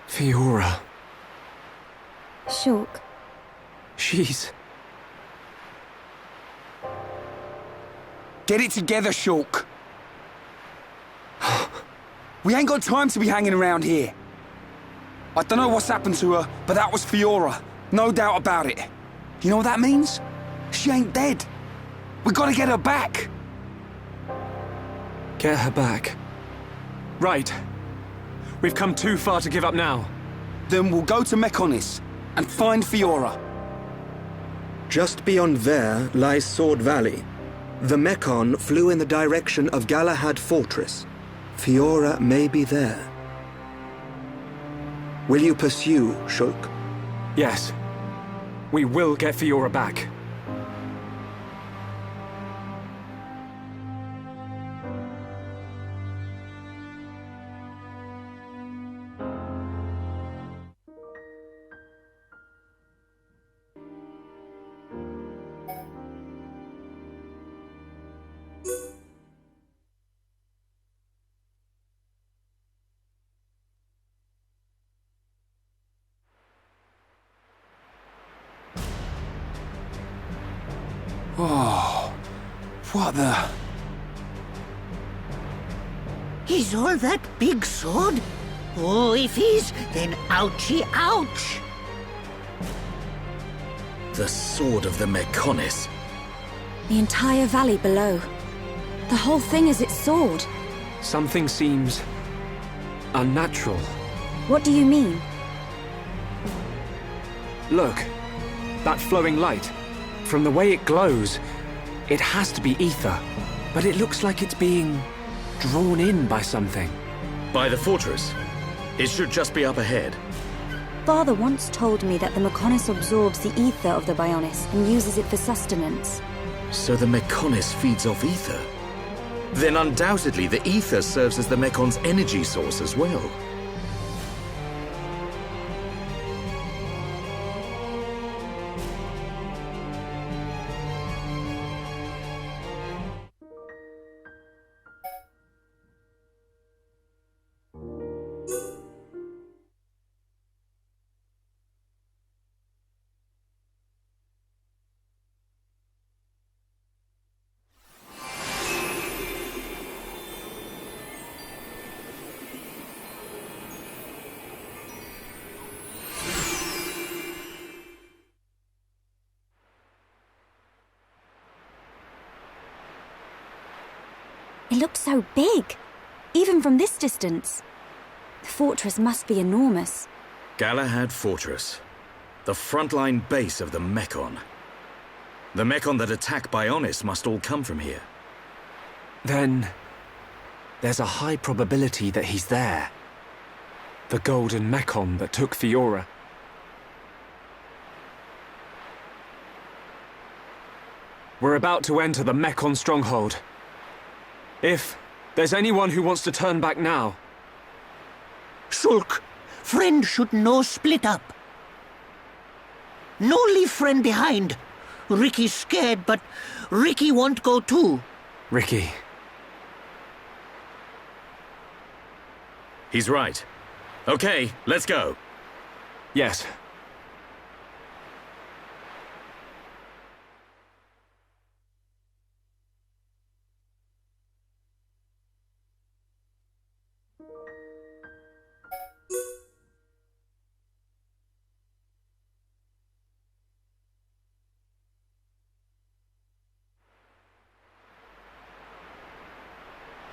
Fiora. Shulk. She's... Get it together, Shulk. We ain't got time to be hanging around here. I don't know what's happened to her, but that was Fiora. No doubt about it. You know what that means? She ain't dead. We gotta get her back. Get her back. Right. We've come too far to give up now. Then we'll go to Mechonis and find Fiora. Just beyond there lies Sword Valley. The Mechon flew in the direction of Galahad Fortress. Fiora may be there. Will you pursue, Shulk? Yes. We will get Fiora back. Oh, what the... Is all that big sword? Oh, if he's, then ouchie ouch! The sword of the Mechonis. The entire valley below. The whole thing is its sword. Something seems... unnatural. What do you mean? Look. That flowing light. From the way it glows, it has to be ether. But it looks like it's being... drawn in by something. By the fortress. It should just be up ahead. Father once told me that the Mechonis absorbs the ether of the Bionis and uses it for sustenance. So the Mechonis feeds off ether? Then undoubtedly the ether serves as the Mekon's energy source as well. It looks so big, even from this distance. The fortress must be enormous. Galahad Fortress. The frontline base of the Mechon. The Mechon that attack Bionis must all come from here. Then... there's a high probability that he's there. The golden Mechon that took Fiora. We're about to enter the Mechon stronghold. If there's anyone who wants to turn back now... Shulk, friend should no split up. No leave friend behind. Ricky's scared, but Ricky won't go too. Ricky. He's right. Okay, let's go. Yes.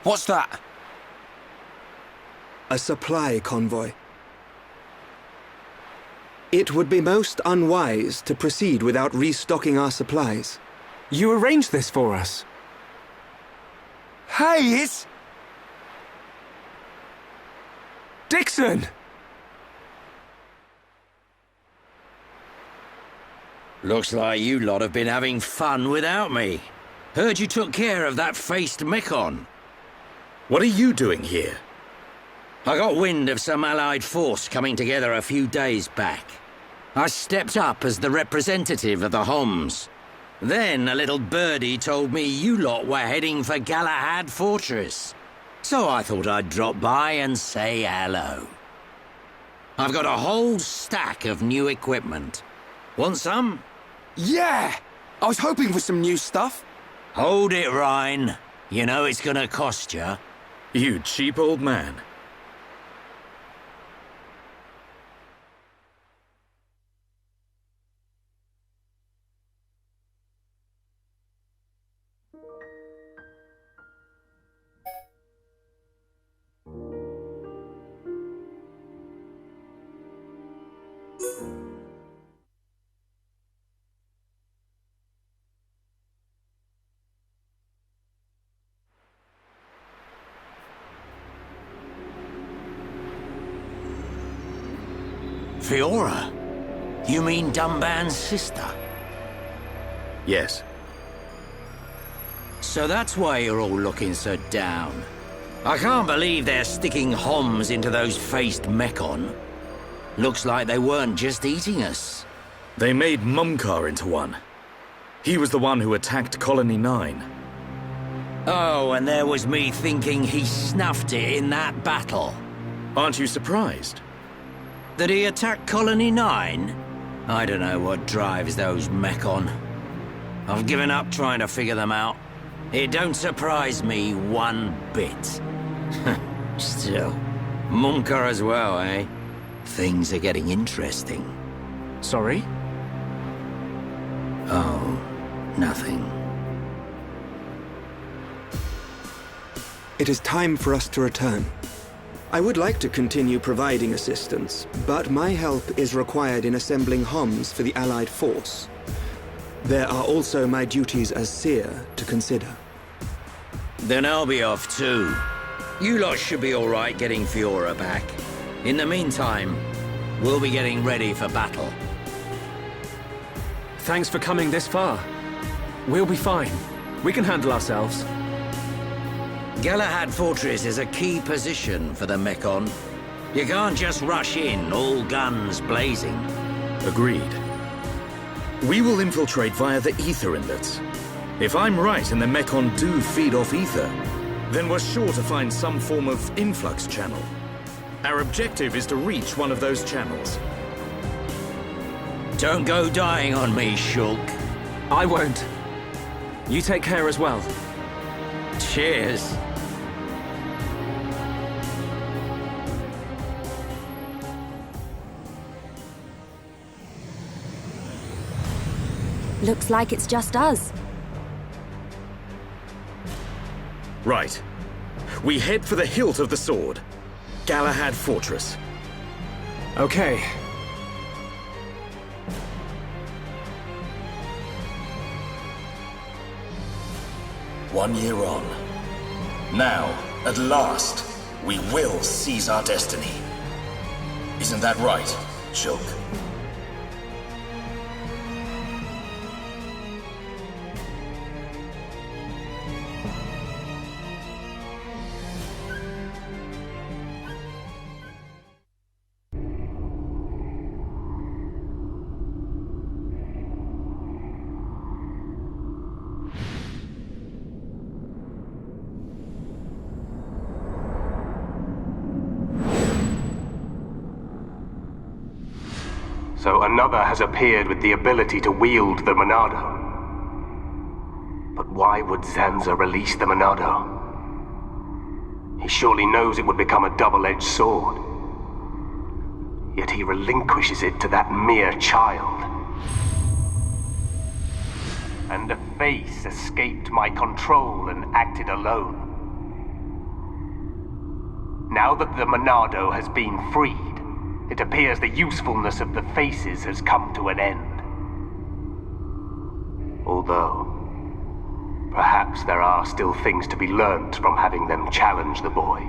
What's that? A supply convoy. It would be most unwise to proceed without restocking our supplies. You arranged this for us. Hey, it's... Dixon! Looks like you lot have been having fun without me. Heard you took care of that faced Mekon. What are you doing here? I got wind of some allied force coming together a few days back. I stepped up as the representative of the Homs. Then a little birdie told me you lot were heading for Galahad Fortress. So I thought I'd drop by and say hello. I've got a whole stack of new equipment. Want some? Yeah! I was hoping for some new stuff. Hold it, Ryan. You know it's gonna cost you. You cheap old man. Fiora? You mean Dunban's sister? Yes. So that's why you're all looking so down. I can't believe they're sticking Homs into those faced Mekon. Looks like they weren't just eating us. They made Mumkar into one. He was the one who attacked Colony 9. Oh, and there was me thinking he snuffed it in that battle. Aren't you surprised? That he attacked Colony 9? I don't know what drives those Mekon. I've given up trying to figure them out. It don't surprise me one bit. Still, Mumkar as well, eh? Things are getting interesting. Sorry? Oh, nothing. It is time for us to return. I would like to continue providing assistance, but my help is required in assembling Homs for the Allied force. There are also my duties as seer to consider. Then I'll be off too. You lot should be all right getting Fiora back. In the meantime, we'll be getting ready for battle. Thanks for coming this far. We'll be fine. We can handle ourselves. Galahad Fortress is a key position for the Mekon. You can't just rush in, all guns blazing. Agreed. We will infiltrate via the ether inlets. If I'm right and the Mekon do feed off ether, then we're sure to find some form of influx channel. Our objective is to reach one of those channels. Don't go dying on me, Shulk. I won't. You take care as well. Cheers. Looks like it's just us. Right. We head for the hilt of the sword. Galahad Fortress. Okay. One year on. Now, at last, we will seize our destiny. Isn't that right, Shulk? So another has appeared with the ability to wield the Monado. But why would Zanza release the Monado? He surely knows it would become a double-edged sword. Yet he relinquishes it to that mere child. And a face escaped my control and acted alone. Now that the Monado has been freed, it appears the usefulness of the faces has come to an end. Although, perhaps there are still things to be learnt from having them challenge the boy.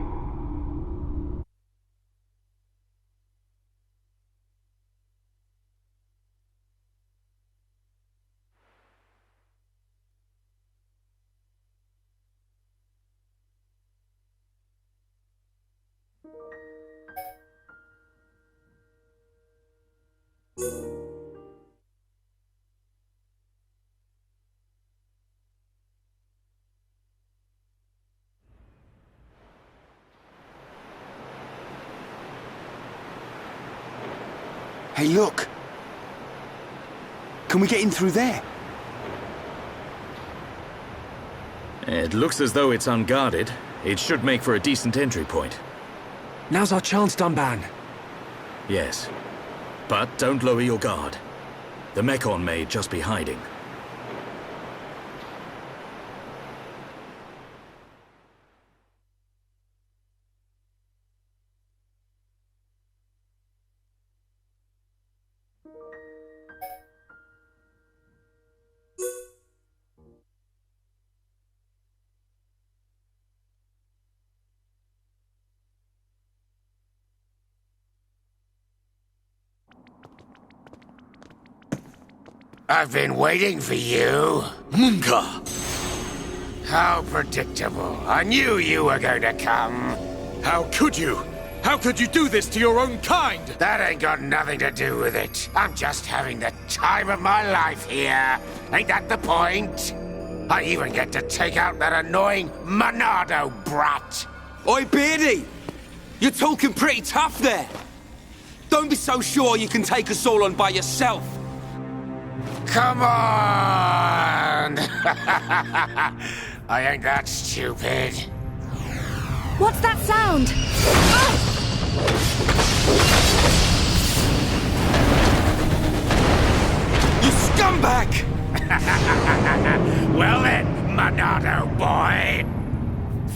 Hey, look! Can we get in through there? It looks as though it's unguarded. It should make for a decent entry point. Now's our chance, Dunban. Yes. But don't lower your guard. The Mekon may just be hiding. I've been waiting for you. Munka! How predictable. I knew you were going to come. How could you? How could you do this to your own kind? That ain't got nothing to do with it. I'm just having the time of my life here. Ain't that the point? I even get to take out that annoying Monado brat. Oi, Beardy! You're talking pretty tough there. Don't be so sure you can take us all on by yourself. Come on! I ain't that stupid. What's that sound? You scumbag! Well then, Monado boy.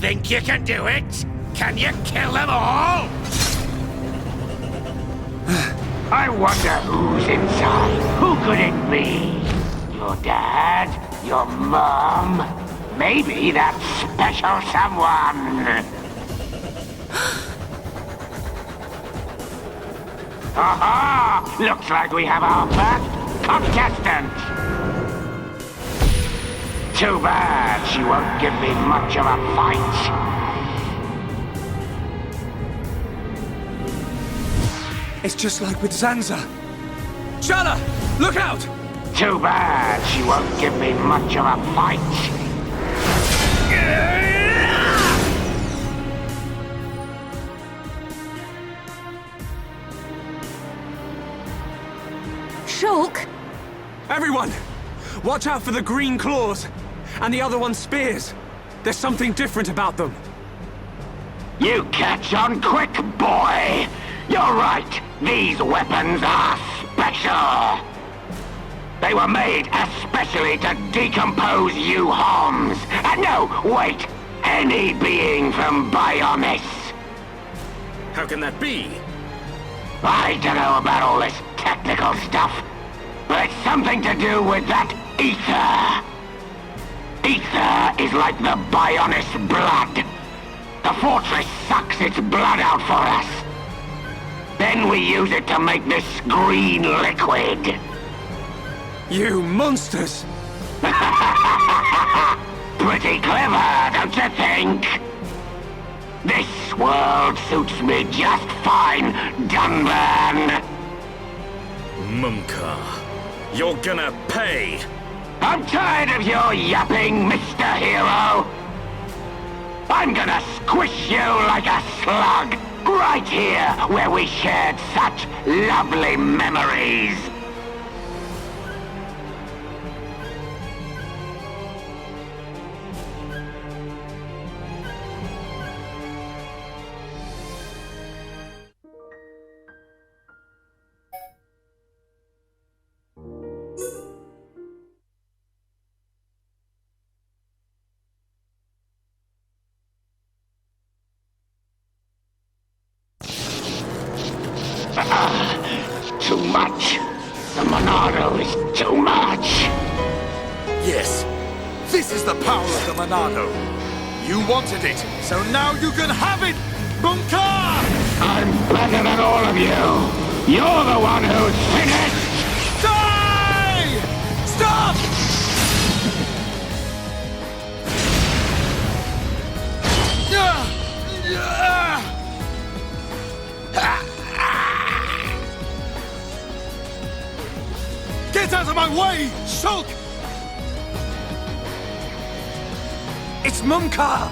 Think you can do it? Can you kill them all? I wonder who's inside. Who could it be? Your dad? Your mom? Maybe that special someone. Aha! Looks like we have our first contestant. Too bad she won't give me much of a fight. It's just like with Zanza. Shala, look out! Too bad she won't give me much of a fight. Shulk? Everyone! Watch out for the green claws! And the other one's spears! There's something different about them. You catch on quick, boy! You're right! These weapons are special! They were made especially to decompose you Homs! And no, wait! Any being from Bionis! How can that be? I don't know about all this technical stuff, but it's something to do with that ether. Ether is like the Bionis blood. The fortress sucks its blood out for us. Then we use it to make this green liquid. You monsters! Pretty clever, don't you think? This world suits me just fine, Dunban. Munka, you're gonna pay! I'm tired of your yapping, Mr. Hero. I'm gonna squish you like a slug, right here where we shared such lovely memories. Too much. The Monado is too much. Yes, this is the power of the Monado. You wanted it, so now you can have it, Munka! I'm better than all of you. You're the one who's finished. Die! Stop! away, Shulk! It's Mumkar!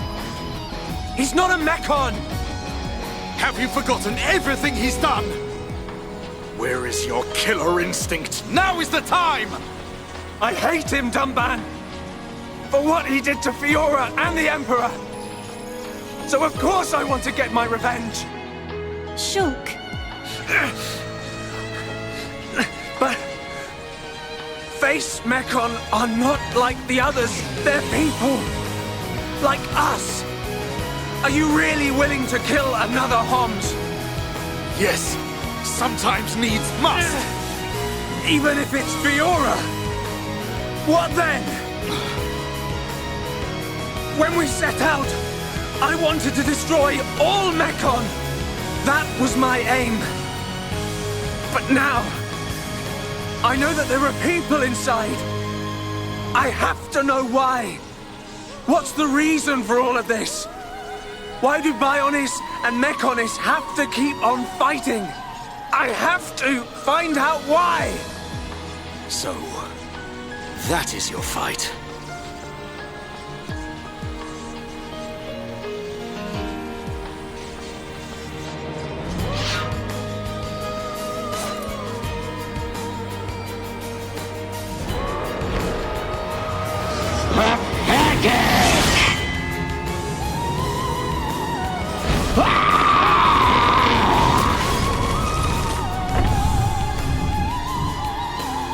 He's not a Mekon! Have you forgotten everything he's done? Where is your killer instinct? Now is the time! I hate him, Dumban! For what he did to Fiora and the Emperor! So of course I want to get my revenge! Shulk, But... Face Mekon are not like the others. They're people. Like us. Are you really willing to kill another Homs? Yes, sometimes needs must. Even if it's Fiora? What then? When we set out, I wanted to destroy all Mekon. That was my aim. But now, I know that there are people inside. I have to know why. What's the reason for all of this? Why do Bionis and Mekonis have to keep on fighting? I have to find out why! So, that is your fight.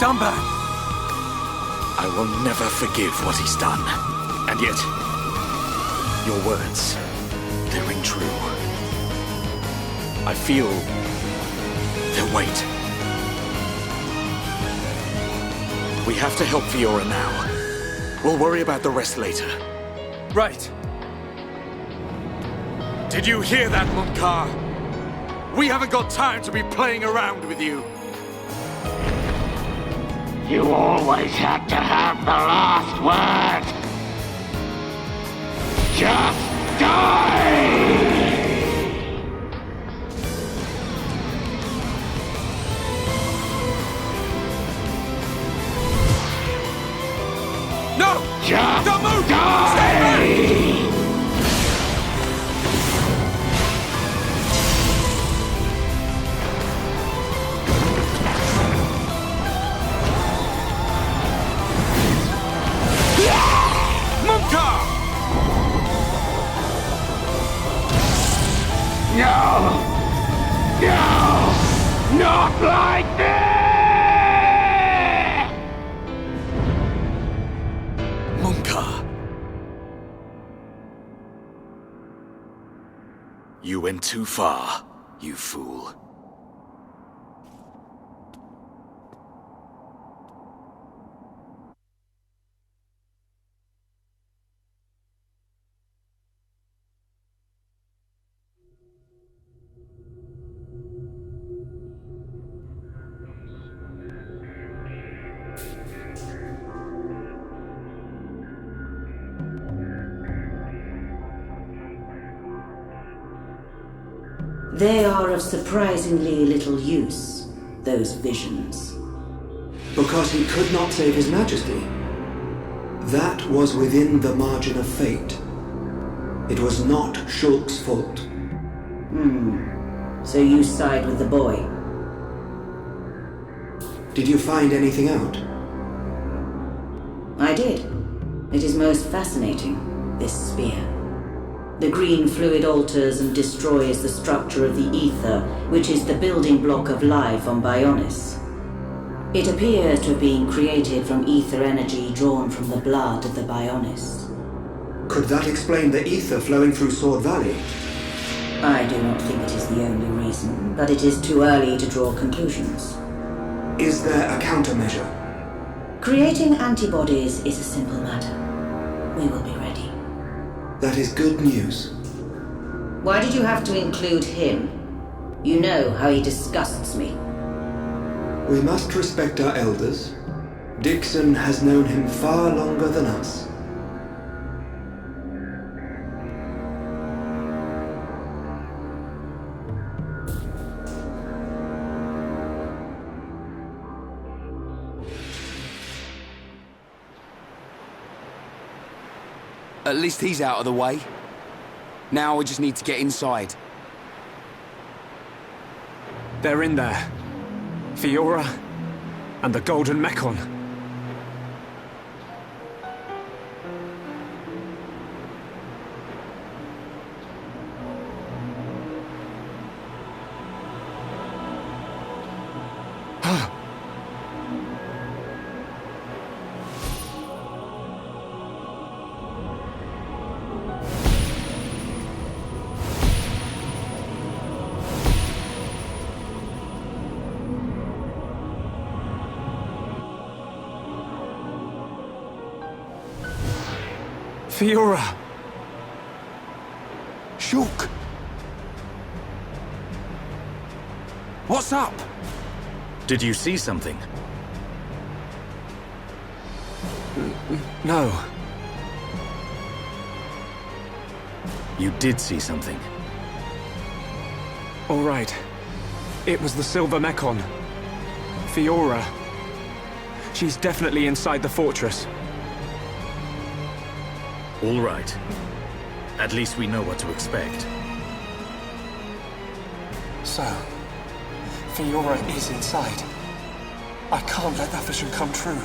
Dumban! I will never forgive what he's done. And yet, your words, they ring true. I feel their weight. We have to help Fiora now. We'll worry about the rest later. Right. Did you hear that, Mumkar? We haven't got time to be playing around with you. You always had to have the last word. Just die! No! Just Don't move! die! Stay back! No! No! Not like this! Mumkar! You went too far, you fool. They are of surprisingly little use, those visions. Because he could not save His Majesty. That was within the margin of fate. It was not Shulk's fault. So you side with the boy? Did you find anything out? I did. It is most fascinating, this spear. The green fluid alters and destroys the structure of the ether, which is the building block of life on Bionis. It appears to have been created from ether energy drawn from the blood of the Bionis. Could that explain the ether flowing through Sword Valley? I do not think it is the only reason, but it is too early to draw conclusions. Is there a countermeasure? Creating antibodies is a simple matter. We will be ready. That is good news. Why did you have to include him? You know how he disgusts me. We must respect our elders. Dixon has known him far longer than us. At least he's out of the way. Now we just need to get inside. They're in there. Fiora and the Golden Mechon. Fiora! Shulk! What's up? Did you see something? No. You did see something. All right. It was the Silver Mechon. Fiora. She's definitely inside the fortress. All right. At least we know what to expect. So, Fiora is inside. I can't let that vision come true.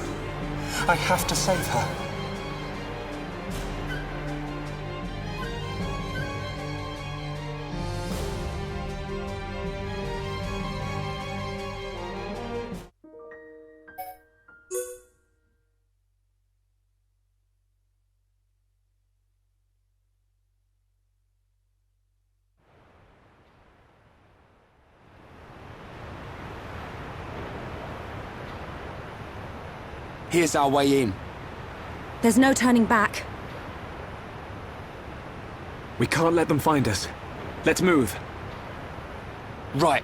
I have to save her. Here's our way in. There's no turning back. We can't let them find us. Let's move. Right.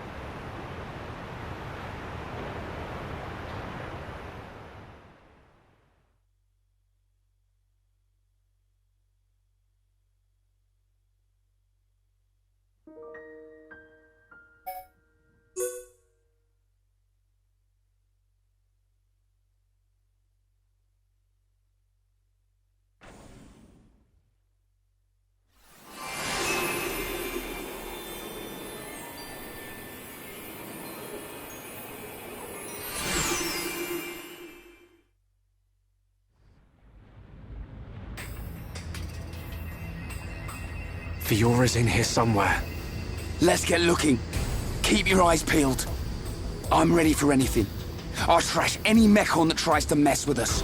Fiora's in here somewhere. Let's get looking. Keep your eyes peeled. I'm ready for anything. I'll trash any Mechon that tries to mess with us.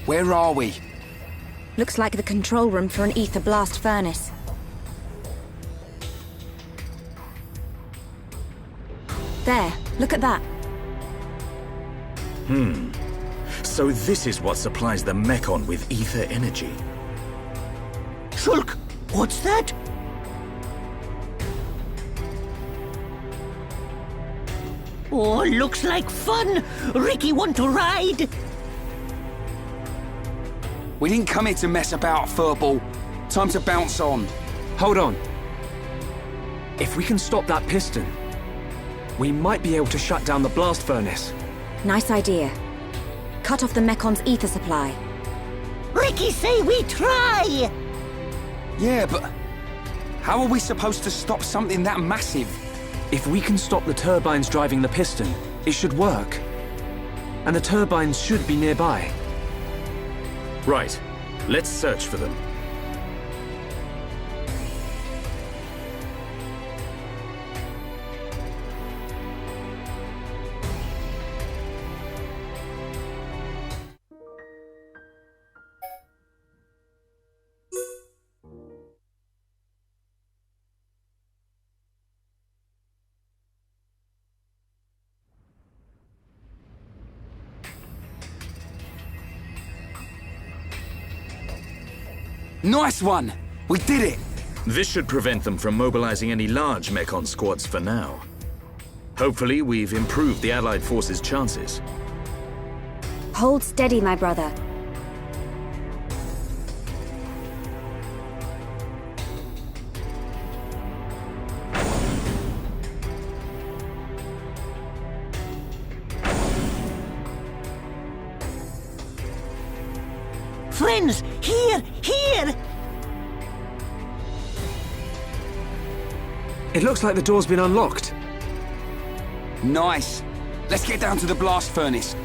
Where are we? Looks like the control room for an ether blast furnace. There, look at that. So this is what supplies the Mechon with ether energy. Shulk, what's that? Oh, looks like fun. Ricky want to ride? We didn't come here to mess about, furball. Time to bounce on. Hold on. If we can stop that piston, we might be able to shut down the blast furnace. Nice idea. Cut off the Mekon's ether supply. Ricky say we try. Yeah, but how are we supposed to stop something that massive? If we can stop the turbines driving the piston, it should work. And the turbines should be nearby. Right. Let's search for them. Nice one! We did it! This should prevent them from mobilizing any large Mechon squads for now. Hopefully, we've improved the Allied forces' chances. Hold steady, my brother. Friends, here! Here! It looks like the door's been unlocked. Nice. Let's get down to the blast furnace.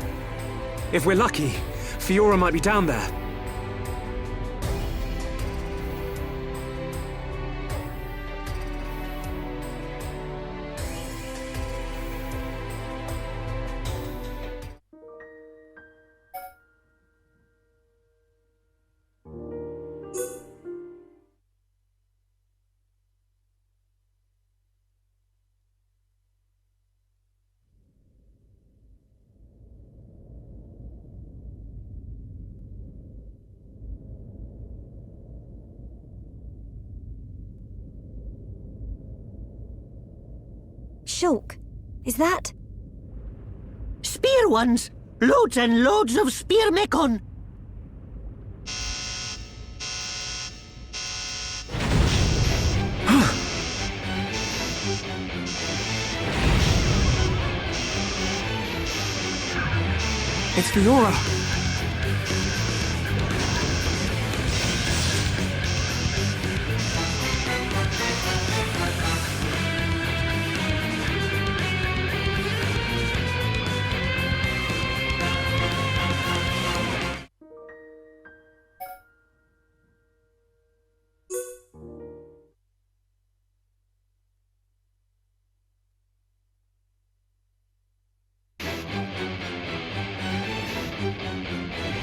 If we're lucky, Fiora might be down there. Shulk, is that? Spear ones! Loads and loads of spear mechon! It's Fiora!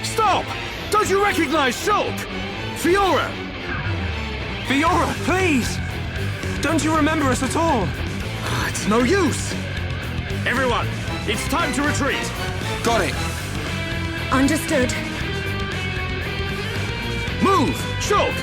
Stop! Don't you recognize Shulk? Fiora! Fiora, please! Don't you remember us at all? It's no use! Everyone, it's time to retreat! Got it. Understood. Move! Shulk!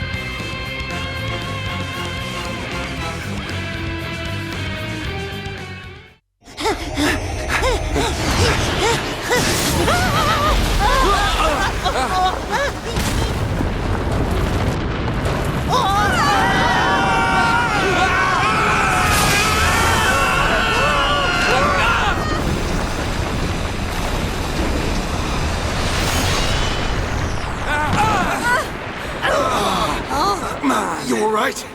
You alright?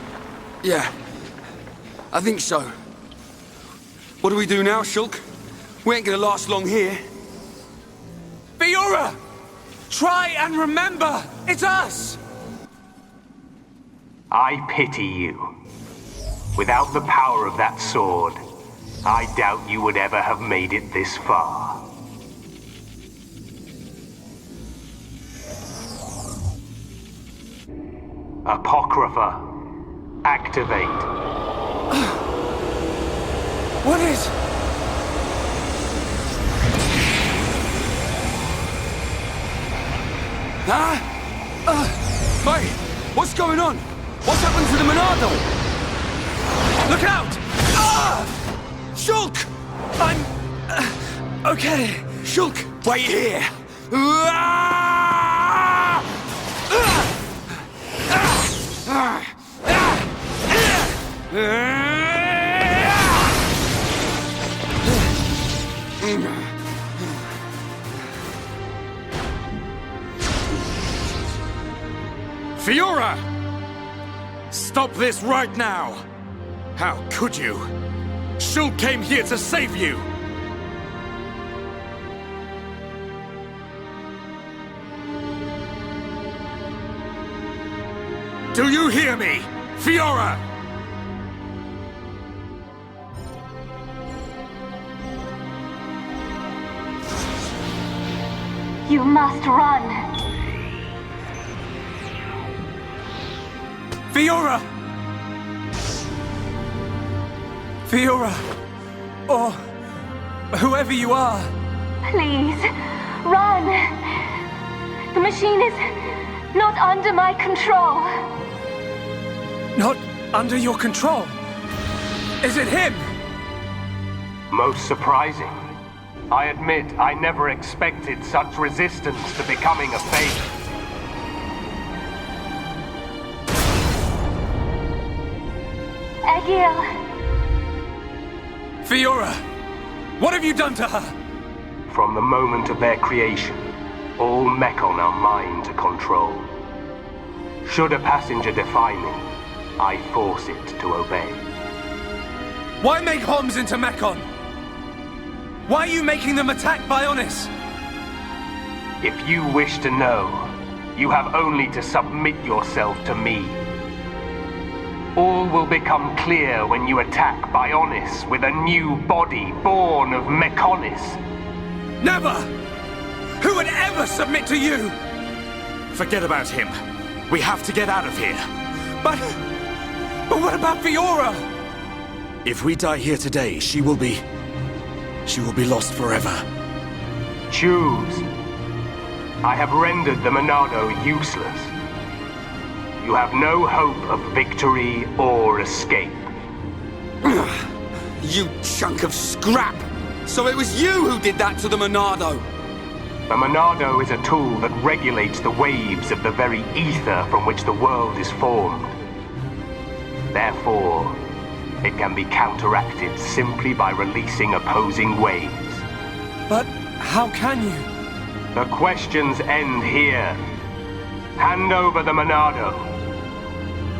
Yeah. I think so. What do we do now, Shulk? We ain't gonna last long here. Fiora! Try and remember! It's us! I pity you. Without the power of that sword, I doubt you would ever have made it this far. Apocrypha. Activate. What is... Hey! What's going on? What's happened to the Monado? Look out! Shulk! I'm... okay. Shulk, wait here! Fiora! Stop this right now! How could you? Shulk came here to save you! Do you hear me? Fiora! You must run. Fiora! Fiora! Or... whoever you are. Please, run. The machine is Not under my control. Not under your control. Is it him? Most surprising. I admit I never expected such resistance to becoming a faith. Egil. Fiora! What have you done to her? From the moment of their creation, all Mechon are mine to control. Should a passenger defy me, I force it to obey. Why make Homs into Mechon? Why are you making them attack Bionis? If you wish to know, you have only to submit yourself to me. All will become clear when you attack Bionis with a new body born of Mechonis. Never! Who would ever submit to you? Forget about him. We have to get out of here. But what about Fiora? If we die here today, she will be lost forever. Choose. I have rendered the Monado useless. You have no hope of victory or escape. You chunk of scrap! So it was you who did that to the Monado! The Monado is a tool that regulates the waves of the very ether from which the world is formed. Therefore, it can be counteracted simply by releasing opposing waves. But how can you? The questions end here. Hand over the Monado.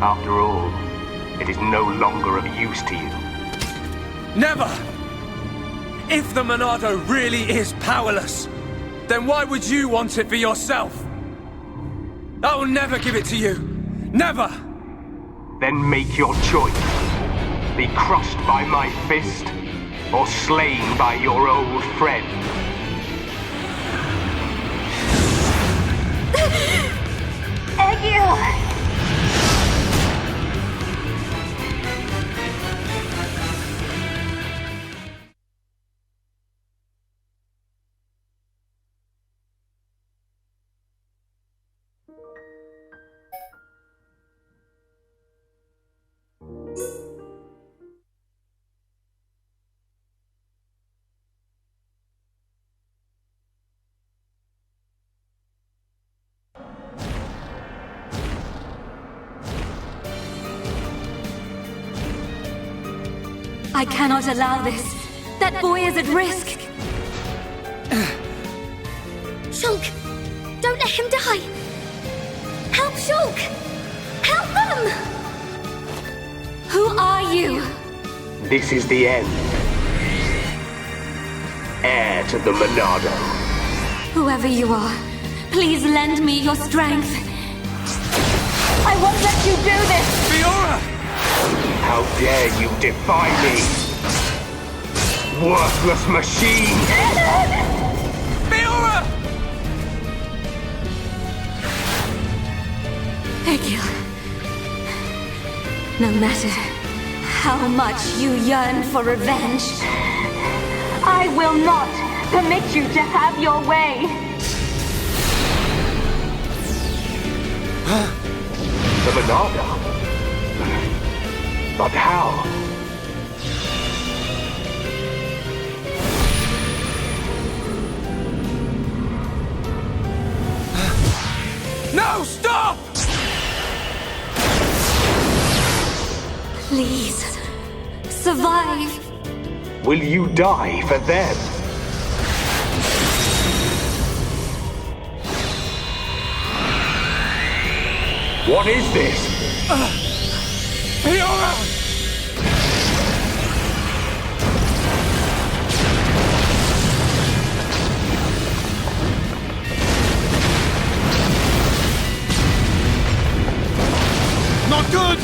After all, it is no longer of use to you. Never! If the Monado really is powerless, then why would you want it for yourself? I will never give it to you. Never! Then make your choice. Be crushed by my fist, or slain by your old friend. Egil! I cannot allow this. That boy is at risk. Shulk! Don't let him die! Help Shulk! Help them! Who are you? This is the end. Heir to the Monado. Whoever you are, please lend me your strength. I won't let you do this! Fiora! How dare you defy me? Worthless machine! Fiora! Egil. No matter how much you yearn for revenge, I will not permit you to have your way. The Monado? But how? No, stop! please, survive. Will you die for them? What is this? Fiora! Not good!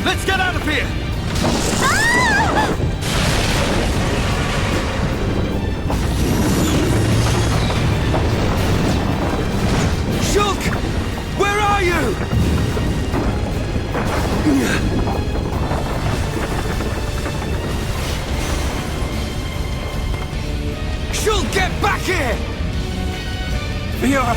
Let's get out of here! Shulk! Where are you? Shulk, get back here! Fiora!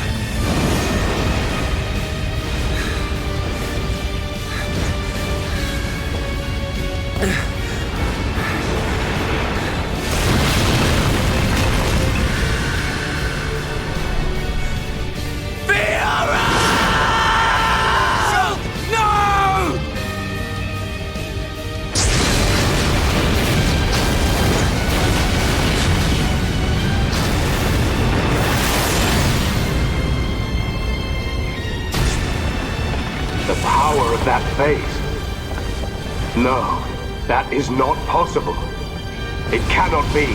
The power of that face. No, that is not possible. It cannot be.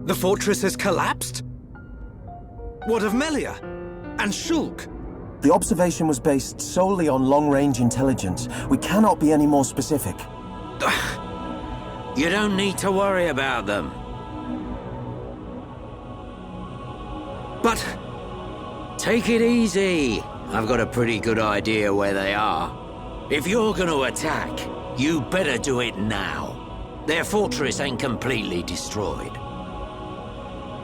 The fortress has collapsed? What of Melia? And Shulk? The observation was based solely on long-range intelligence. We cannot be any more specific. You don't need to worry about them. But... Take it easy. I've got a pretty good idea where they are. If you're gonna attack, you better do it now. Their fortress ain't completely destroyed.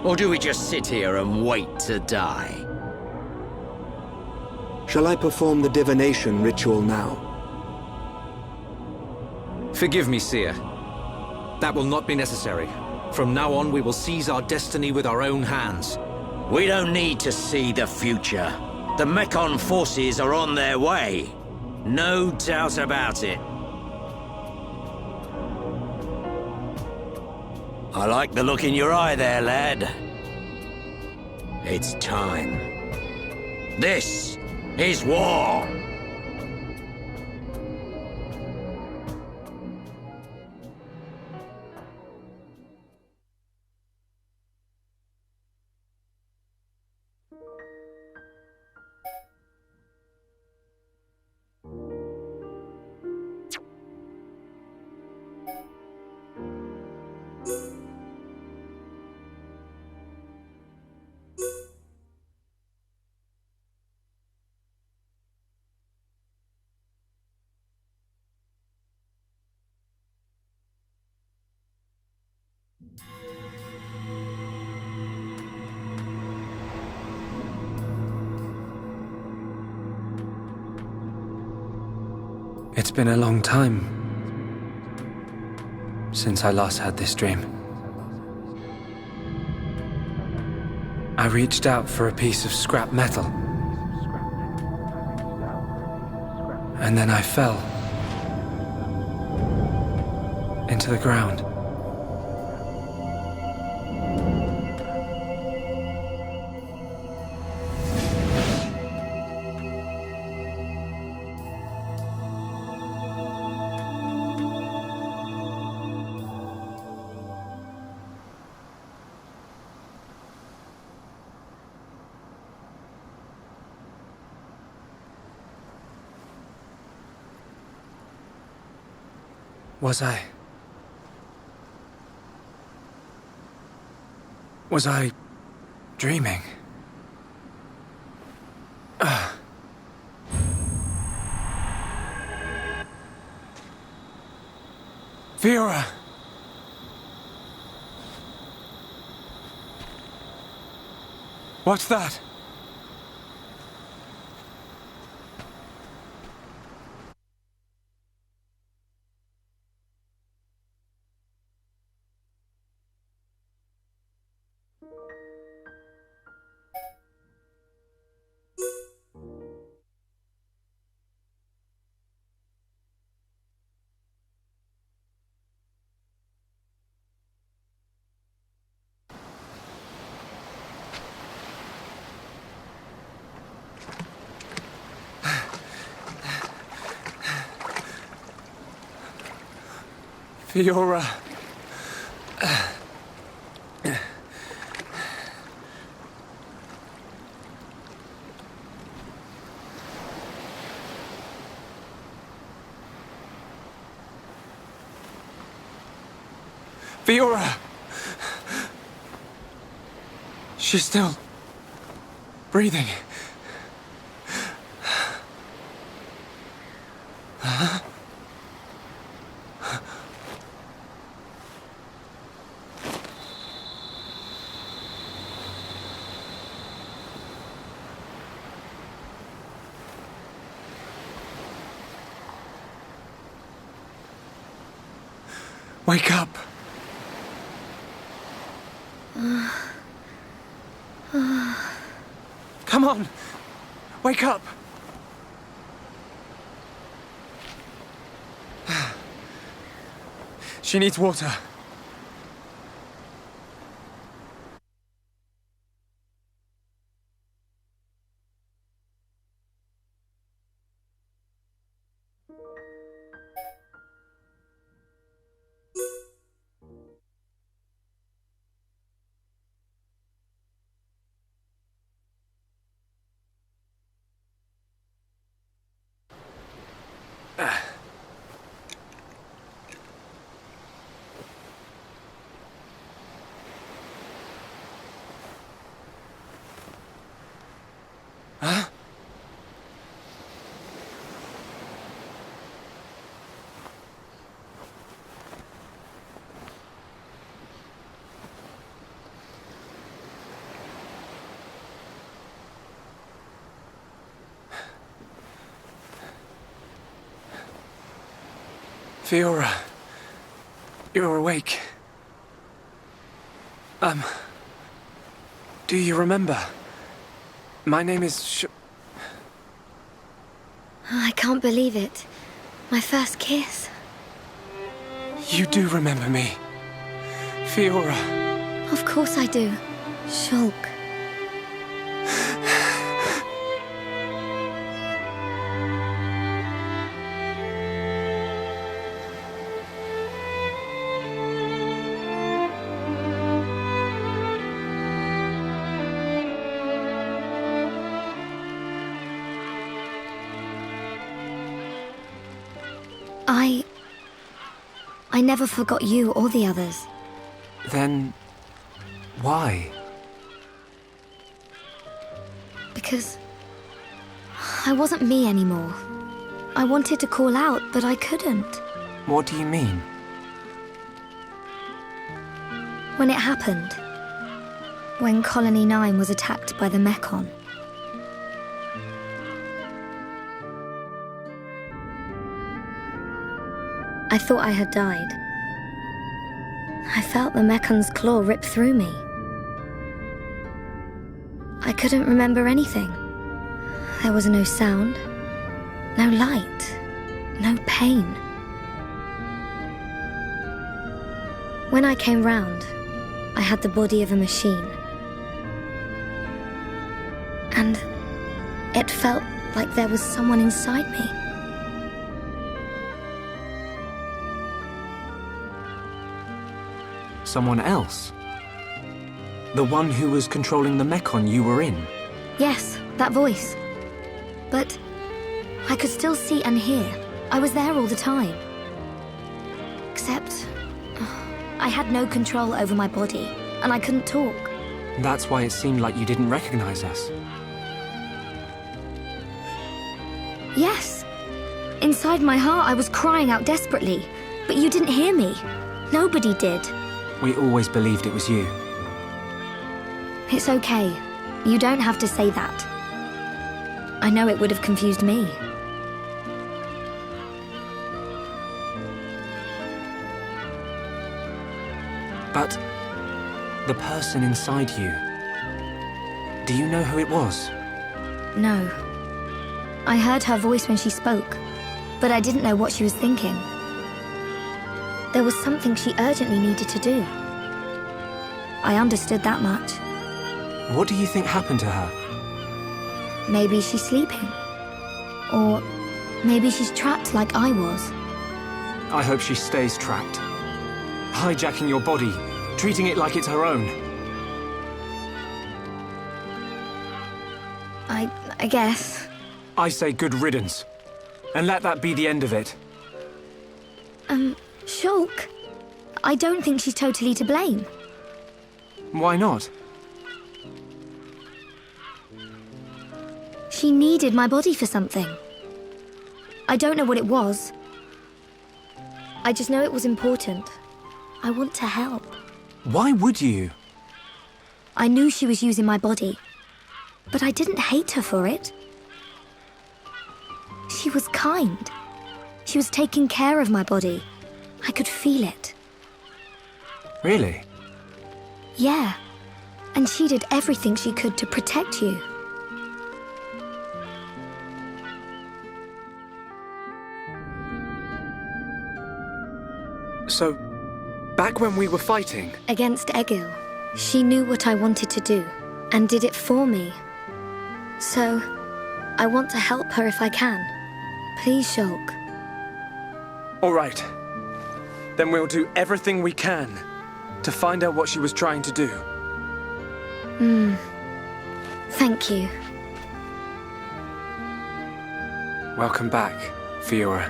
Or do we just sit here and wait to die? Shall I perform the divination ritual now? Forgive me, Seer. That will not be necessary. From now on, we will seize our destiny with our own hands. We don't need to see the future. The Mekon forces are on their way. No doubt about it. I like the look in your eye there, lad. It's time. This is war! It's been a long time since I last had this dream. I reached out for a piece of scrap metal. And then I fell into the ground. Was I dreaming? Fiora! What's that? Fiora. Fiora! She's still breathing. Huh? Wake up. Come on! Wake up! She needs water. Huh? Fiora, you're awake. Do you remember? My name is I can't believe it. My first kiss. You do remember me. Fiora. Of course I do. Shulk. I never forgot you or the others. Then... why? Because... I wasn't me anymore. I wanted to call out, but I couldn't. What do you mean? When it happened. When Colony 9 was attacked by the Mechon. I thought I had died. I felt the Mecon's claw rip through me. I couldn't remember anything. There was no sound, no light, no pain. When I came round, I had the body of a machine. And it felt like there was someone inside me. Someone else? The one who was controlling the Mechon you were in? Yes, that voice. But I could still see and hear. I was there all the time. Except I had no control over my body, and I couldn't talk. That's why it seemed like you didn't recognize us. Yes. Inside my heart, I was crying out desperately. But you didn't hear me. Nobody did. We always believed it was you. It's okay. You don't have to say that. I know it would have confused me. But the person inside you, do you know who it was? No. I heard her voice when she spoke, but I didn't know what she was thinking. There was something she urgently needed to do. I understood that much. What do you think happened to her? Maybe she's sleeping. Or maybe she's trapped like I was. I hope she stays trapped. Hijacking your body, treating it like it's her own. I guess. I say good riddance. And let that be the end of it. Shulk, I don't think she's totally to blame. Why not? She needed my body for something. I don't know what it was. I just know it was important. I want to help. Why would you? I knew she was using my body, but I didn't hate her for it. She was kind. She was taking care of my body. I could feel it. Really? Yeah. And she did everything she could to protect you. So, back when we were fighting... Against Egil, she knew what I wanted to do, and did it for me. So, I want to help her if I can. Please, Shulk. All right. Then we'll do everything we can to find out what she was trying to do. Thank you. Welcome back, Fiora.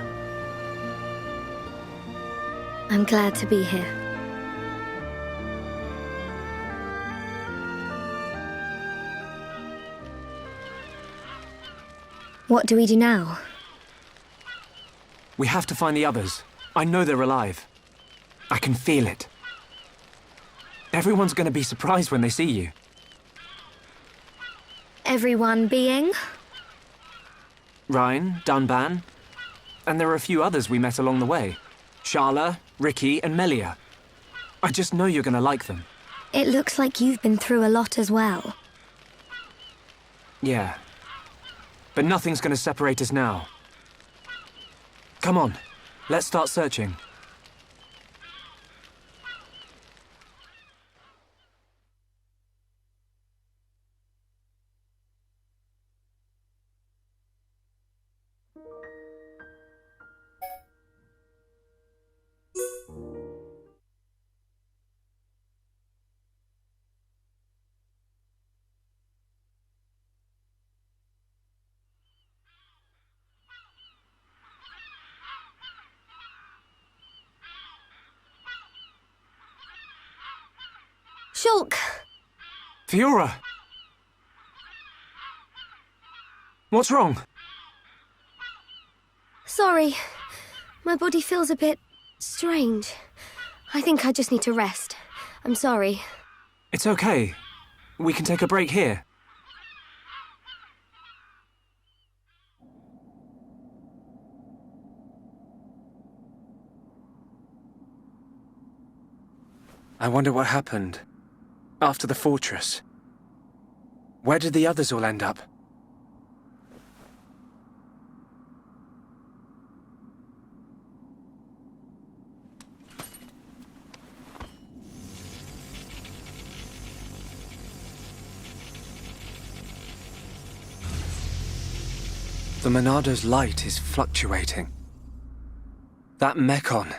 I'm glad to be here. What do we do now? We have to find the others. I know they're alive. I can feel it. Everyone's going to be surprised when they see you. Everyone being? Ryan, Dunban, and there are a few others we met along the way. Sharla, Ricky, and Melia. I just know you're going to like them. It looks like you've been through a lot as well. Yeah. But nothing's going to separate us now. Come on, let's start searching. Shulk! Fiora! What's wrong? Sorry. My body feels a bit strange. I think I just need to rest. I'm sorry. It's okay. We can take a break here. I wonder what happened after the fortress. Where did the others all end up? The Monado's light is fluctuating. That Mekon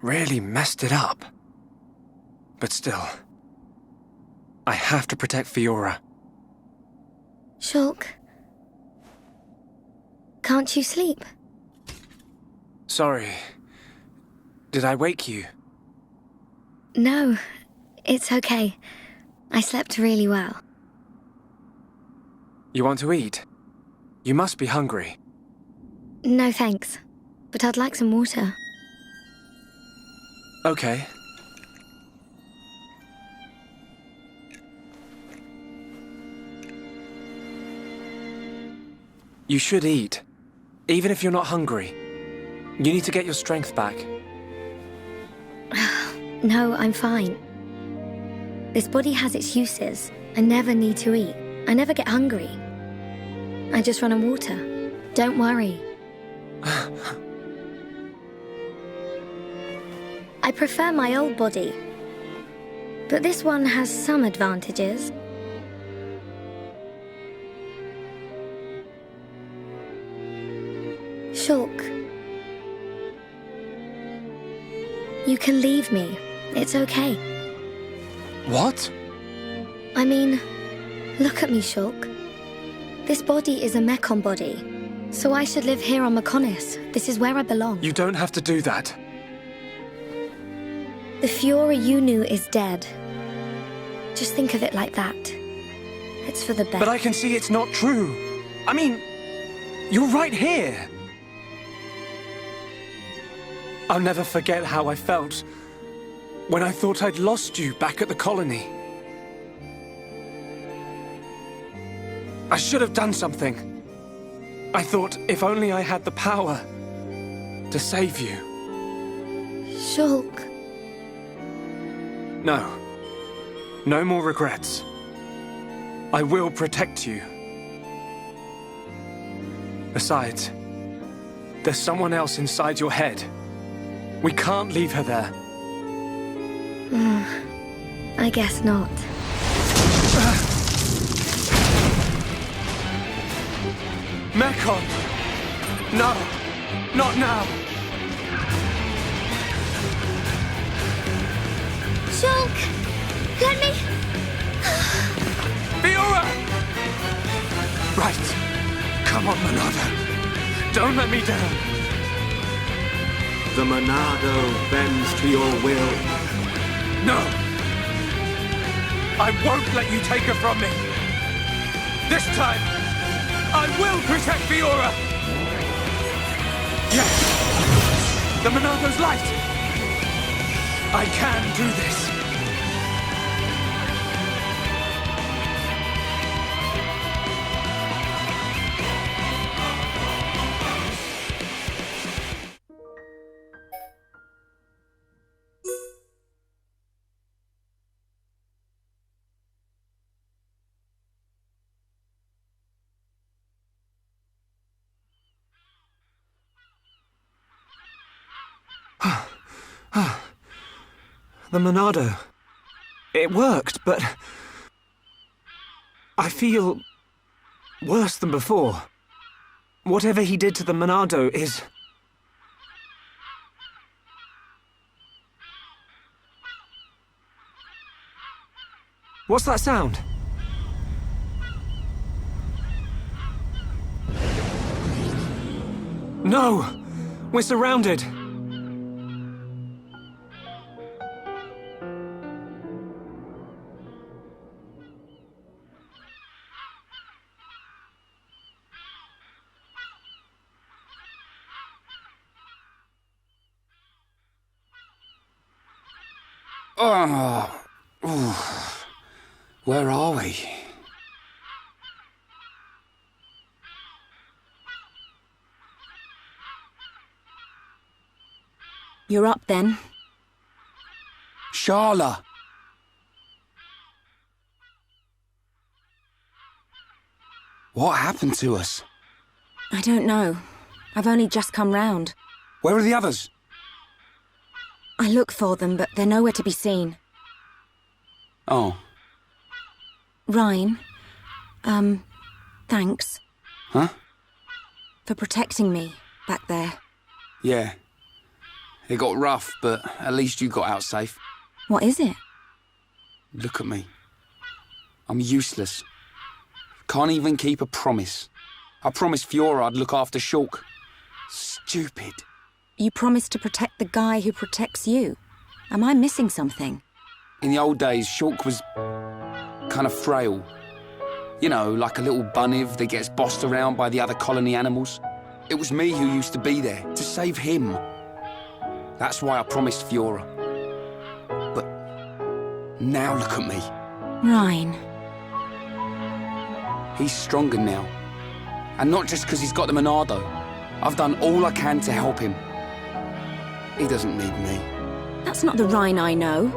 really messed it up. But still, I have to protect Fiora. Shulk. Can't you sleep? Sorry. Did I wake you? No, it's okay. I slept really well. You want to eat? You must be hungry. No thanks, but I'd like some water. Okay. You should eat, even if you're not hungry. You need to get your strength back. No, I'm fine. This body has its uses. I never need to eat. I never get hungry. I just run on water. Don't worry. I prefer my old body. But this one has some advantages. Shulk. You can leave me. It's okay. What? I mean, look at me, Shulk. This body is a Mekon body, so I should live here on Mekonis. This is where I belong. You don't have to do that. The Fiora you knew is dead. Just think of it like that. It's for the best. But I can see it's not true. I mean, you're right here. I'll never forget how I felt when I thought I'd lost you back at the colony. I should have done something. I thought if only I had the power to save you. Shulk. No. No more regrets. I will protect you. Besides, there's someone else inside your head. We can't leave her there. I guess not. Mekon! No! Not now! Shulk! Let me... Fiora! Right. Come on, Monado. Don't let me down. The Monado bends to your will. No! I won't let you take her from me! This time, I will protect Fiora! Yes! The Monado's light! I can do this! The Monado. It worked, but... I feel... worse than before. Whatever he did to the Monado is... What's that sound? No! We're surrounded! Oh, ooh. Where are we? You're up then. Sharla! What happened to us? I don't know. I've only just come round. Where are the others? I look for them, but they're nowhere to be seen. Oh. Ryan, thanks. Huh? For protecting me back there. Yeah. It got rough, but at least you got out safe. What is it? Look at me. I'm useless. Can't even keep a promise. I promised Fiora I'd look after Shulk. Stupid. You promised to protect the guy who protects you. Am I missing something? In the old days, Shulk was kind of frail. You know, like a little bunniv that gets bossed around by the other colony animals. It was me who used to be there, to save him. That's why I promised Fiora. But now look at me. Ryan. He's stronger now. And not just because he's got the Monado. I've done all I can to help him. He doesn't need me. That's not the Ryan I know.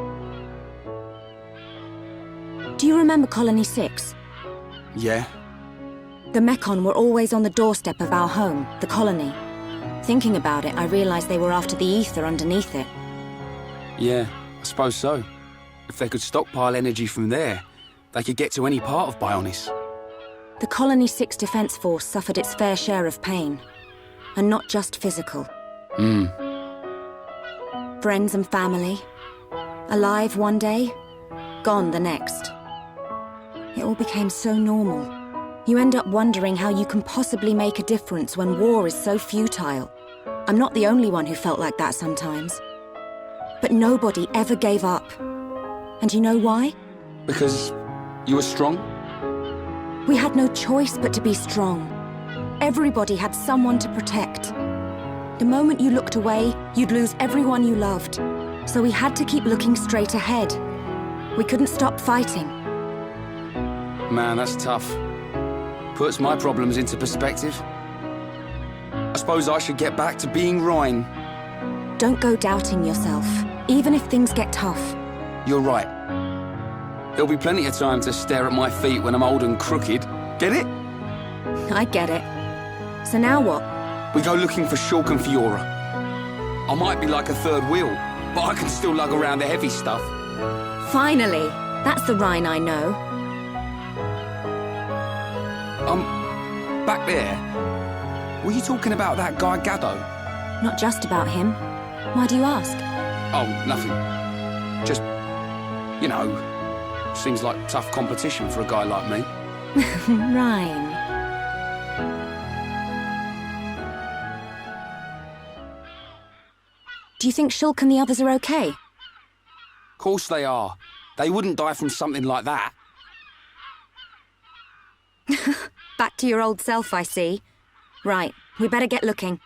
Do you remember Colony 6? Yeah? The Mekon were always on the doorstep of our home, the colony. Thinking about it, I realized they were after the ether underneath it. Yeah, I suppose so. If they could stockpile energy from there, they could get to any part of Bionis. The Colony 6 Defense Force suffered its fair share of pain. And not just physical. Friends and family. Alive one day, gone the next. It all became so normal. You end up wondering how you can possibly make a difference when war is so futile. I'm not the only one who felt like that sometimes. But nobody ever gave up. And you know why? Because you were strong? We had no choice but to be strong. Everybody had someone to protect. The moment you looked away, you'd lose everyone you loved. So we had to keep looking straight ahead. We couldn't stop fighting. Man, that's tough. Puts my problems into perspective. I suppose I should get back to being Ryan. Don't go doubting yourself, even if things get tough. You're right. There'll be plenty of time to stare at my feet when I'm old and crooked. Get it? I get it. So now what? We go looking for Shulk and Fiora. I might be like a third wheel, but I can still lug around the heavy stuff. Finally! That's the Rhine I know. Back there, were you talking about that guy Gaddo? Not just about him. Why do you ask? Oh, nothing. Just, you know, seems like tough competition for a guy like me. Rhine. Do you think Shulk and the others are okay? Of course they are. They wouldn't die from something like that. Back to your old self, I see. Right, we better get looking.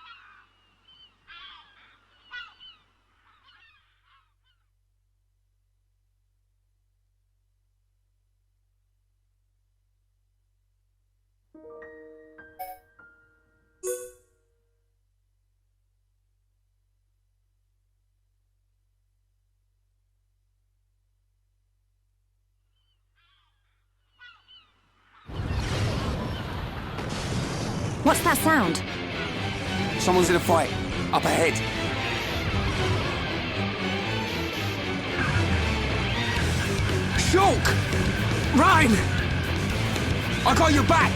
What's that sound? Someone's in a fight. Up ahead. Shulk! Rhine! I got your back!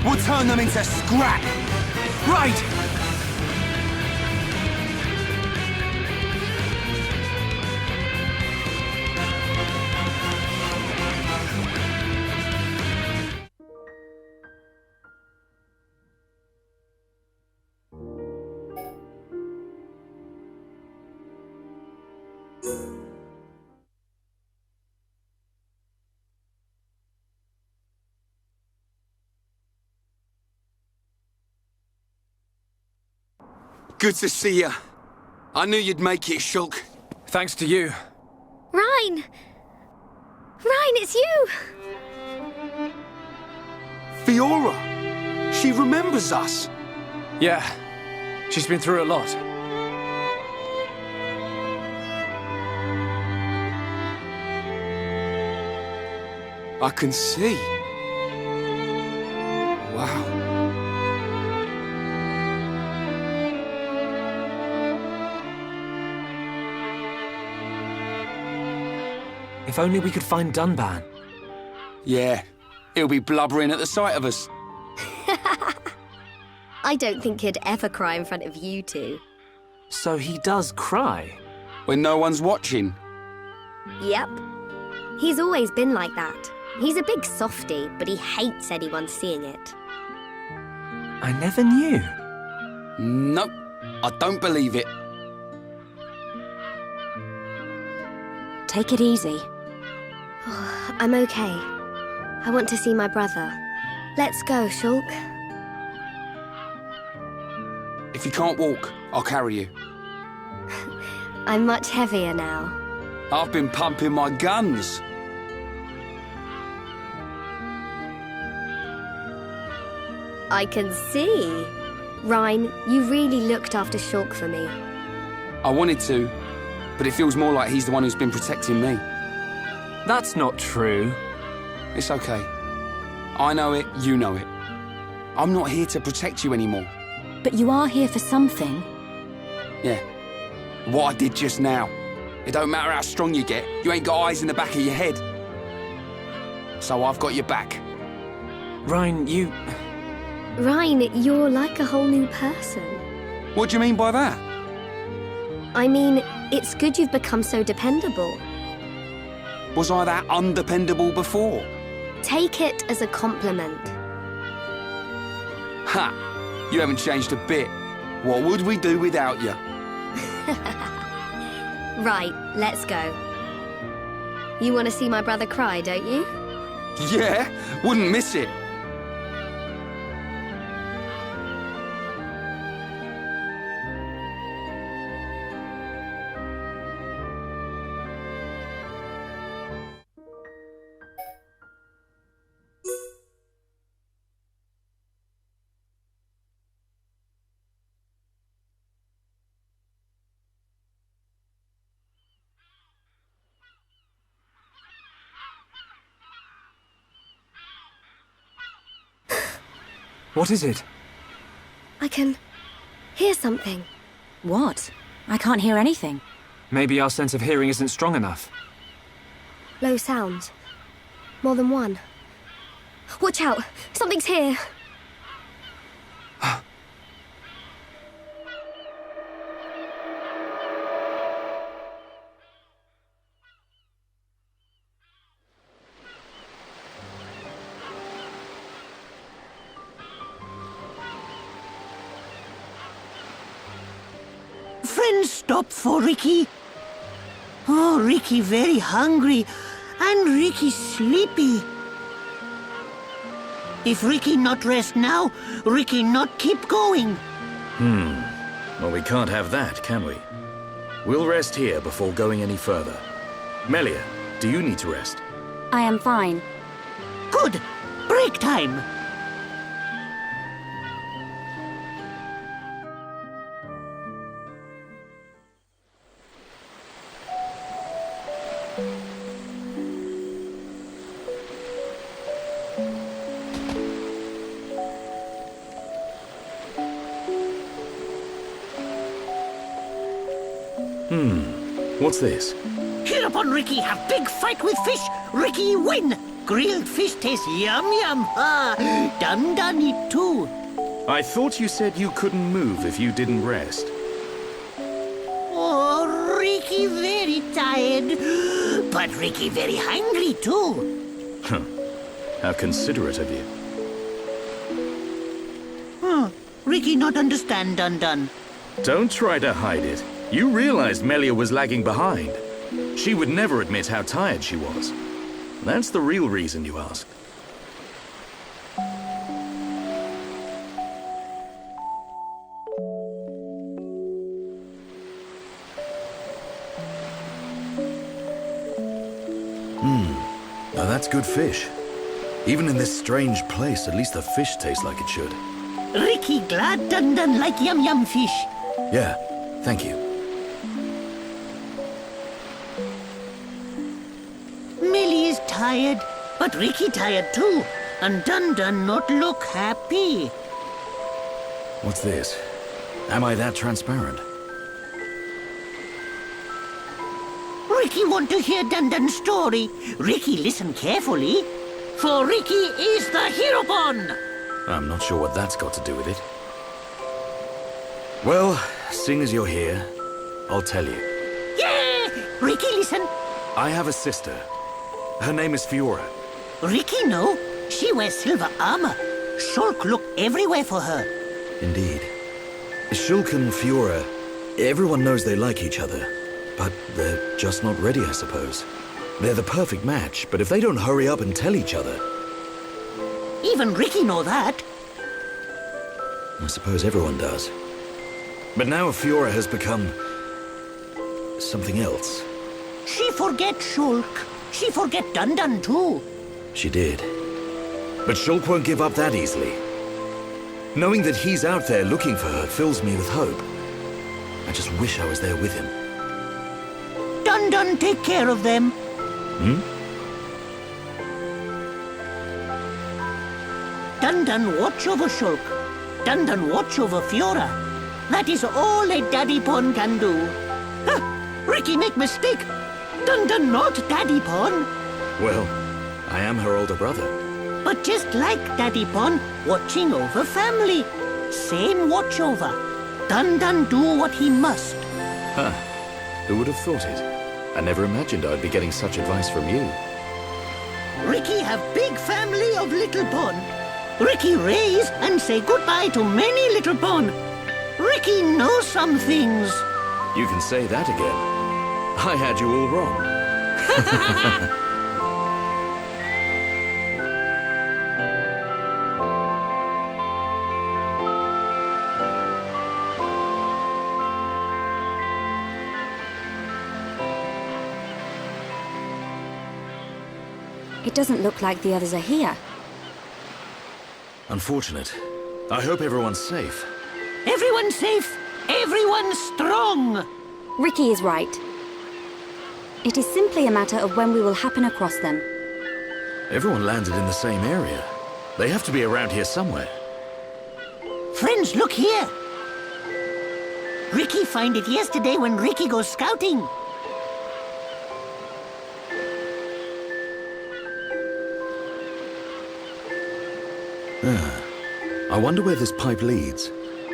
We'll turn them into scrap! Right! Good to see you. I knew you'd make it, Shulk. Thanks to you. Rhine! Rhine, it's you! Fiora! She remembers us! Yeah, she's been through a lot. I can see. Wow. If only we could find Dunban. Yeah, he'll be blubbering at the sight of us. I don't think he'd ever cry in front of you two. So he does cry? When no one's watching? Yep. He's always been like that. He's a big softie, but he hates anyone seeing it. I never knew. Nope, I don't believe it. Take it easy. I'm okay. I want to see my brother. Let's go, Shulk. If you can't walk, I'll carry you. I'm much heavier now. I've been pumping my guns. I can see. Rhine, you really looked after Shulk for me. I wanted to, but it feels more like he's the one who's been protecting me. That's not true. It's okay. I know it, you know it. I'm not here to protect you anymore. But you are here for something. Yeah. What I did just now. It don't matter how strong you get, you ain't got eyes in the back of your head. So I've got your back. Rhine, you... Rhine, you're like a whole new person. What do you mean by that? I mean, it's good you've become so dependable. Was I that undependable before? Take it as a compliment. Ha! You haven't changed a bit. What would we do without you? Right, let's go. You want to see my brother cry, don't you? Yeah, wouldn't miss it. What is it? I can hear something. What? I can't hear anything. Maybe our sense of hearing isn't strong enough. Low sounds. More than one. Watch out! Something's here! Friends stop for Ricky. Oh, Ricky very hungry, and Ricky sleepy. If Ricky not rest now, Ricky not keep going. Well, we can't have that, can we? We'll rest here before going any further. Melia, do you need to rest? I am fine. Good. Break time. What's this? Hereupon Ricky have big fight with fish. Ricky win. Grilled fish taste yum yum. Ah, Dun eat too. I thought you said you couldn't move if you didn't rest. Oh, Ricky very tired. But Ricky very hungry too. Huh. How considerate of you. Ricky not understand Dun. Don't try to hide it. You realized Melia was lagging behind. She would never admit how tired she was. That's the real reason you asked. Now that's good fish. Even in this strange place, at least the fish tastes like it should. Ricky glad Dun like yum yum fish. Yeah, thank you. Millie is tired, but Ricky tired too. And Dun not look happy. What's this? Am I that transparent? Ricky want to hear Dun story. Ricky listen carefully. For Ricky is the Heropon. I'm not sure what that's got to do with it. Well, seeing as you're here, I'll tell you. Yeah! Ricky, listen. I have a sister. Her name is Fiora. Ricky know. She wears silver armor. Shulk look everywhere for her. Indeed. Shulk and Fiora, everyone knows they like each other. But they're just not ready, I suppose. They're the perfect match, but if they don't hurry up and tell each other... Even Ricky know that. I suppose everyone does. But now Fiora has become... something else. She forget Shulk. She forget Dun too. She did. But Shulk won't give up that easily. Knowing that he's out there looking for her fills me with hope. I just wish I was there with him. Dun take care of them. Dun watch over Shulk. Dun watch over Fiora. That is all a Daddy Pon can do. Ricky make mistake. Dun not Daddy Pon. Well, I am her older brother. But just like Daddy Pon, watching over family. Same watch over. Dun do what he must. Huh. Who would have thought it? I never imagined I'd be getting such advice from you. Ricky have big family of little Pon. Ricky raise and say goodbye to many little Pon. Ricky knows some things. You can say that again. I had you all wrong. It doesn't look like the others are here. Unfortunate. I hope everyone's safe. Everyone's safe. Everyone's strong. Ricky is right. It is simply a matter of when we will happen across them. Everyone landed in the same area. They have to be around here somewhere. Friends, look here. Ricky find it yesterday when Ricky goes scouting. I wonder where this pipe leads.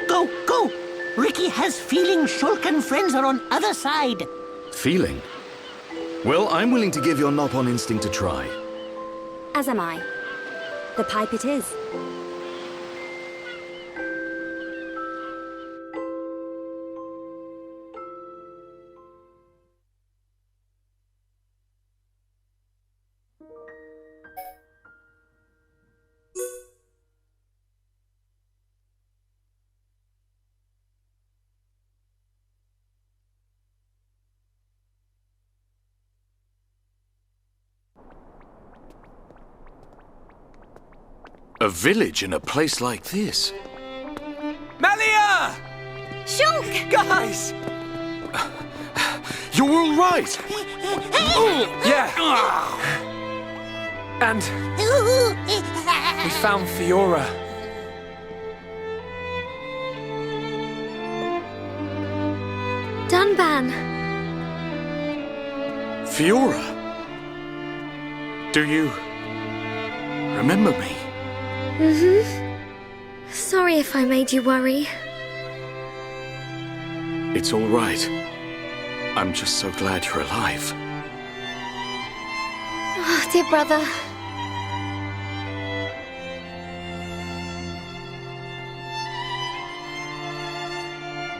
Go, go! Ricky has feeling Shulk and friends are on other side. Feeling? Well, I'm willing to give your knock-on instinct a try. As am I. The pipe it is. A village in a place like this? Melia! Shulk! Guys! You're all right! Yeah! And we found Fiora. Dunban! Fiora? Do you remember me? Sorry if I made you worry. It's all right. I'm just so glad you're alive. Oh, dear brother.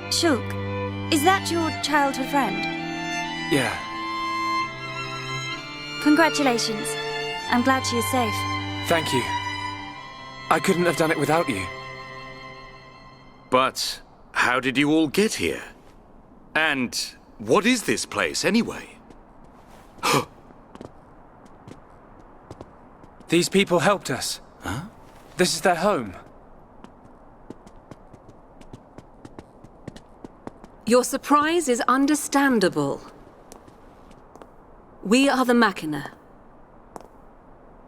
Shulk, is that your childhood friend? Yeah. Congratulations. I'm glad she is safe. Thank you. I couldn't have done it without you. But how did you all get here? And what is this place, anyway? These people helped us. Huh? This is their home. Your surprise is understandable. We are the Machina.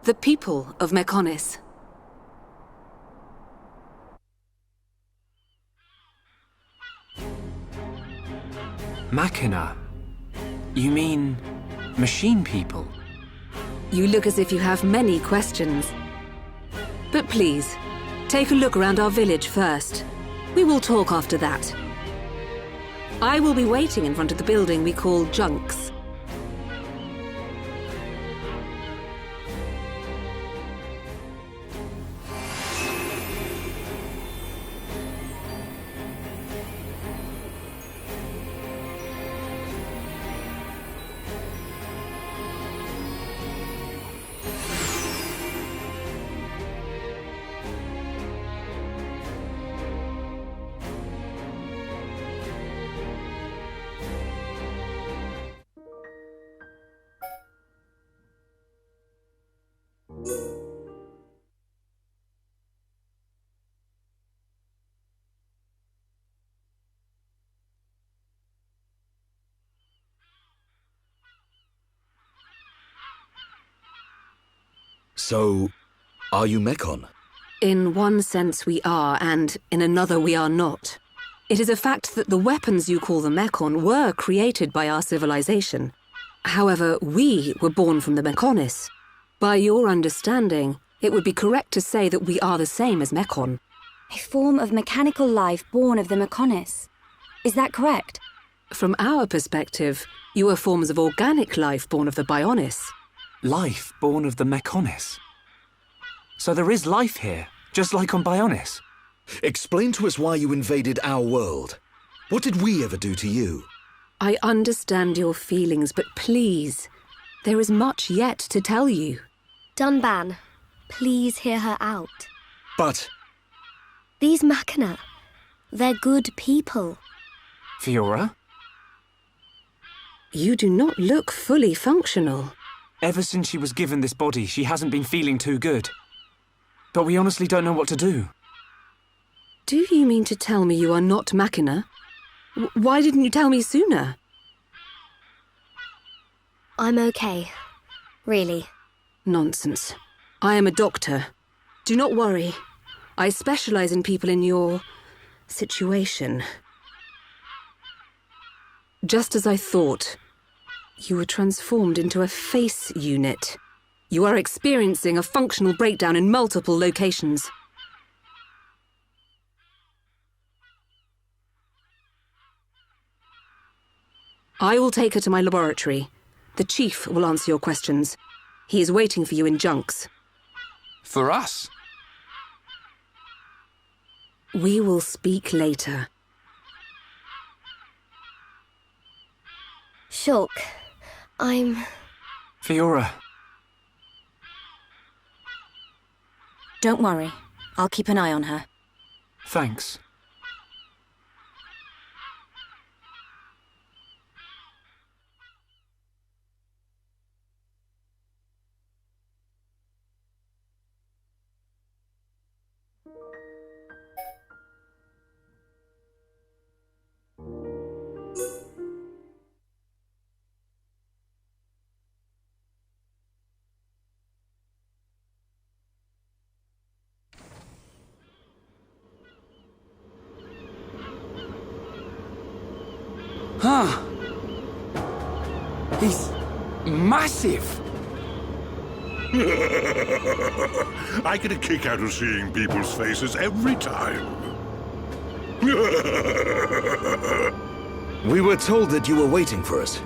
The people of Mechonis. Machina? You mean machine people? You look as if you have many questions. But please, take a look around our village first. We will talk after that. I will be waiting in front of the building we call Junks. So, are you Mechon? In one sense we are, and in another we are not. It is a fact that the weapons you call the Mechon were created by our civilization. However, we were born from the Mechonis. By your understanding, it would be correct to say that we are the same as Mechon. A form of mechanical life born of the Mechonis. Is that correct? From our perspective, you are forms of organic life born of the Bionis. Life born of the Mechonis? So there is life here, just like on Bionis? Explain to us why you invaded our world. What did we ever do to you? I understand your feelings, but please, there is much yet to tell you. Dunban, please hear her out. But... These Machina, they're good people. Fiora? You do not look fully functional. Ever since she was given this body, she hasn't been feeling too good. But we honestly don't know what to do. Do you mean to tell me you are not Machina? Why didn't you tell me sooner? I'm okay. Really. Nonsense. I am a doctor. Do not worry. I specialize in people in your situation. Just as I thought, you were transformed into a face unit. You are experiencing a functional breakdown in multiple locations. I will take her to my laboratory. The Chief will answer your questions. He is waiting for you in Junks. For us? We will speak later. Shulk, I'm... Fiora. Don't worry. I'll keep an eye on her. Thanks. Huh. He's massive. I get a kick out of seeing people's faces every time. We were told that you were waiting for us.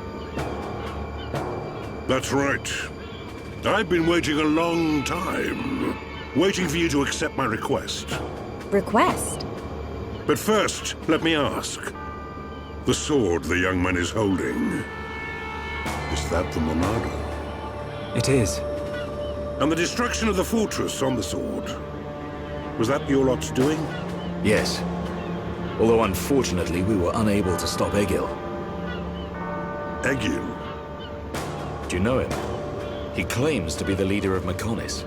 That's right. I've been waiting a long time. Waiting for you to accept my request. Request? But first, let me ask. The sword the young man is holding. Is that the Monado? It is. And the destruction of the fortress on the sword. Was that your lot's doing? Yes. Although unfortunately we were unable to stop Egil. Egil? Do you know him? He claims to be the leader of Mechonis.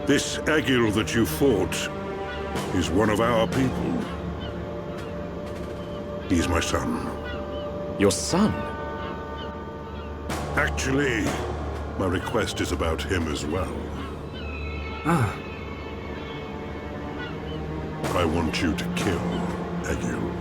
This Egil that you fought is one of our people. He's my son. Your son? Actually, my request is about him as well. Ah. I want you to kill Egil.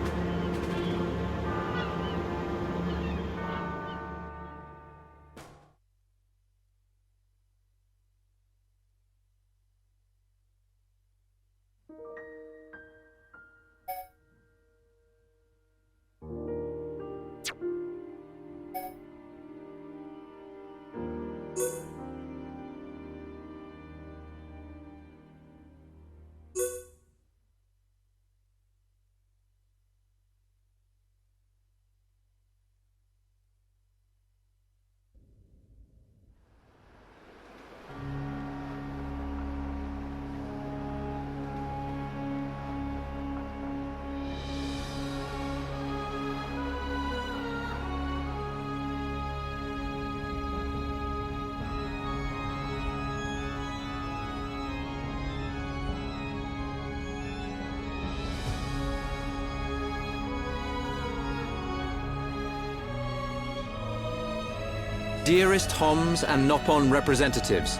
Dearest Homs and Nopon representatives,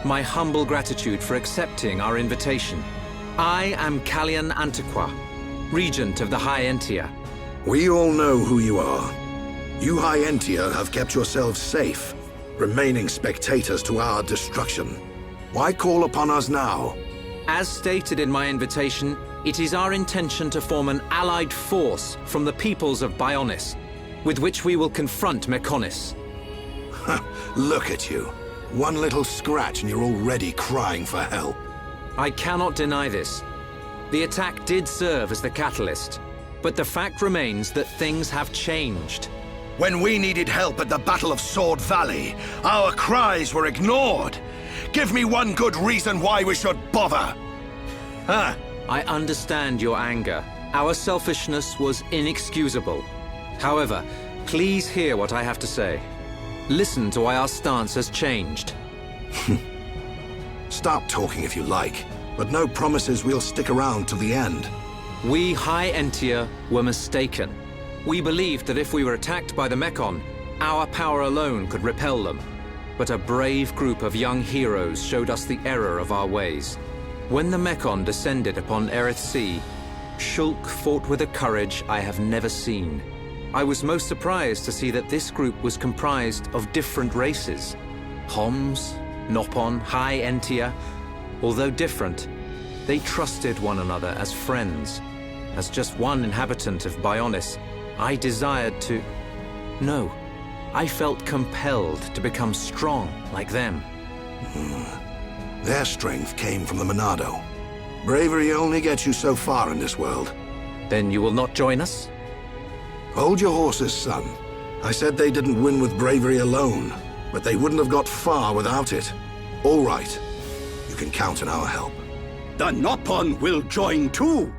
my humble gratitude for accepting our invitation. I am Kallian Antiqua, Regent of the High Entia. We all know who you are. You High Entia have kept yourselves safe, remaining spectators to our destruction. Why call upon us now? As stated in my invitation, it is our intention to form an allied force from the peoples of Bionis, with which we will confront Mechonis. Look at you. One little scratch and you're already crying for help. I cannot deny this. The attack did serve as the catalyst, but the fact remains that things have changed. When we needed help at the Battle of Sword Valley, our cries were ignored. Give me one good reason why we should bother. Huh? I understand your anger. Our selfishness was inexcusable. However, please hear what I have to say. Listen to why our stance has changed. Stop talking if you like, but no promises we'll stick around till the end. We High Entia were mistaken. We believed that if we were attacked by the Mechon, our power alone could repel them. But a brave group of young heroes showed us the error of our ways. When the Mekon descended upon Erith Sea, Shulk fought with a courage I have never seen. I was most surprised to see that this group was comprised of different races. Homs, Nopon, High Entia. Although different, they trusted one another as friends. As just one inhabitant of Bionis, I desired to... No, I felt compelled to become strong like them. Their strength came from the Monado. Bravery only gets you so far in this world. Then you will not join us? Hold your horses, son. I said they didn't win with bravery alone, but they wouldn't have got far without it. All right. You can count on our help. The Nopon will join too.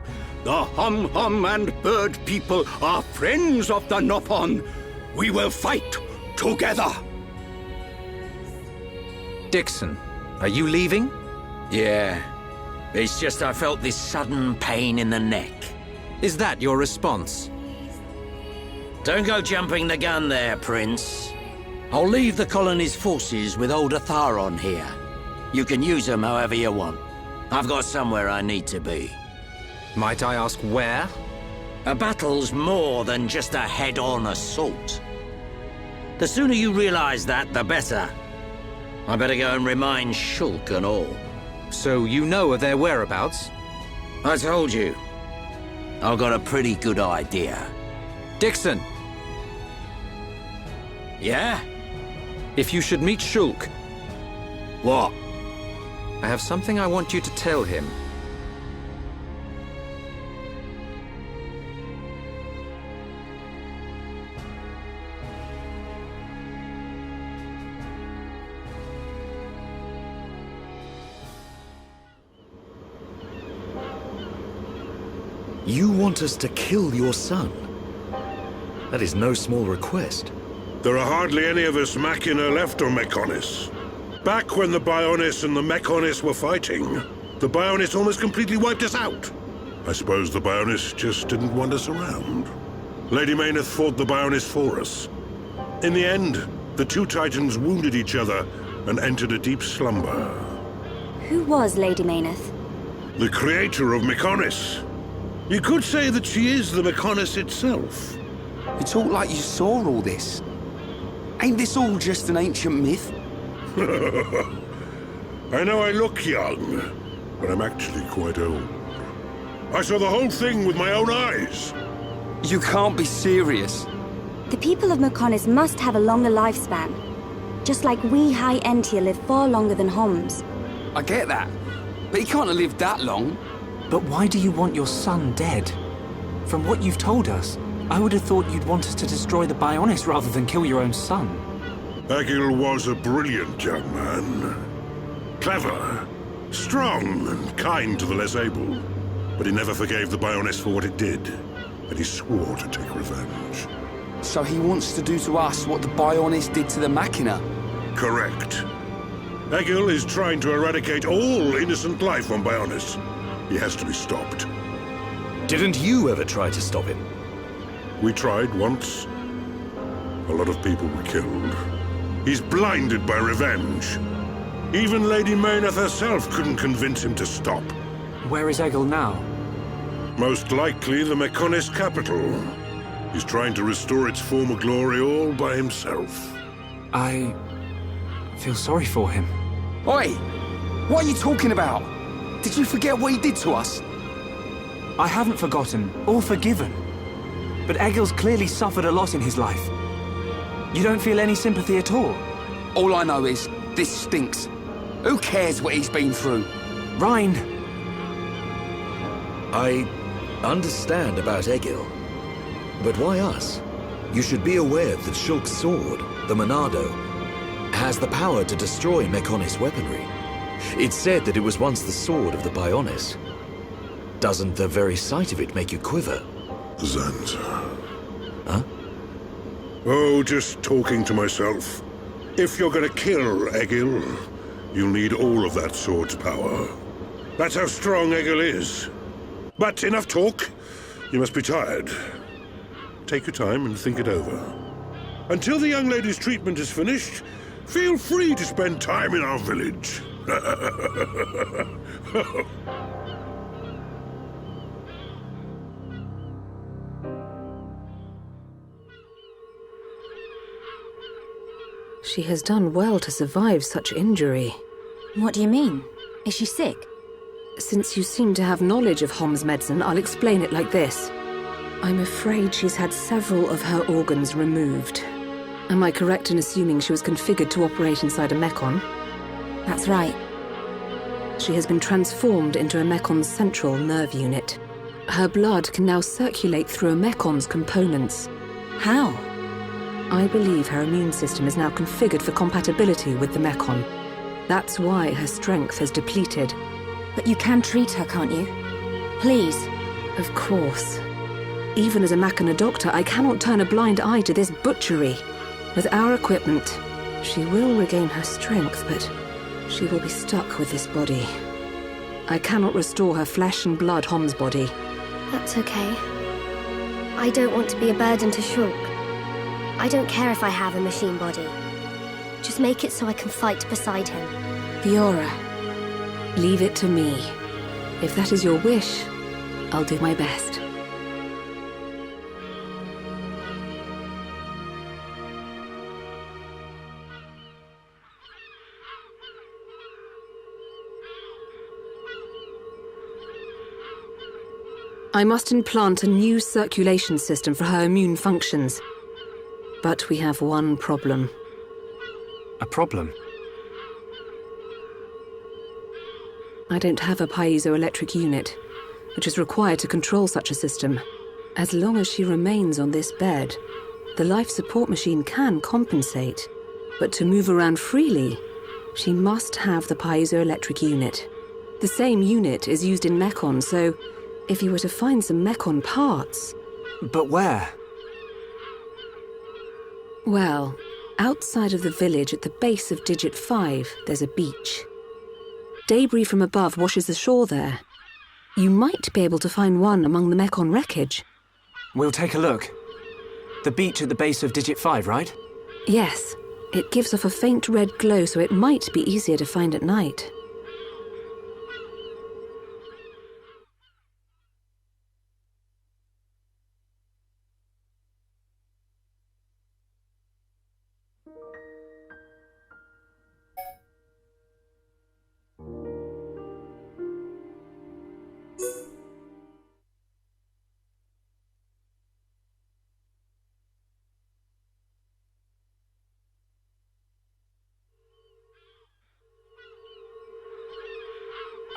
The Hum-Hum and Bird people are friends of the Nopon. We will fight together. Dixon, are you leaving? Yeah. It's just I felt this sudden pain in the neck. Is that your response? Don't go jumping the gun there, Prince. I'll leave the colony's forces with old Atharon here. You can use them however you want. I've got somewhere I need to be. Might I ask where? A battle's more than just a head-on assault. The sooner you realize that, the better. I better go and remind Shulk and all. So you know of their whereabouts? I told you. I've got a pretty good idea. Dixon! Yeah? If you should meet Shulk... What? I have something I want you to tell him. You want us to kill your son? That is no small request. There are hardly any of us Machina left on Mekonis. Back when the Bionis and the Mekonis were fighting, the Bionis almost completely wiped us out. I suppose the Bionis just didn't want us around. Lady Mayneth fought the Bionis for us. In the end, the two Titans wounded each other and entered a deep slumber. Who was Lady Mayneth? The creator of Mekonis. You could say that she is the Mekonis itself. You talk like you saw all this. Ain't this all just an ancient myth? I know I look young, but I'm actually quite old. I saw the whole thing with my own eyes. You can't be serious. The people of Mekonis must have a longer lifespan. Just like we High Entia live far longer than Homs. I get that, but he can't have lived that long. But why do you want your son dead? From what you've told us, I would have thought you'd want us to destroy the Bionis rather than kill your own son. Egil was a brilliant young man. Clever, strong, and kind to the less able. But he never forgave the Bionis for what it did, and he swore to take revenge. So he wants to do to us what the Bionis did to the Machina? Correct. Egil is trying to eradicate all innocent life on Bionis. He has to be stopped. Didn't you ever try to stop him? We tried once. A lot of people were killed. He's blinded by revenge. Even Lady Mayneth herself couldn't convince him to stop. Where is Egil now? Most likely the Mekonis capital. He's trying to restore its former glory all by himself. I feel sorry for him. Oi! What are you talking about? Did you forget what he did to us? I haven't forgotten, or forgiven. But Egil's clearly suffered a lot in his life. You don't feel any sympathy at all? All I know is, this stinks. Who cares what he's been through? Rhine! I understand about Egil. But why us? You should be aware that Shulk's sword, the Monado, has the power to destroy Mekonis weaponry. It's said that it was once the sword of the Bionis. Doesn't the very sight of it make you quiver? Zanza. Huh? Oh, just talking to myself. If you're gonna kill Egil, you'll need all of that sword's power. That's how strong Egil is. But enough talk. You must be tired. Take your time and think it over. Until the young lady's treatment is finished, Feel free to spend time in our village. She has done well to survive such injury. What do you mean? Is she sick? Since you seem to have knowledge of Hom's medicine, I'll explain it like this. I'm afraid she's had several of her organs removed. Am I correct in assuming she was configured to operate inside a mechon? That's right. She has been transformed into a mecon's central nerve unit. Her blood can now circulate through a mecon's components. How? I believe her immune system is now configured for compatibility with the mechon. That's why her strength has depleted. But you can treat her, can't you? Please. Of course. Even as a Machina doctor, I cannot turn a blind eye to this butchery. With our equipment, she will regain her strength, but she will be stuck with this body. I cannot restore her flesh and blood Hom's body. That's okay. I don't want to be a burden to Shulk. I don't care if I have a machine body. Just make it so I can fight beside him. Fiora. Leave it to me. If that is your wish, I'll do my best. I must implant a new circulation system for her immune functions. But we have one problem. A problem? I don't have a piezoelectric unit, which is required to control such a system. As long as she remains on this bed, the life support machine can compensate. But to move around freely, she must have the piezoelectric unit. The same unit is used in Mechon, so if you were to find some Mechon parts... But where? Well, outside of the village at the base of Digit 5, there's a beach. Debris from above washes ashore there. You might be able to find one among the Mechon wreckage. We'll take a look. The beach at the base of Digit 5, right? Yes. It gives off a faint red glow, so it might be easier to find at night.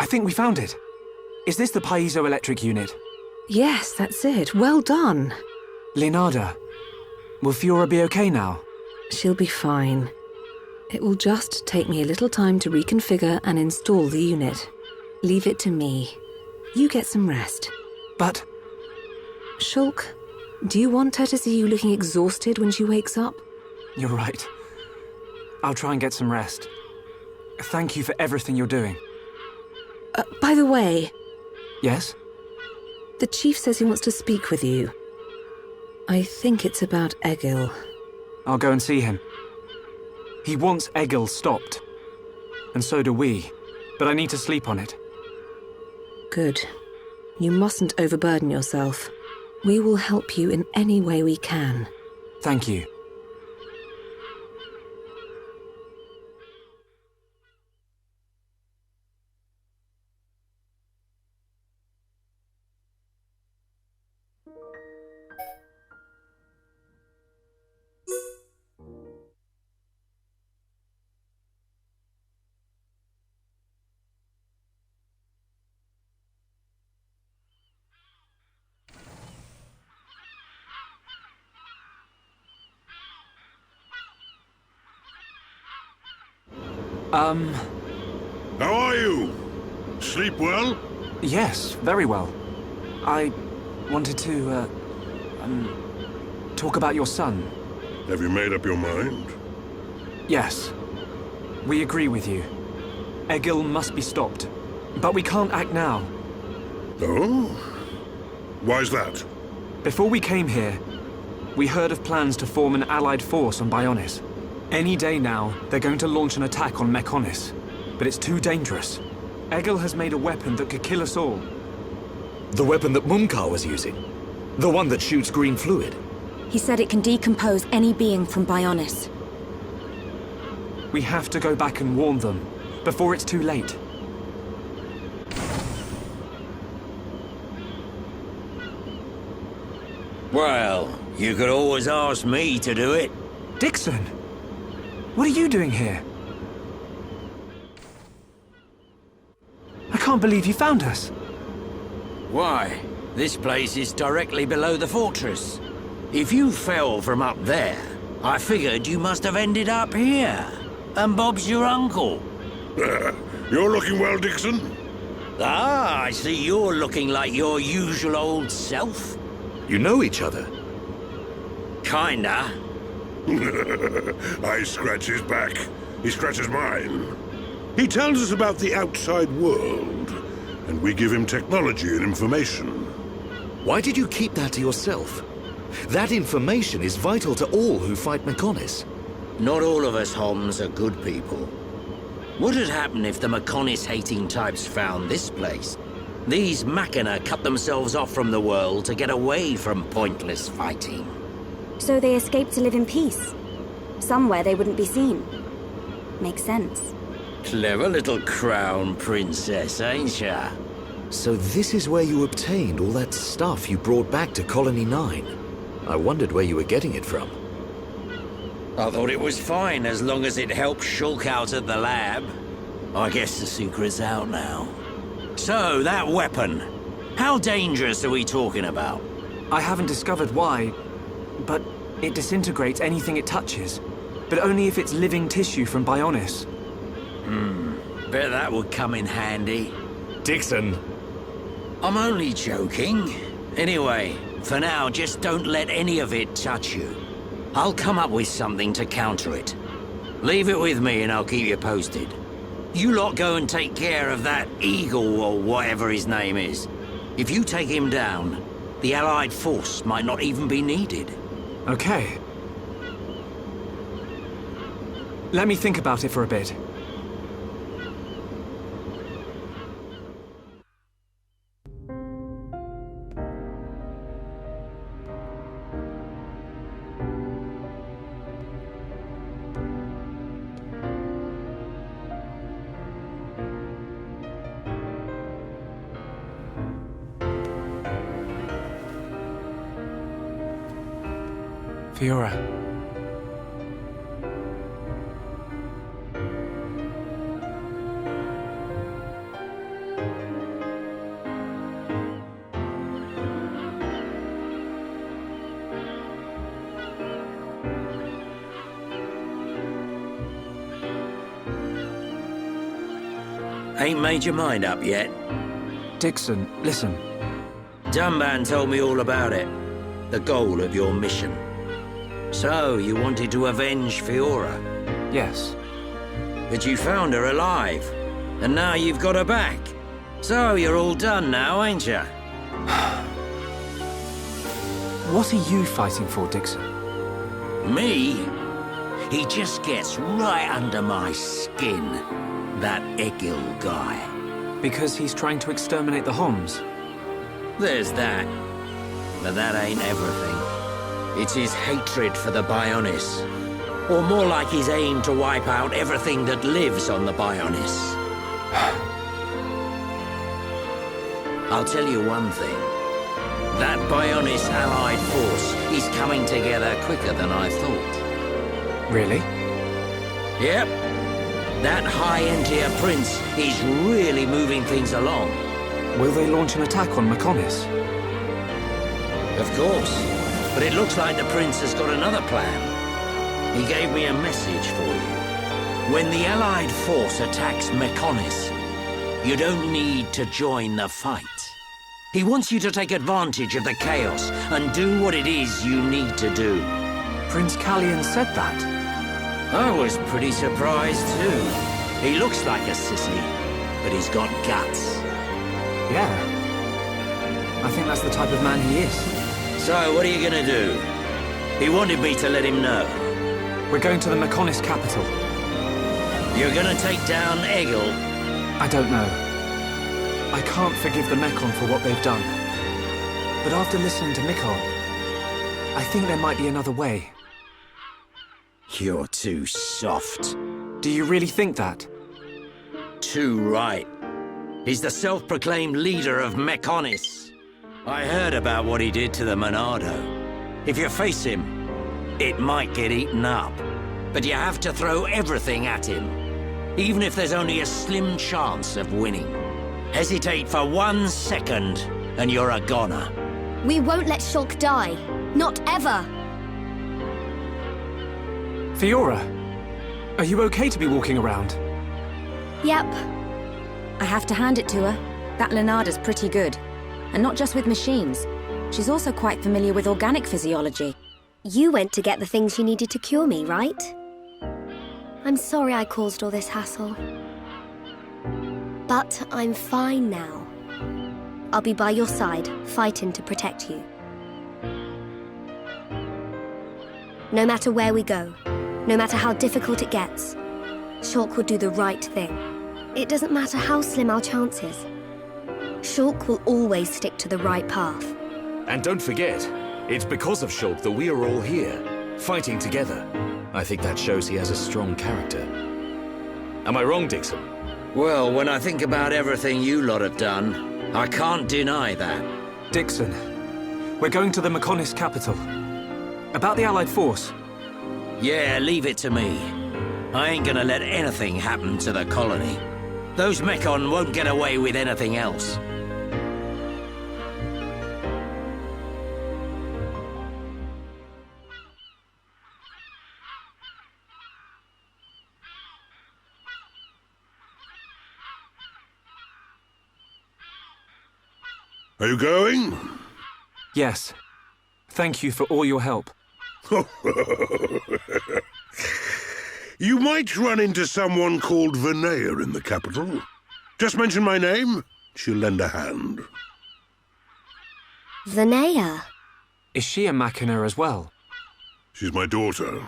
I think we found it. Is this the piezoelectric unit? Yes, that's it. Well done. Leonarda, will Fiora be okay now? She'll be fine. It will just take me a little time to reconfigure and install the unit. Leave it to me. You get some rest. But... Shulk, do you want her to see you looking exhausted when she wakes up? You're right. I'll try and get some rest. Thank you for everything you're doing. By the way... Yes? The chief says he wants to speak with you. I think it's about Egil. I'll go and see him. He wants Egil stopped. And so do we. But I need to sleep on it. Good. You mustn't overburden yourself. We will help you in any way we can. Thank you. How are you? Sleep well? Yes, very well. I wanted to, talk about your son. Have you made up your mind? Yes. We agree with you. Egil must be stopped. But we can't act now. Oh? Why's that? Before we came here, we heard of plans to form an allied force on Bionis. Any day now, they're going to launch an attack on Mechonis. But it's too dangerous. Egil has made a weapon that could kill us all. The weapon that Mumkar was using? The one that shoots green fluid? He said it can decompose any being from Bionis. We have to go back and warn them, before it's too late. Well, you could always ask me to do it. Dixon! What are you doing here? I can't believe you found us. Why? This place is directly below the fortress. If you fell from up there, I figured you must have ended up here. And Bob's your uncle. You're looking well, Dixon. Ah, I see you're looking like your usual old self. You know each other? Kinda. I scratch his back. He scratches mine. He tells us about the outside world, and we give him technology and information. Why did you keep that to yourself? That information is vital to all who fight Mechonis. Not all of us Homs are good people. What would happen if the Mechonis-hating types found this place? These Machina cut themselves off from the world to get away from pointless fighting. So they escaped to live in peace. Somewhere they wouldn't be seen. Makes sense. Clever little crown princess, ain't ya? So this is where you obtained all that stuff you brought back to Colony 9. I wondered where you were getting it from. I thought it was fine as long as it helped Shulk out at the lab. I guess the secret's out now. So, that weapon. How dangerous are we talking about? I haven't discovered why, but it disintegrates anything it touches. But only if it's living tissue from Bionis. Bet that would come in handy. Dixon! I'm only joking. Anyway, for now, just don't let any of it touch you. I'll come up with something to counter it. Leave it with me and I'll keep you posted. You lot go and take care of that Eagle or whatever his name is. If you take him down, the Allied force might not even be needed. Okay. Let me think about it for a bit. Fiora. Ain't made your mind up yet? Dixon, listen. Dunban told me all about it. The goal of your mission. So, you wanted to avenge Fiora? Yes. But you found her alive. And now you've got her back. So, you're all done now, ain't ya? What are you fighting for, Dixon? Me? He just gets right under my skin. That Egil guy. Because he's trying to exterminate the Homs? There's that. But that ain't everything. It's his hatred for the Bionis. Or more like his aim to wipe out everything that lives on the Bionis. I'll tell you one thing. That Bionis allied force is coming together quicker than I thought. Really? Yep. That high-end-tier prince is really moving things along. Will they launch an attack on Mechonis? Of course. But it looks like the prince has got another plan. He gave me a message for you. When the allied force attacks Mechonis, you don't need to join the fight. He wants you to take advantage of the chaos and do what it is you need to do. Prince Callian said that? I was pretty surprised too. He looks like a sissy, but he's got guts. Yeah. I think that's the type of man he is. So, what are you gonna do? He wanted me to let him know. We're going to the Mechonis capital. You're gonna take down Egil? I don't know. I can't forgive the Mechon for what they've done. But after listening to Mikon, I think there might be another way. You're too soft. Do you really think that? Too right. He's the self-proclaimed leader of Mechonis. I heard about what he did to the Monado. If you face him, it might get eaten up. But you have to throw everything at him, even if there's only a slim chance of winning. Hesitate for 1 second, and you're a goner. We won't let Shulk die. Not ever. Fiora, are you okay to be walking around? Yep. I have to hand it to her. That Lunada's pretty good. And not just with machines. She's also quite familiar with organic physiology. You went to get the things you needed to cure me, right? I'm sorry I caused all this hassle. But I'm fine now. I'll be by your side, fighting to protect you. No matter where we go, no matter how difficult it gets, Shulk will do the right thing. It doesn't matter how slim our chances. Shulk will always stick to the right path. And don't forget, it's because of Shulk that we are all here, fighting together. I think that shows he has a strong character. Am I wrong, Dixon? Well, when I think about everything you lot have done, I can't deny that. Dixon, we're going to the Mechonis capital. About the Allied force. Yeah, leave it to me. I ain't gonna let anything happen to the colony. Those Mechon won't get away with anything else. Are you going? Yes. Thank you for all your help. You might run into someone called Vinaya in the capital. Just mention my name, she'll lend a hand. Vinaya? Is she a Machina as well? She's my daughter.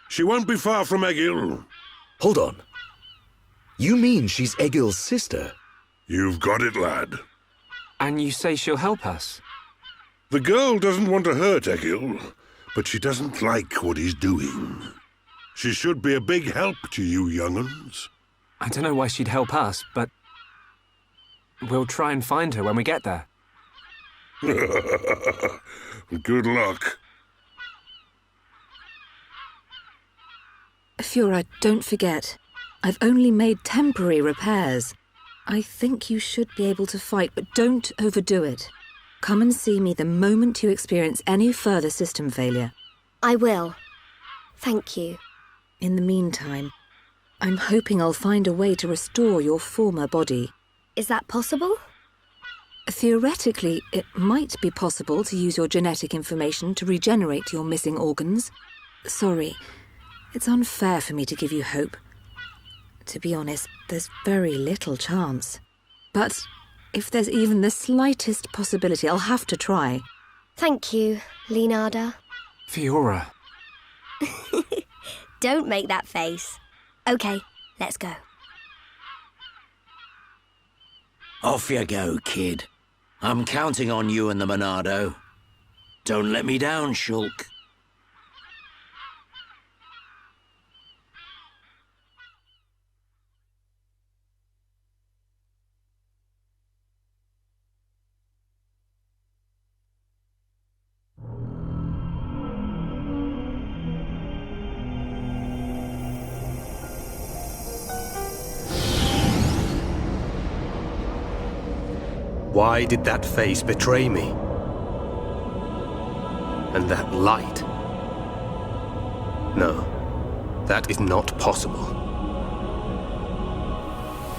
She won't be far from Egil. Hold on. You mean she's Egil's sister? You've got it, lad. And you say she'll help us? The girl doesn't want to hurt Egil, but she doesn't like what he's doing. She should be a big help to you young'uns. I don't know why she'd help us, but we'll try and find her when we get there. Good luck. Fiora, don't forget. I've only made temporary repairs. I think you should be able to fight, but don't overdo it. Come and see me the moment you experience any further system failure. I will. Thank you. In the meantime, I'm hoping I'll find a way to restore your former body. Is that possible? Theoretically, it might be possible to use your genetic information to regenerate your missing organs. Sorry, it's unfair for me to give you hope. To be honest, there's very little chance. But if there's even the slightest possibility, I'll have to try. Thank you, Leonarda. Fiora. Don't make that face. Okay, let's go. Off you go, kid. I'm counting on you and the Monado. Don't let me down, Shulk. Why did that face betray me? And that light? No, that is not possible.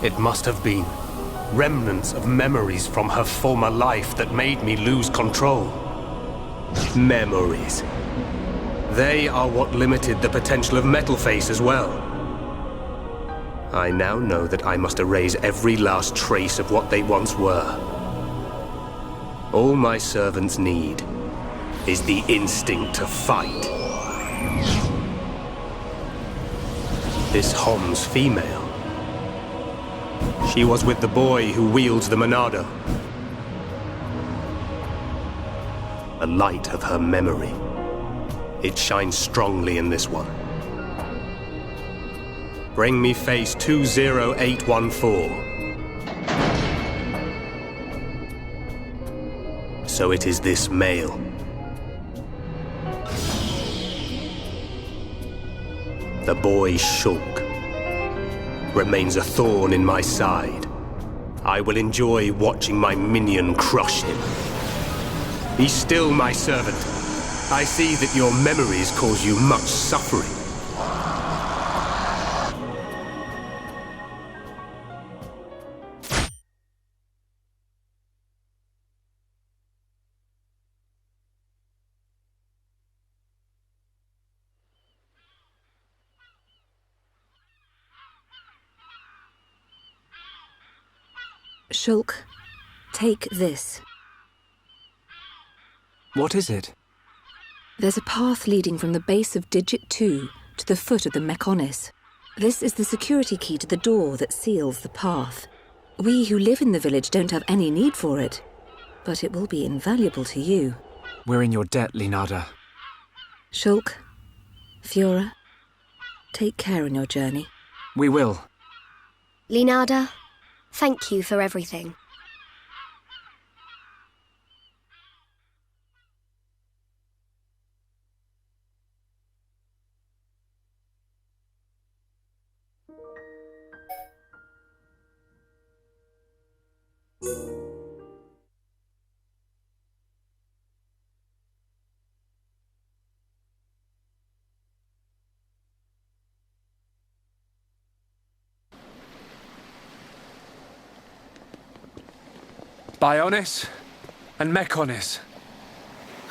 It must have been remnants of memories from her former life that made me lose control. Memories. They are what limited the potential of Metalface as well. I now know that I must erase every last trace of what they once were. All my servants need is the instinct to fight. This Hom's female. She was with the boy who wields the Monado. The light of her memory. It shines strongly in this one. Bring me face 20814. So it is this male. The boy Shulk remains a thorn in my side. I will enjoy watching my minion crush him. Be still, my servant. I see that your memories cause you much suffering. Shulk, take this. What is it? There's a path leading from the base of Digit 2 to the foot of the Mechonis. This is the security key to the door that seals the path. We who live in the village don't have any need for it, but it will be invaluable to you. We're in your debt, Linada. Shulk, Fiora, take care on your journey. We will. Linada, thank you for everything. Bionis and Mechonis.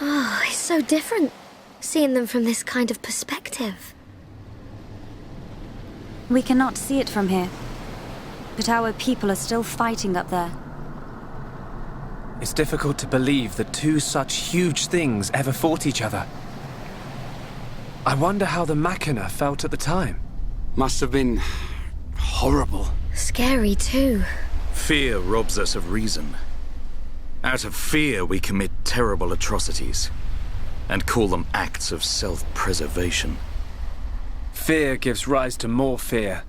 Oh, it's so different, seeing them from this kind of perspective. We cannot see it from here, but our people are still fighting up there. It's difficult to believe that two such huge things ever fought each other. I wonder how the Machina felt at the time. Must have been horrible. Scary too. Fear robs us of reason. Out of fear, we commit terrible atrocities, and call them acts of self-preservation. Fear gives rise to more fear.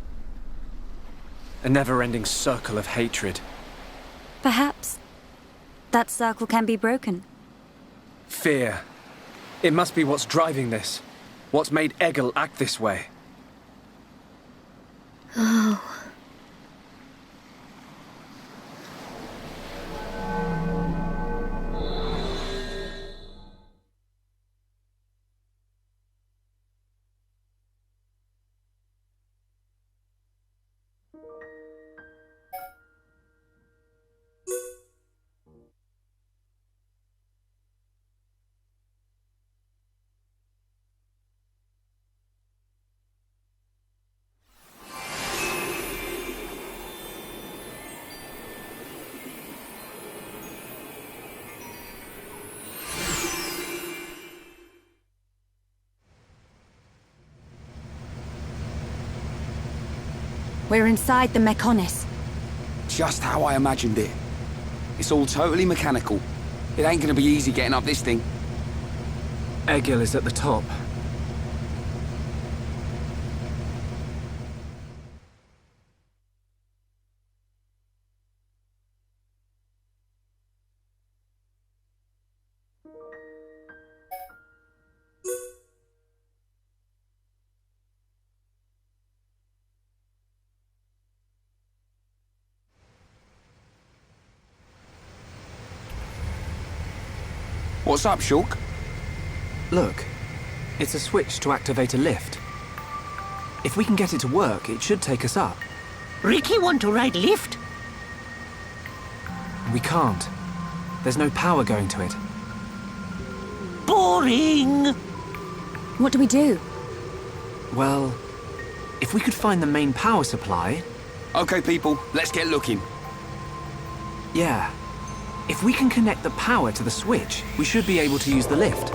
A never-ending circle of hatred. Perhaps that circle can be broken. Fear. It must be what's driving this. What's made Egil act this way. Oh. We're inside the Mechonis. Just how I imagined it. It's all totally mechanical. It ain't gonna be easy getting up this thing. Egil is at the top. What's up, Shulk? Look, it's a switch to activate a lift. If we can get it to work, it should take us up. Ricky want to ride lift? We can't. There's no power going to it. Boring! What do we do? Well, if we could find the main power supply... Okay, people, let's get looking. Yeah. If we can connect the power to the switch, we should be able to use the lift.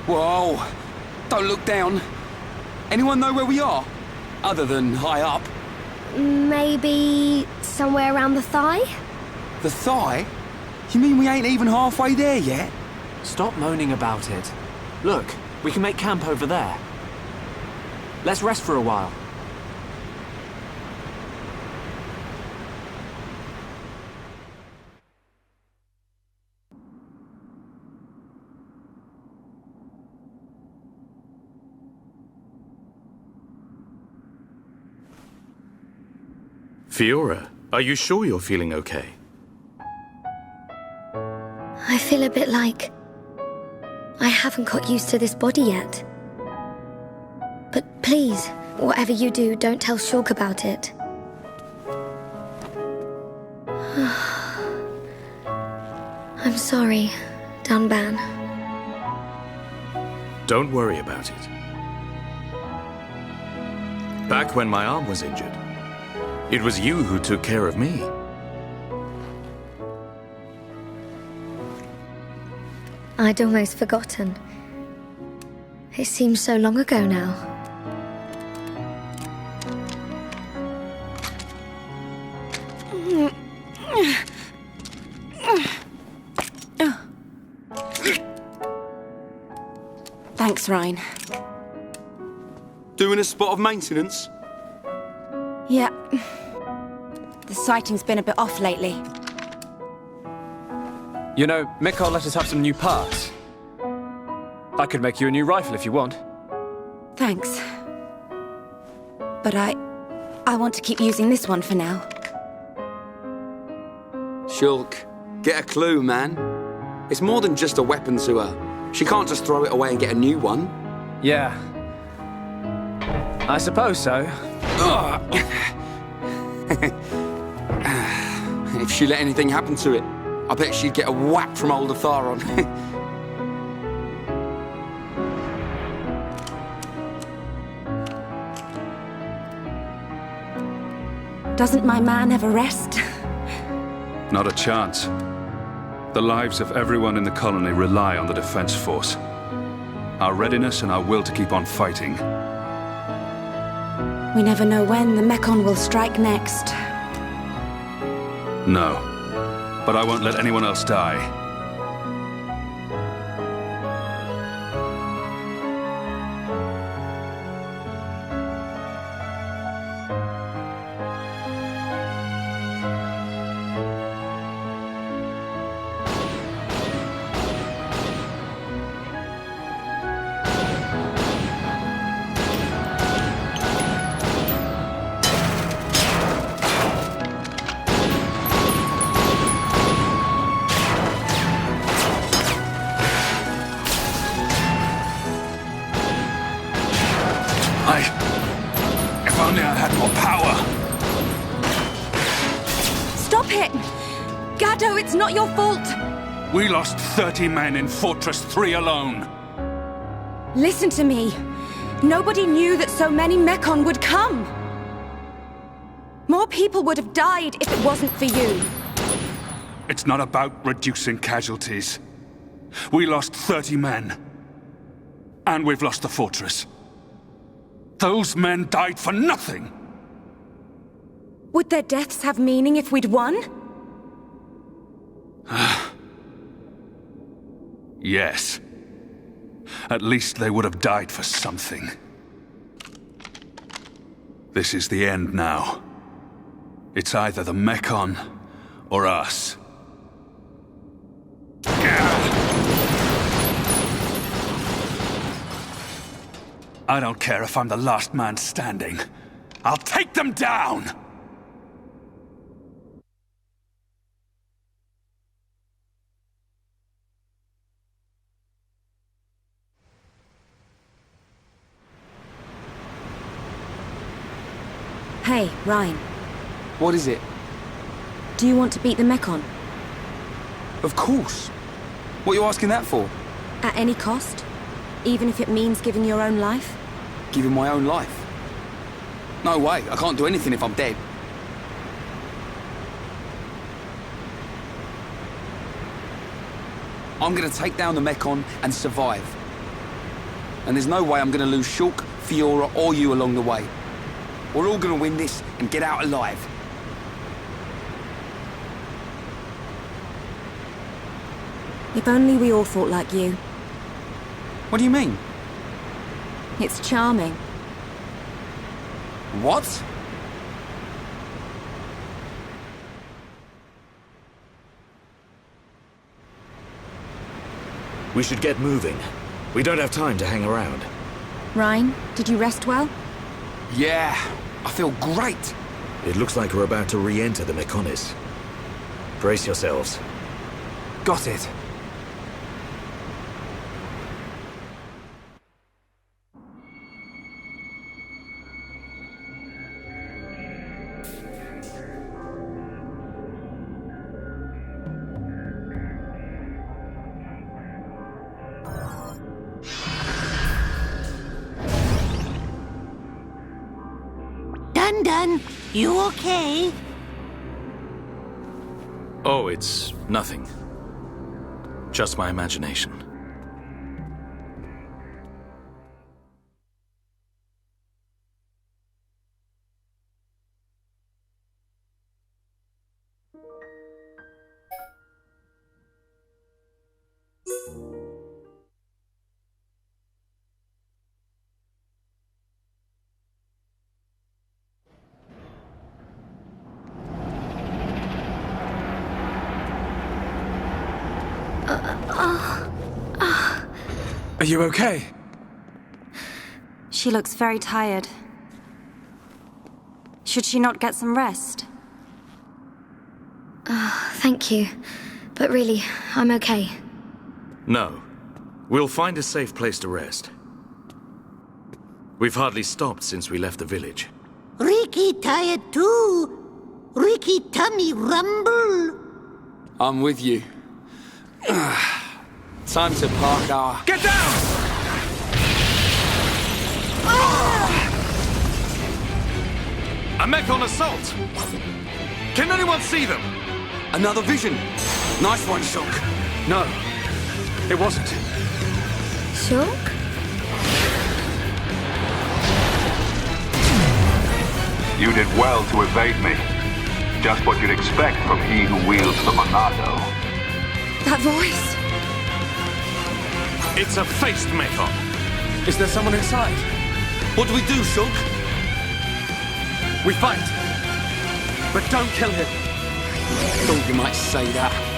Whoa! Don't look down. Anyone know where we are? Other than high up. Maybe somewhere around the thigh? The thigh? You mean we ain't even halfway there yet? Stop moaning about it. Look, we can make camp over there. Let's rest for a while. Fiora, are you sure you're feeling okay? I feel a bit like I haven't got used to this body yet. But please, whatever you do, don't tell Shulk about it. I'm sorry, Dunban. Don't worry about it. Back when my arm was injured, it was you who took care of me. I'd almost forgotten. It seems so long ago now. Thanks, Ryan. Doing a spot of maintenance? Yeah. The sighting's been a bit off lately. You know, Mikhail let us have some new parts. I could make you a new rifle if you want. Thanks. But I want to keep using this one for now. Shulk, get a clue, man. It's more than just a weapon to her. She can't just throw it away and get a new one. Yeah. I suppose so. If she let anything happen to it, I bet she'd get a whack from old Atharon. Doesn't my man ever rest? Not a chance. The lives of everyone in the colony rely on the defense force. Our readiness and our will to keep on fighting. We never know when the Mekon will strike next. No. But I won't let anyone else die. If only I had more power. Stop it! Gaddo, it's not your fault! We lost 30 men in Fortress 3 alone. Listen to me. Nobody knew that so many Mekon would come. More people would have died if it wasn't for you. It's not about reducing casualties. We lost 30 men. And we've lost the fortress. Those men died for nothing! Would their deaths have meaning if we'd won? Yes. At least they would have died for something. This is the end now. It's either the Mekon or us. I don't care if I'm the last man standing. I'll take them down! Hey, Ryan. What is it? Do you want to beat the Mekon? Of course. What are you asking that for? At any cost? Even if it means giving your own life? Giving my own life? No way, I can't do anything if I'm dead. I'm gonna take down the Mekon and survive. And there's no way I'm gonna lose Shulk, Fiora, or you along the way. We're all gonna win this and get out alive. If only we all thought like you. What do you mean? It's charming. What? We should get moving. We don't have time to hang around. Ryan, did you rest well? Yeah, I feel great. It looks like we're about to re-enter the Mekonis. Brace yourselves. Got it. Dun, you okay? Oh, it's nothing. Just my imagination. Are you okay? She looks very tired. Should she not get some rest? Thank you. But really, I'm okay. No. We'll find a safe place to rest. We've hardly stopped since we left the village. Ricky tired too. Ricky tummy rumble. I'm with you. Time to park our... Get down! A Mekon assault! Can anyone see them? Another vision. Nice one, Shulk. No, it wasn't. Shulk? You did well to evade me. Just what you'd expect from he who wields the Monado. That voice! It's a faced Mekon. Is there someone inside? What do we do, Shulk? We fight. But don't kill him. Thought you might say that.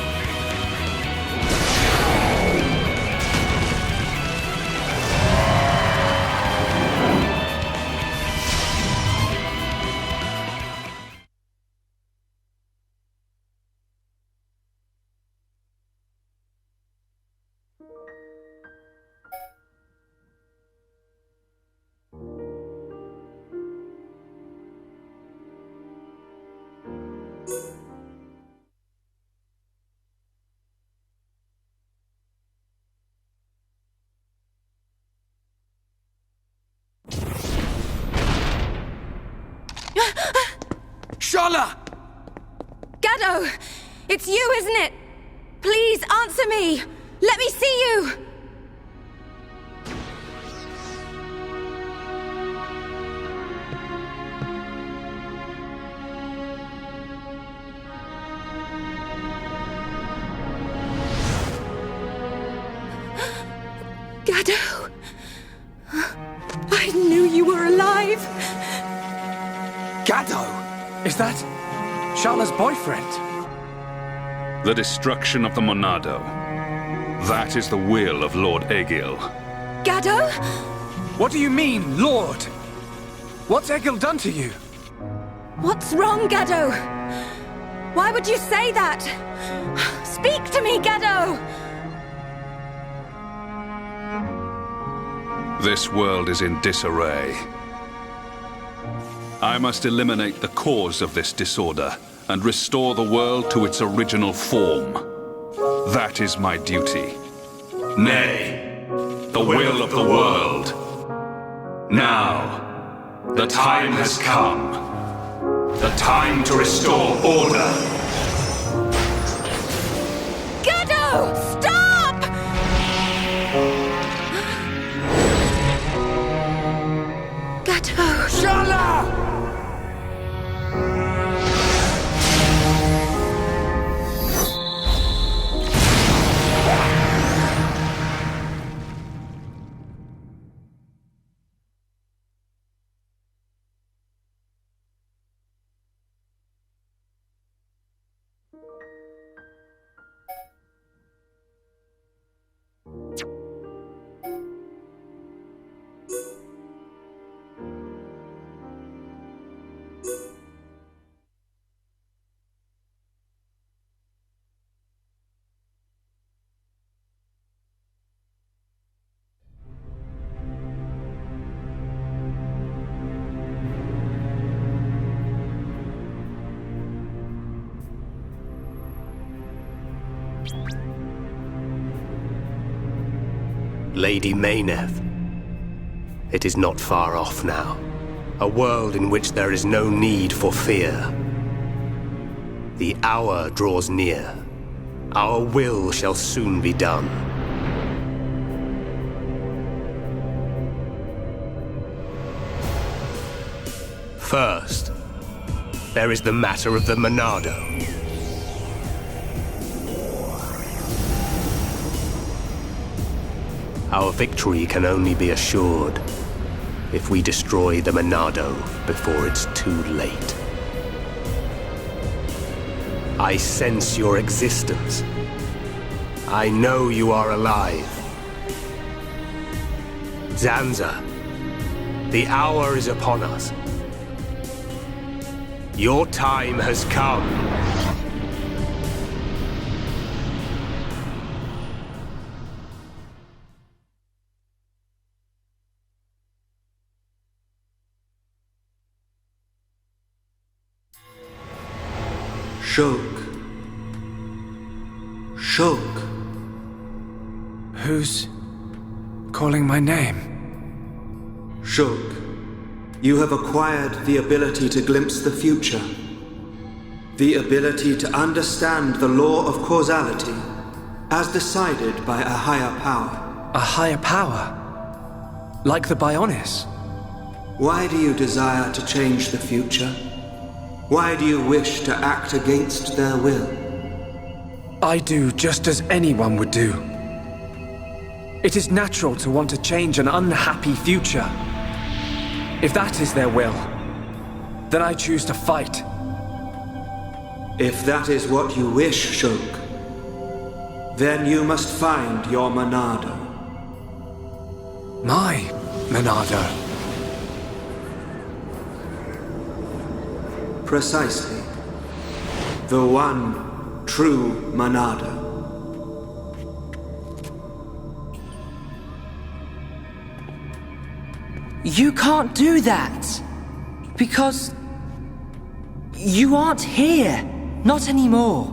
Shala! Gaddo! It's you, isn't it? Please answer me! Let me see you! Gaddo! I knew you were alive! Gaddo! Is that Shala's boyfriend? The destruction of the Monado. That is the will of Lord Egil. Gaddo? What do you mean, Lord? What's Egil done to you? What's wrong, Gaddo? Why would you say that? Speak to me, Gaddo! This world is in disarray. I must eliminate the cause of this disorder and restore the world to its original form. That is my duty. Nay, the will of the world. Now, the time has come. The time to restore order. Gado! Stop! Gado! Shala! Lady Mayneth. It is not far off now. A world in which there is no need for fear. The hour draws near. Our will shall soon be done. First, there is the matter of the Monado. Our victory can only be assured if we destroy the Monado before it's too late. I sense your existence. I know you are alive. Zanza, the hour is upon us. Your time has come. Shulk. Shulk. Who's calling my name? Shulk, you have acquired the ability to glimpse the future. The ability to understand the law of causality, as decided by a higher power. A higher power? Like the Bionis? Why do you desire to change the future? Why do you wish to act against their will? I do just as anyone would do. It is natural to want to change an unhappy future. If that is their will, then I choose to fight. If that is what you wish, Shulk, then you must find your Monado. My Monado? Precisely. The one true Monado. You can't do that! Because... you aren't here! Not anymore!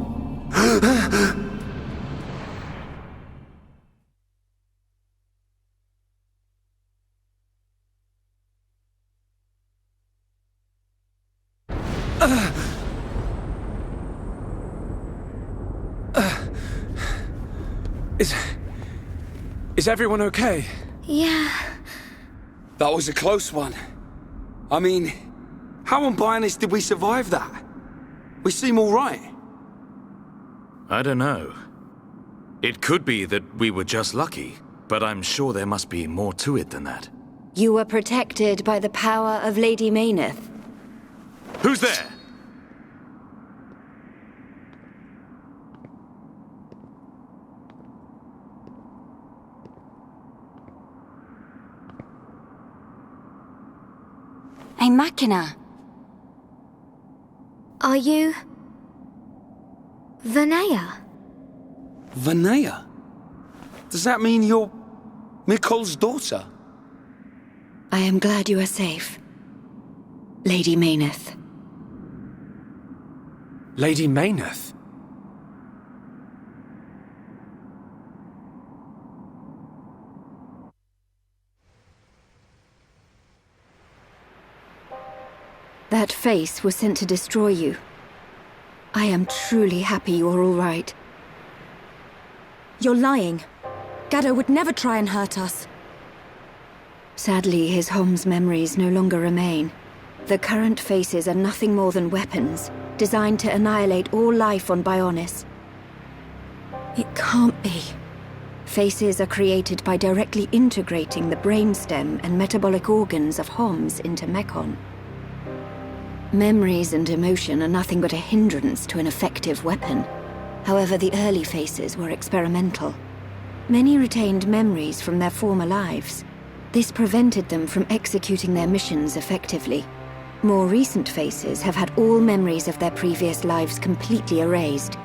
Is everyone okay? Yeah. That was a close one. I mean, how on Bionis did we survive that? We seem all right. I don't know. It could be that we were just lucky, but I'm sure there must be more to it than that. You were protected by the power of Lady Mayneth. Who's there? A machina. Are you... Vanea? Vanea? Does that mean you're Mikol's daughter? I am glad you are safe. Lady Mayneth. Lady Mayneth? face was sent to destroy you. I am truly happy you're all right. You're lying. Gaddo would never try and hurt us. Sadly, his Hom's memories no longer remain. The current faces are nothing more than weapons, designed to annihilate all life on Bionis. It can't be. Faces are created by directly integrating the brainstem and metabolic organs of Homs into Mekon. Memories and emotion are nothing but a hindrance to an effective weapon. However, the early faces were experimental. Many retained memories from their former lives. This prevented them from executing their missions effectively. More recent faces have had all memories of their previous lives completely erased.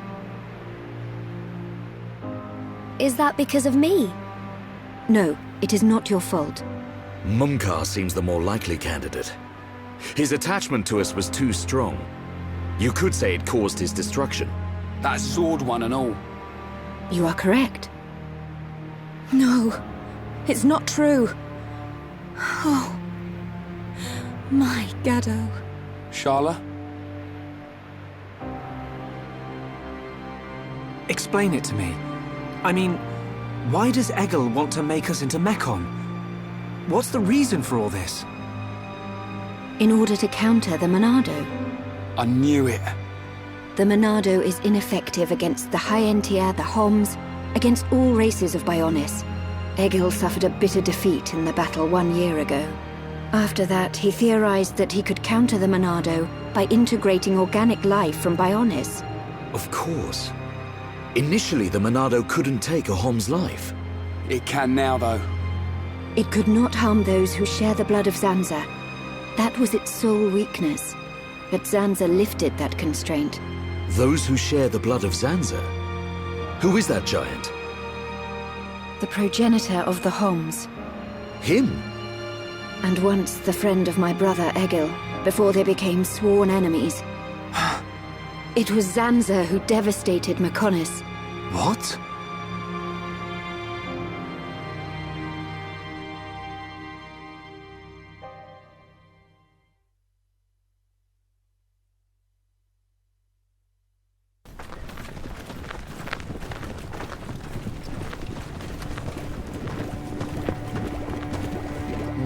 Is that because of me? No, it is not your fault. Mumkar seems the more likely candidate. His attachment to us was too strong. You could say it caused his destruction. That sword one and all. You are correct. No, it's not true. Oh, my Gaddo. Sharla? Explain it to me. I mean, why does Egil want to make us into Mekon? What's the reason for all this? In order to counter the Monado. I knew it. The Monado is ineffective against the Hyentia, the Homs, against all races of Bionis. Egil suffered a bitter defeat in the battle 1 year ago. After that, he theorized that he could counter the Monado by integrating organic life from Bionis. Of course. Initially, the Monado couldn't take a Hom's life. It can now, though. It could not harm those who share the blood of Zanza. That was its sole weakness. But Zanza lifted that constraint. Those who share the blood of Zanza? Who is that giant? The progenitor of the Homs. Him? And once the friend of my brother Egil, before they became sworn enemies. It was Zanza who devastated Mekonis. What?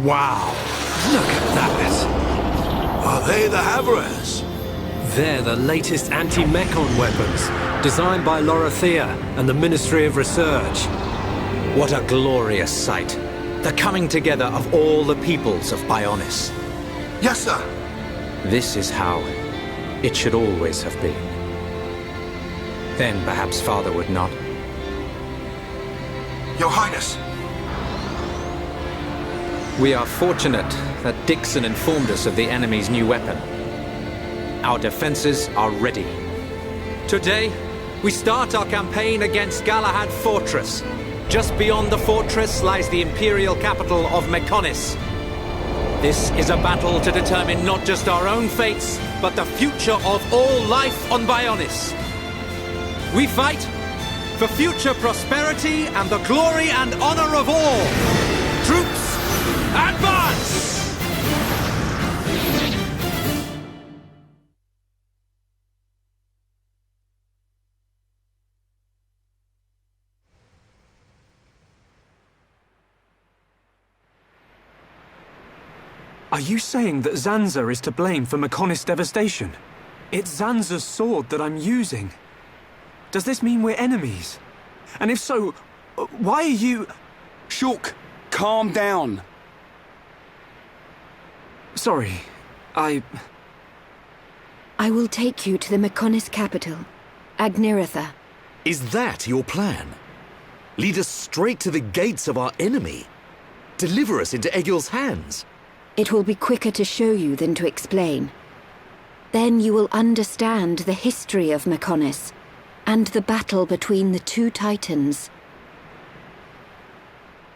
Wow! Look at that! Are they the Havres? They're the latest anti-Mekon weapons, designed by Lorothea and the Ministry of Research. What a glorious sight. The coming together of all the peoples of Bionis. Yes, sir. This is how it should always have been. Then perhaps Father would not. Your Highness. We are fortunate that Dixon informed us of the enemy's new weapon. Our defenses are ready. Today, we start our campaign against Galahad Fortress. Just beyond the fortress lies the imperial capital of Mekonis. This is a battle to determine not just our own fates, but the future of all life on Bionis. We fight for future prosperity and the glory and honor of all. Troops, advance! Are you saying that Zanza is to blame for Mekonis' devastation? It's Zanza's sword that I'm using. Does this mean we're enemies? And if so, why are you... Shulk, calm down. Sorry, I will take you to the Mekonis capital, Agniratha. Is that your plan? Lead us straight to the gates of our enemy? Deliver us into Egil's hands? It will be quicker to show you than to explain. Then you will understand the history of Mekonis, and the battle between the two titans.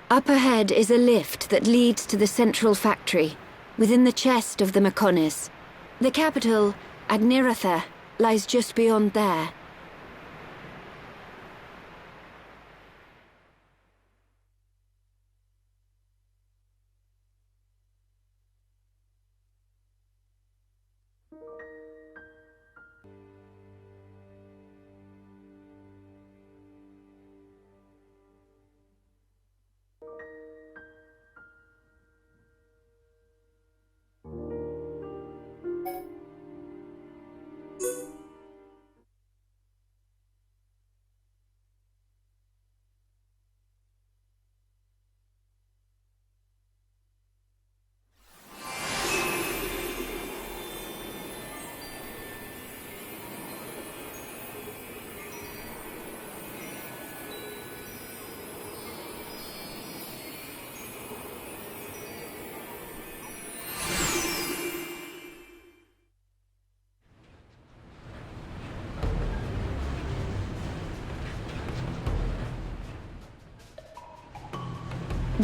Up ahead is a lift that leads to the central factory, within the chest of the Mekonis. The capital, Agniratha, lies just beyond there.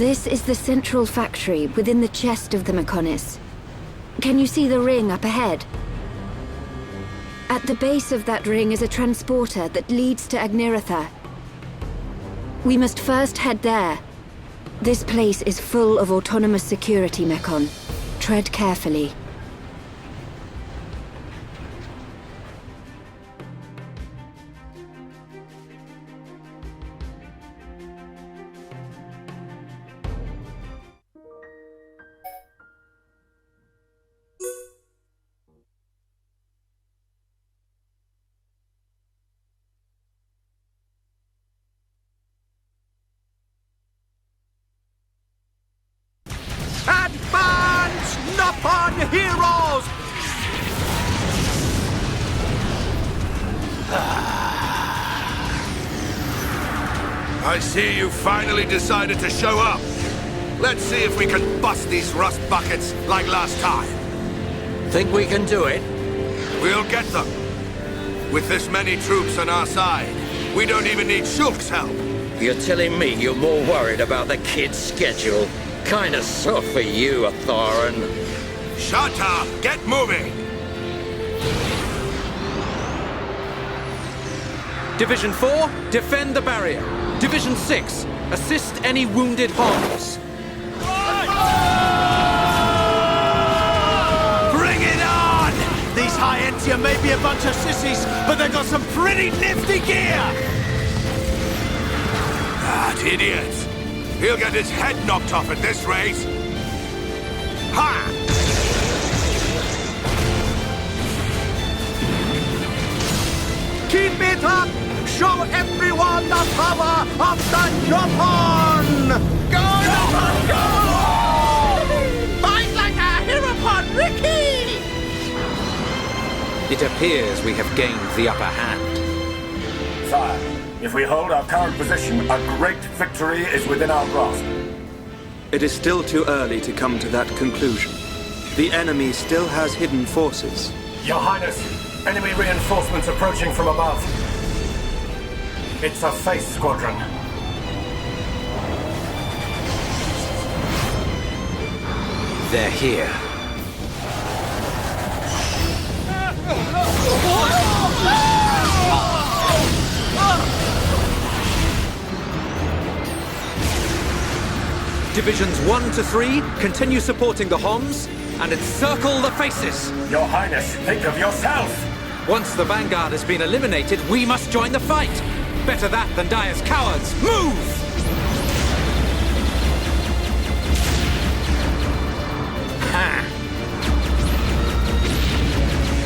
This is the central factory within the chest of the Mechonis. Can you see the ring up ahead? At the base of that ring is a transporter that leads to Agniratha. We must first head there. This place is full of autonomous security, Mechon. Tread carefully. Advance, Nopon heroes! I see you finally decided to show up. Let's see if we can bust these rust buckets like last time. Think we can do it? We'll get them. With this many troops on our side, we don't even need Shulk's help. You're telling me you're more worried about the kid's schedule? Kinda soft for you, Atharan. Shut up! Get moving! Division 4, defend the barrier. Division 6, assist any wounded Homs. Bring it on! These High-Entia may be a bunch of sissies, but they've got some pretty nifty gear! That idiot! He'll get his head knocked off at this rate! Ha! Keep it up! Show everyone the power of the Nopon! Go, Nopon, go! Fight like a Herapon, Ricky! It appears we have gained the upper hand. Sire, if we hold our current position, a great victory is within our grasp. It is still too early to come to that conclusion. The enemy still has hidden forces. Your Highness, enemy reinforcements approaching from above. It's a face squadron. They're here. Divisions 1 to 3, continue supporting the Homs, and encircle the faces! Your Highness, think of yourself! Once the Vanguard has been eliminated, we must join the fight! Better that than die as cowards! Move! Ha!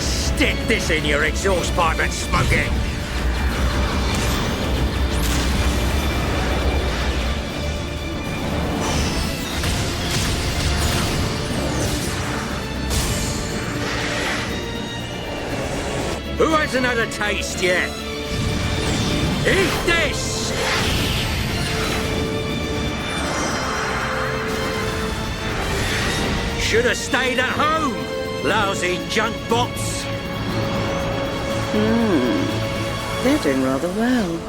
Stick this in your exhaust pipe and smoke it! Who hasn't had a taste yet? Eat this! Should have stayed at home, lousy junk bots. They're doing rather well.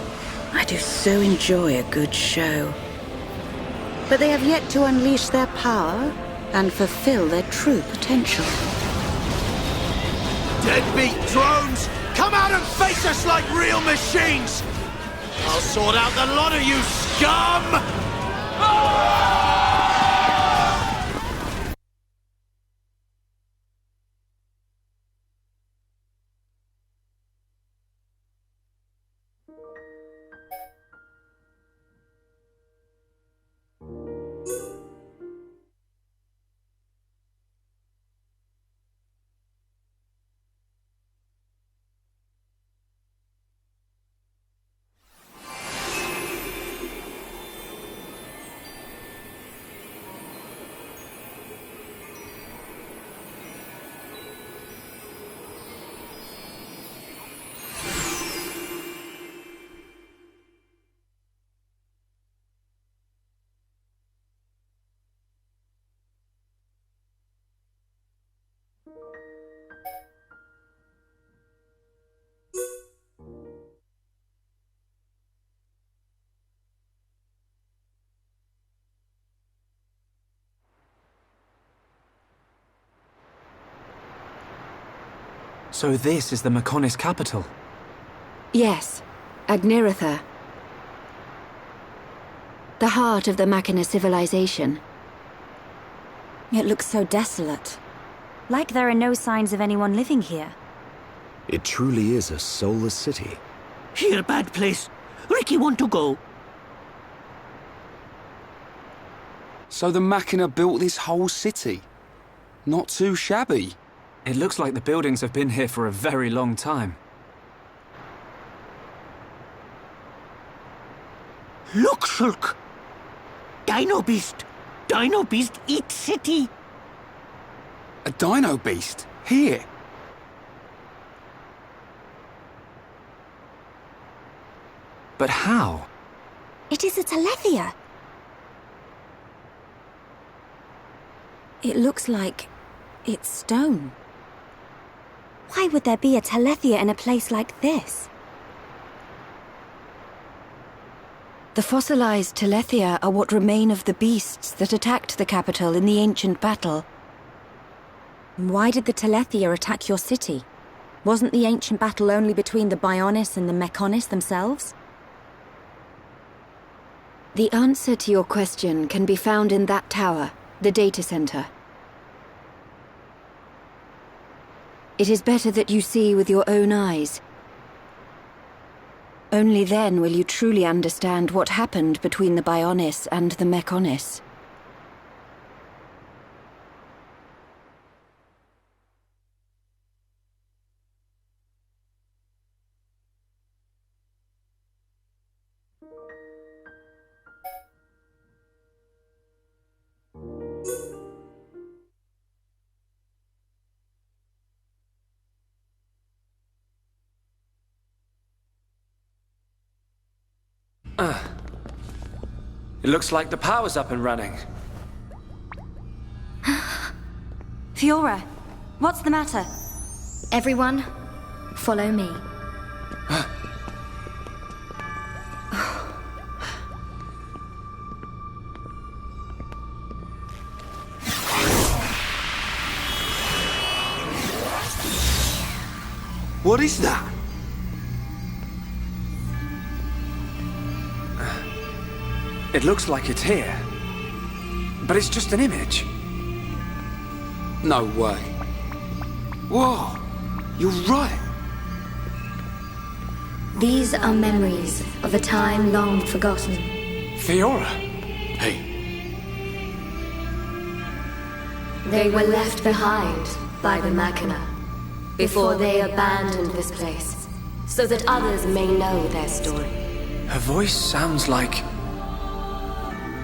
I do so enjoy a good show. But they have yet to unleash their power and fulfill their true potential. Deadbeat drones! Come out and face us like real machines! I'll sort out the lot of you, scum! So this is the Mechonis capital? Yes, Agniratha. The heart of the Machina civilization. It looks so desolate. Like there are no signs of anyone living here. It truly is a soulless city. Here, bad place. Ricky want to go. So the Machina built this whole city? Not too shabby. It looks like the buildings have been here for a very long time. Look, Shulk. Dino Beast. Dino Beast eat city. A dino beast? Here? But how? It is a Telethia. It looks like it's stone. Why would there be a Telethia in a place like this? The fossilized Telethia are what remain of the beasts that attacked the capital in the ancient battle. Why did the Telethia attack your city? Wasn't the ancient battle only between the Bionis and the Mechonis themselves? The answer to your question can be found in that tower, the data center. It is better that you see with your own eyes. Only then will you truly understand what happened between the Bionis and the Mechonis. It looks like the power's up and running. Fiora, what's the matter? Everyone, follow me. What is that? It looks like it's here. But it's just an image. No way. Whoa, you're right. These are memories of a time long forgotten. Fiora! Hey. They were left behind by the Machina before they abandoned this place, so that others may know their story. Her voice sounds like...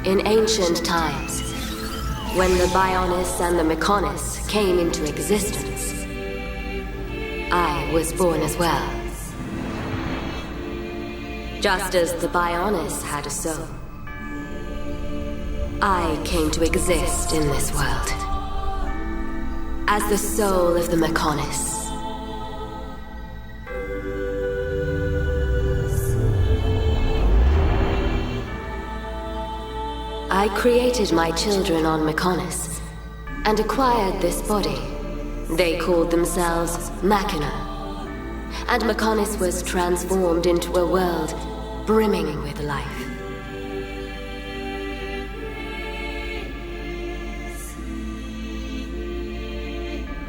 In ancient times, when the Bionis and the Mechonis came into existence, I was born as well. Just as the Bionis had a soul, I came to exist in this world as the soul of the Mechonis. I created my children on Mechonis and acquired this body. They called themselves Machina, and Mechonis was transformed into a world brimming with life.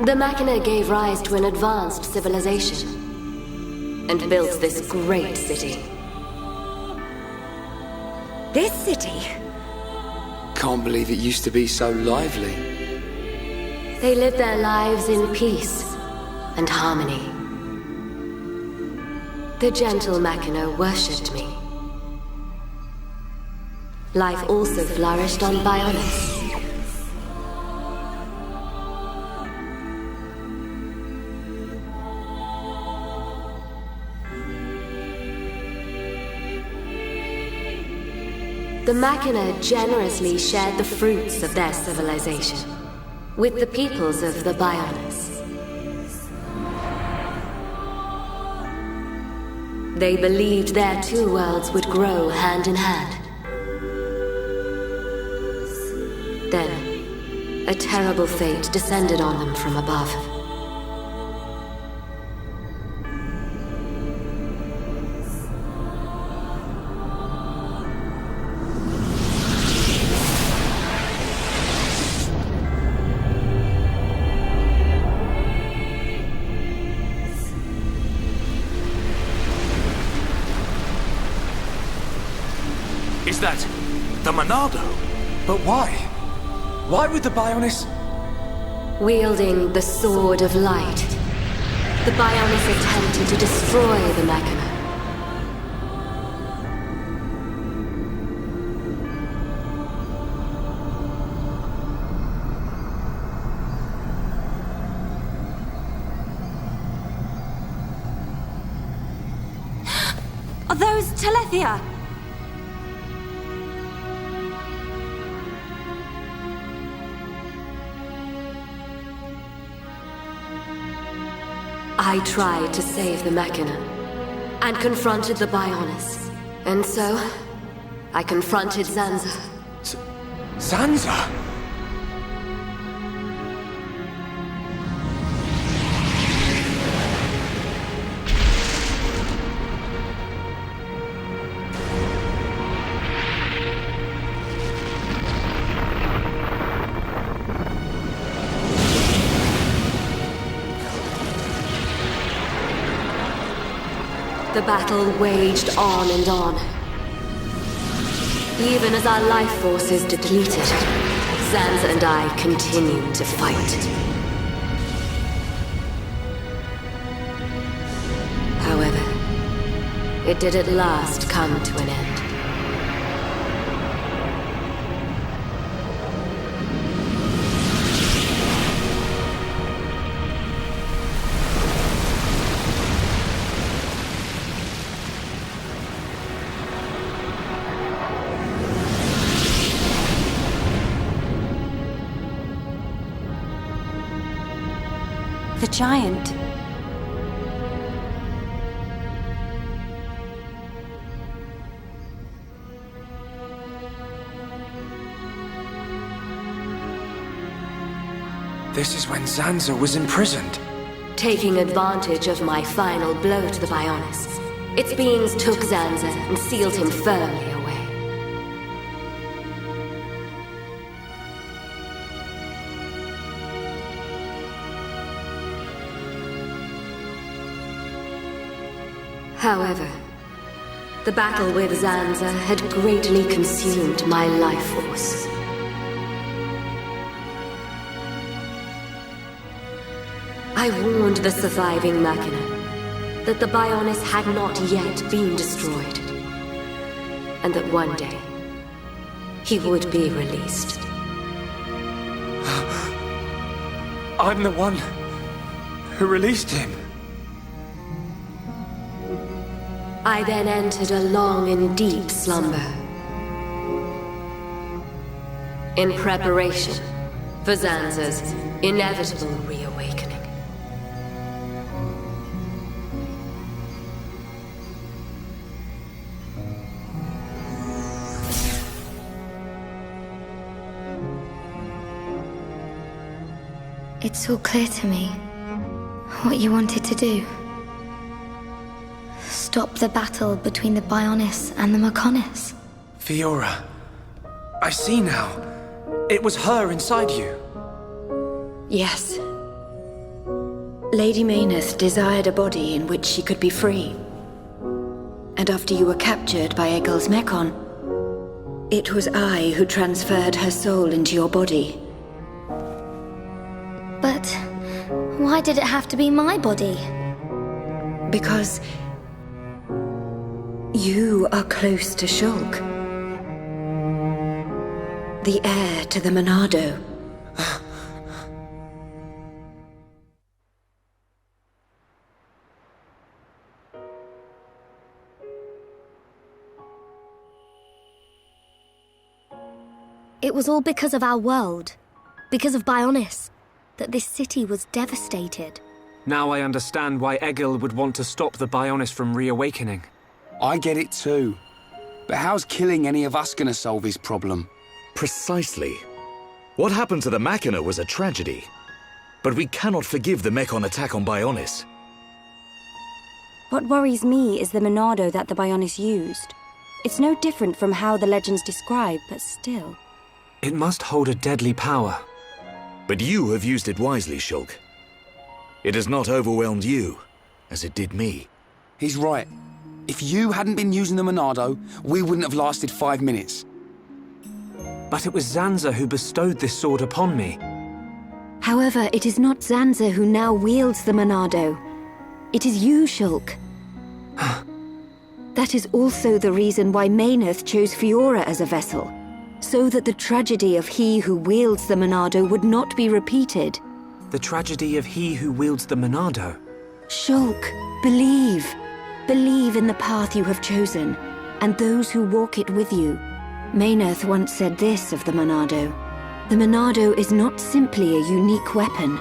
The Machina gave rise to an advanced civilization and built this great city. This city? Can't believe it used to be so lively. They lived their lives in peace and harmony. The gentle Machina worshipped me. Life also flourished on Bionis. The Machina generously shared the fruits of their civilization with the peoples of the Bionis. They believed their two worlds would grow hand in hand. Then, a terrible fate descended on them from above. Is that the Monado? But why? Why would the Bionis... Wielding the Sword of Light, the Bionis attempted to destroy the Machina. Are those Telethia? I tried to save the Machina, and confronted the Bionis. And so, I confronted Zanza. Zanza? The battle waged on and on. Even as our life forces depleted, Zanza and I continued to fight. However, it did at last come to an end. The giant. This is when Zanza was imprisoned. Taking advantage of my final blow to the Bionis, its beings took Zanza and sealed him firmly away. However, the battle with Zanza had greatly consumed my life force. I warned the surviving Machina that the Bionis had not yet been destroyed, and that one day he would be released. I'm the one who released him. I then entered a long and deep slumber, in preparation for Zanza's inevitable reawakening. It's all clear to me what you wanted to do. Stop the battle between the Bionis and the Mechonis. Fiora, I see now. It was her inside you. Yes. Lady Mayneth desired a body in which she could be free. And after you were captured by Egil's Mechon, it was I who transferred her soul into your body. But why did it have to be my body? Because you are close to Shulk, the heir to the Monado. It was all because of our world, because of Bionis, that this city was devastated. Now I understand why Egil would want to stop the Bionis from reawakening. I get it too. But how's killing any of us gonna solve his problem? Precisely. What happened to the Machina was a tragedy. But we cannot forgive the Mechon attack on Bionis. What worries me is the Monado that the Bionis used. It's no different from how the legends describe, but still. It must hold a deadly power. But you have used it wisely, Shulk. It has not overwhelmed you, as it did me. He's right. If you hadn't been using the Monado, we wouldn't have lasted 5 minutes. But it was Zanza who bestowed this sword upon me. However, it is not Zanza who now wields the Monado. It is you, Shulk. That is also the reason why Mayneth chose Fiora as a vessel, so that the tragedy of he who wields the Monado would not be repeated. The tragedy of he who wields the Monado. Shulk, believe. Believe in the path you have chosen, and those who walk it with you. Mayneth once said this of the Monado. The Monado is not simply a unique weapon.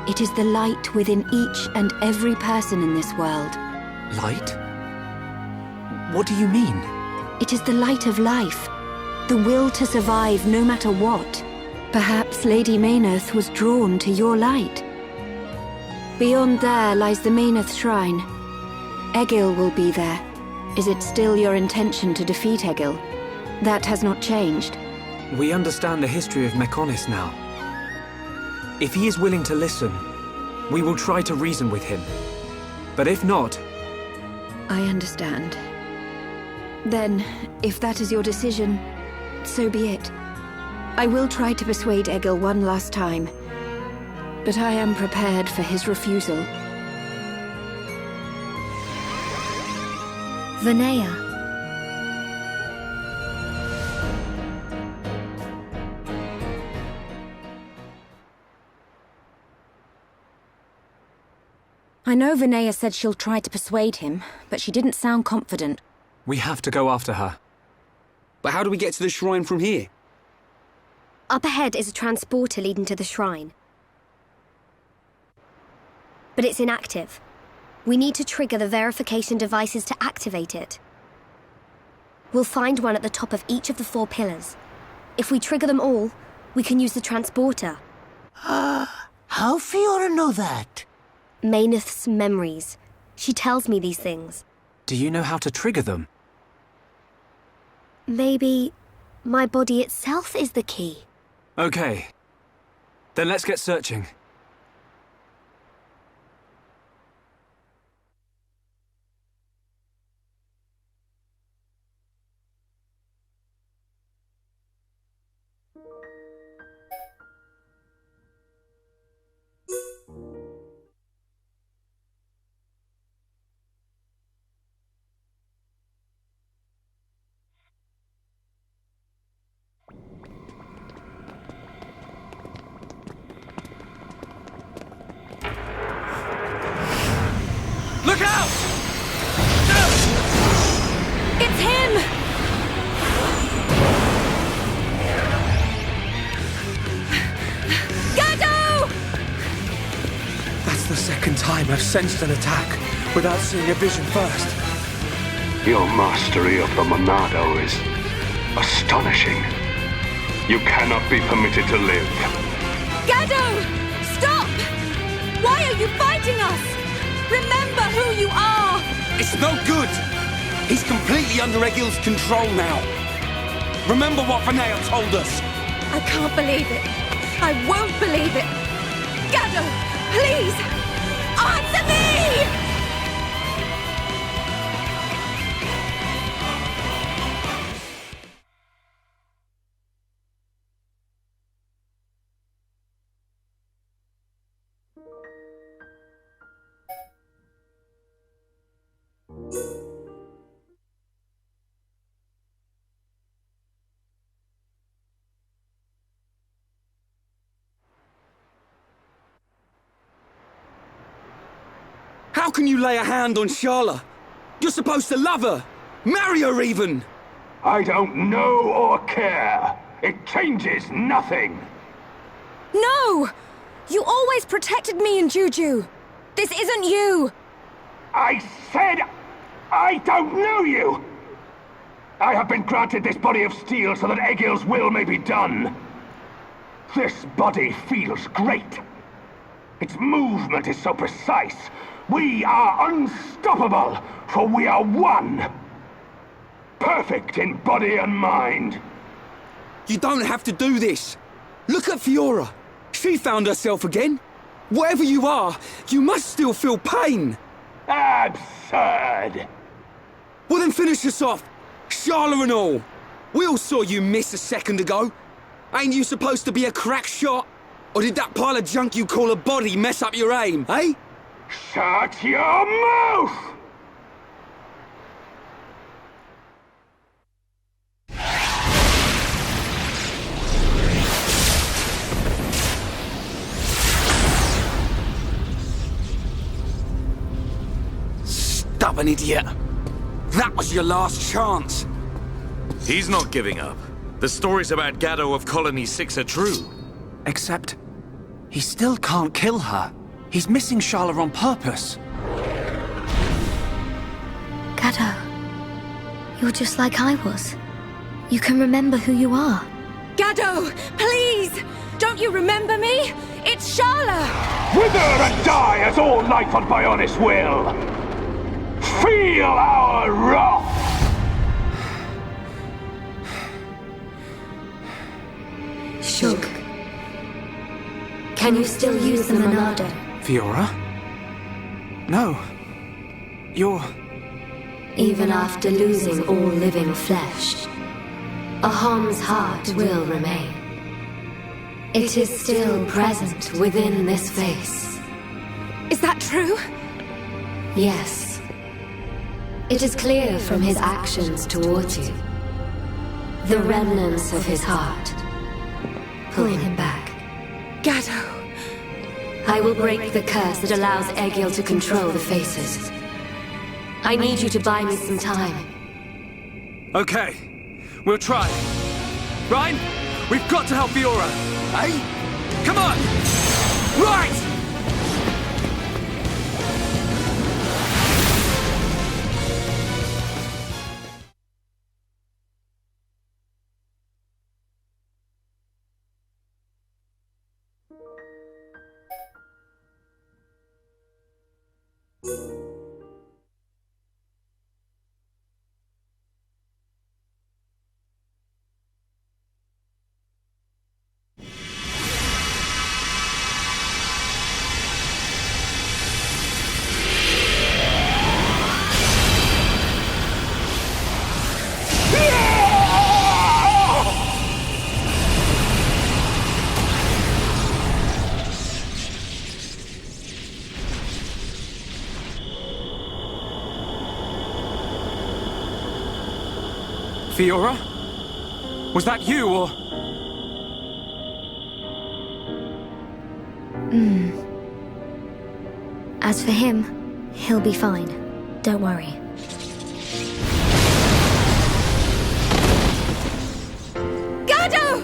It is the light within each and every person in this world. Light? What do you mean? It is the light of life. The will to survive no matter what. Perhaps Lady Mayneth was drawn to your light. Beyond there lies the Mayneth Shrine. Egil will be there. Is it still your intention to defeat Egil? That has not changed. We understand the history of Mechonis now. If he is willing to listen, we will try to reason with him. But if not... I understand. Then, if that is your decision, so be it. I will try to persuade Egil one last time, but I am prepared for his refusal. Vinaya. I know Vinaya said she'll try to persuade him, but she didn't sound confident. We have to go after her. But how do we get to the shrine from here? Up ahead is a transporter leading to the shrine. But it's inactive. We need to trigger the verification devices to activate it. We'll find one at the top of each of the 4 pillars. If we trigger them all, we can use the transporter. How Fiora know that? Mayneth's memories. She tells me these things. Do you know how to trigger them? Maybe my body itself is the key. Okay. Then let's get searching. Look out! It's him! Gado! That's the second time I've sensed an attack without seeing a vision first. Your mastery of the Monado is astonishing. You cannot be permitted to live. Gado! Stop! Why are you fighting us? Remember who you are! It's no good! He's completely under Egil's control now. Remember what Vinaya told us. I can't believe it. I won't believe it. Gado, please! Answer me! How can you lay a hand on Sharla? You're supposed to love her! Marry her even! I don't know or care. It changes nothing. No! You always protected me and Juju. This isn't you! I said I don't know you! I have been granted this body of steel so that Egil's will may be done. This body feels great. Its movement is so precise. We are unstoppable, for we are one. Perfect in body and mind. You don't have to do this. Look at Fiora. She found herself again. Whatever you are, you must still feel pain. Absurd. Well then finish us off! Shala and all! We all saw you miss a second ago. Ain't you supposed to be a crack shot? Or did that pile of junk you call a body mess up your aim, eh? Shut your mouth! Stubborn idiot. That was your last chance. He's not giving up. The stories about Gaddo of Colony 6 are true. Except, he still can't kill her. He's missing Shala on purpose. Gaddo, you're just like I was. You can remember who you are. Gaddo, please! Don't you remember me? It's Shala! Wither and die as all life on Bionis will! Feel our wrath! Shulk. Can you still use the Monado? Fiora? No. You're... Even after losing all living flesh, a Hom's heart will remain. It is still present within this face. Is that true? Yes. It is clear from his actions towards you. The remnants of his heart pull him back. Gaddo. I will break the curse that allows Egil to control the faces. I need you to buy me some time. Okay, we'll try. Ryan, we've got to help Fiora. Eh? Come on! Right! Fiora? Was that you, or...? As for him, he'll be fine. Don't worry. Gaddo!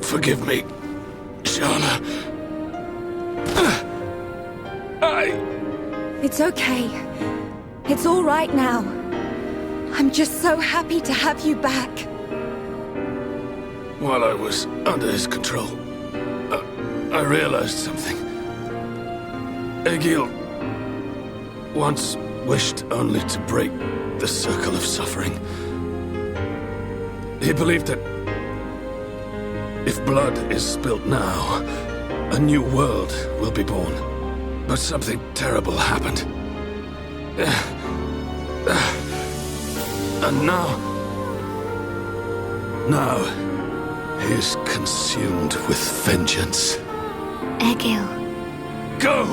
Forgive me, Shala. It's okay. It's all right now. I'm just so happy to have you back. While I was under his control, I realized something. Egil once wished only to break the circle of suffering. He believed that if blood is spilt now, a new world will be born. But something terrible happened. And now he's consumed with vengeance. Egil. Go!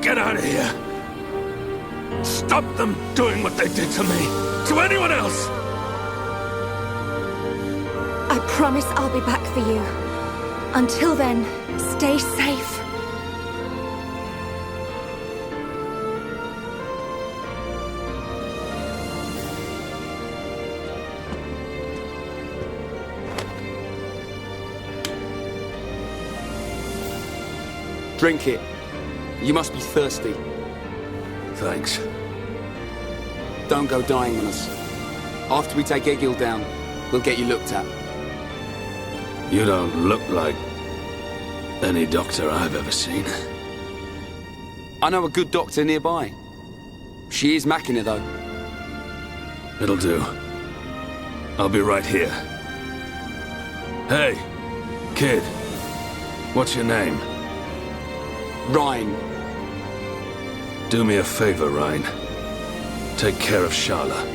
Get out of here! Stop them doing what they did to me! To anyone else! I promise I'll be back for you. Until then, stay safe. Drink it. You must be thirsty. Thanks. Don't go dying on us. After we take Egil down, we'll get you looked at. You don't look like any doctor I've ever seen. I know a good doctor nearby. She is Machina, though. It'll do. I'll be right here. Hey, kid. What's your name? Ryan. Do me a favor, Ryan. Take care of Sharla.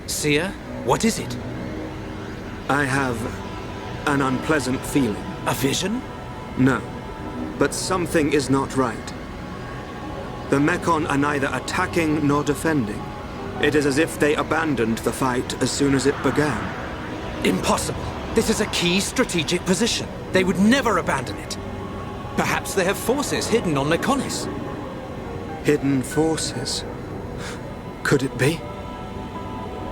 Seer, what is it? I have an unpleasant feeling. A vision? No, but something is not right. The Mekon are neither attacking nor defending. It is as if they abandoned the fight as soon as it began. Impossible. This is a key strategic position. They would never abandon it. Perhaps they have forces hidden on Mekonis. Hidden forces? Could it be?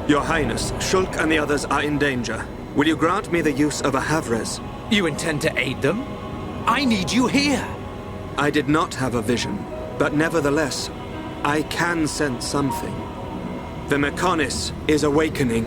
Your Highness, Shulk and the others are in danger. Will you grant me the use of a Havres? You intend to aid them? I need you here! I did not have a vision, but nevertheless, I can sense something. The Mekonis is awakening.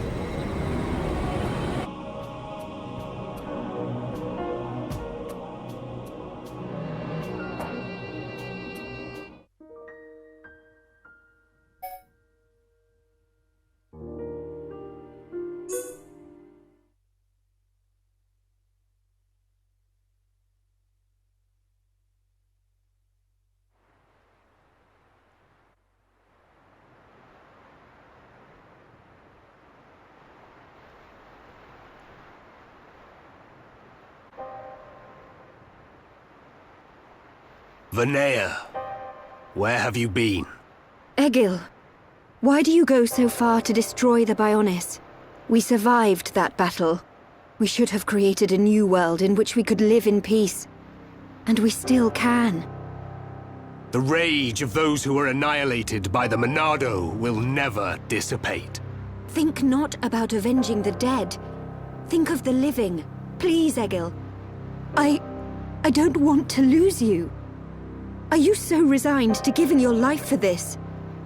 Vanea, where have you been? Egil, why do you go so far to destroy the Bionis? We survived that battle. We should have created a new world in which we could live in peace. And we still can. The rage of those who were annihilated by the Monado will never dissipate. Think not about avenging the dead. Think of the living. Please, Egil. I don't want to lose you. Are you so resigned to giving your life for this?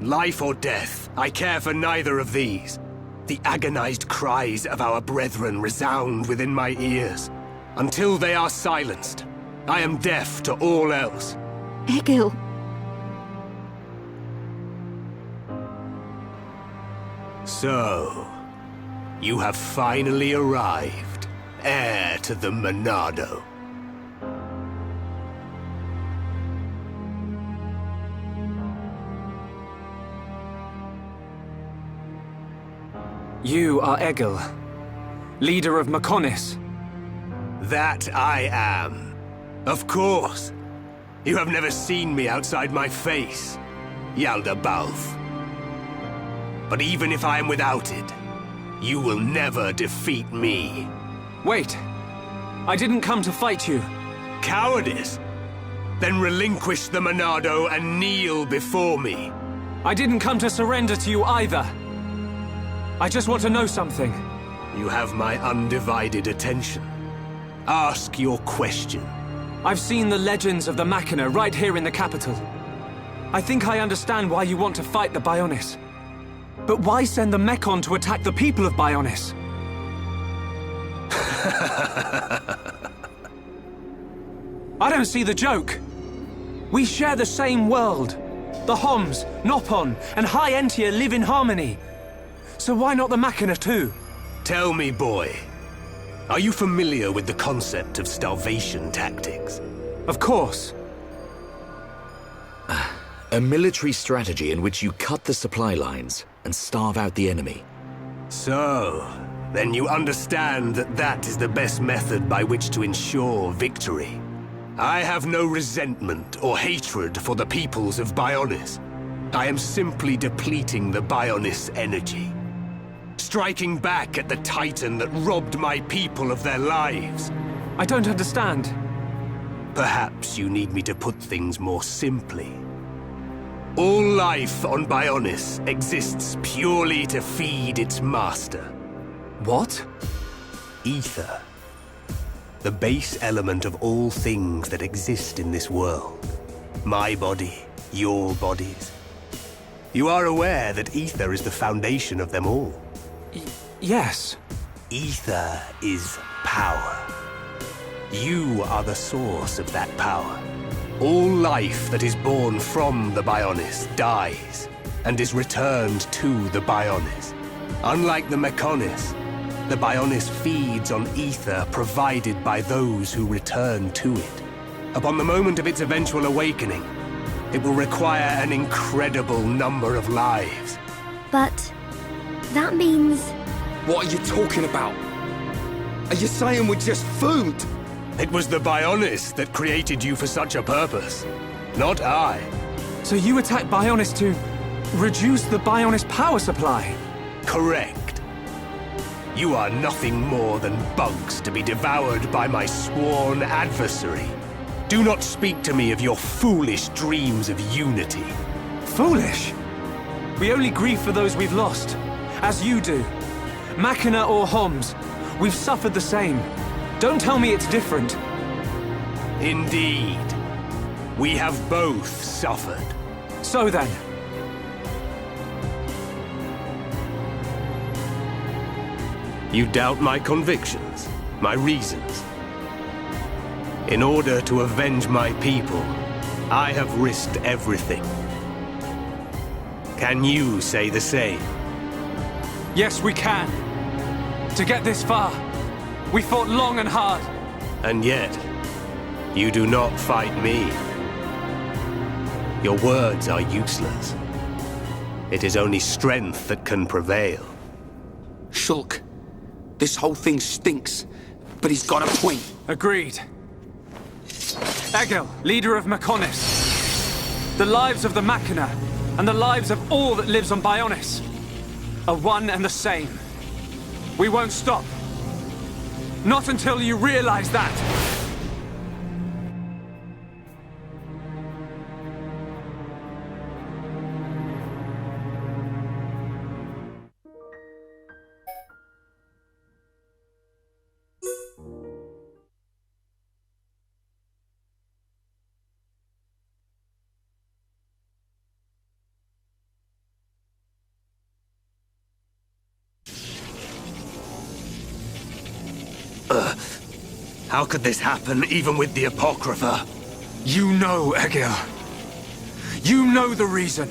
Life or death, I care for neither of these. The agonized cries of our brethren resound within my ears. Until they are silenced, I am deaf to all else. Egil. So, you have finally arrived, heir to the Monado. You are Egil, leader of Mekonis. That I am. Of course. You have never seen me outside my face, Yaldabaoth. But even if I am without it, you will never defeat me. Wait. I didn't come to fight you. Cowardice? Then relinquish the Monado and kneel before me. I didn't come to surrender to you either. I just want to know something. You have my undivided attention. Ask your question. I've seen the legends of the Machina right here in the capital. I think I understand why you want to fight the Bionis. But why send the Mekon to attack the people of Bionis? I don't see the joke. We share the same world. The Homs, Nopon, and High Entia live in harmony. So why not the Machina too? Tell me, boy. Are you familiar with the concept of starvation tactics? Of course. A military strategy in which you cut the supply lines and starve out the enemy. So, then you understand that that is the best method by which to ensure victory. I have no resentment or hatred for the peoples of Bionis. I am simply depleting the Bionis energy. Striking back at the Titan that robbed my people of their lives. I don't understand. Perhaps you need me to put things more simply. All life on Bionis exists purely to feed its master. What? Ether. The base element of all things that exist in this world. My body, your bodies. You are aware that ether is the foundation of them all? Yes. Ether is power. You are the source of that power. All life that is born from the Bionis dies and is returned to the Bionis. Unlike the Mechonis, the Bionis feeds on ether provided by those who return to it. Upon the moment of its eventual awakening, it will require an incredible number of lives. But that means... What are you talking about? Are you saying we're just food? It was the Bionis that created you for such a purpose, not I. So you attacked Bionis to reduce the Bionis power supply? Correct. You are nothing more than bugs to be devoured by my sworn adversary. Do not speak to me of your foolish dreams of unity. Foolish? We only grieve for those we've lost, as you do. Machina or Homs, we've suffered the same. Don't tell me it's different. Indeed. We have both suffered. So then. You doubt my convictions, my reasons. In order to avenge my people, I have risked everything. Can you say the same? Yes, we can. To get this far, we fought long and hard. And yet, you do not fight me. Your words are useless. It is only strength that can prevail. Shulk, this whole thing stinks, but he's got a point. Agreed. Egil, leader of Mechonis. The lives of the Machina, and the lives of all that lives on Bionis, are one and the same. We won't stop. Not until you realize that. How could this happen, even with the Apocrypha? You know, Egil. You know the reason.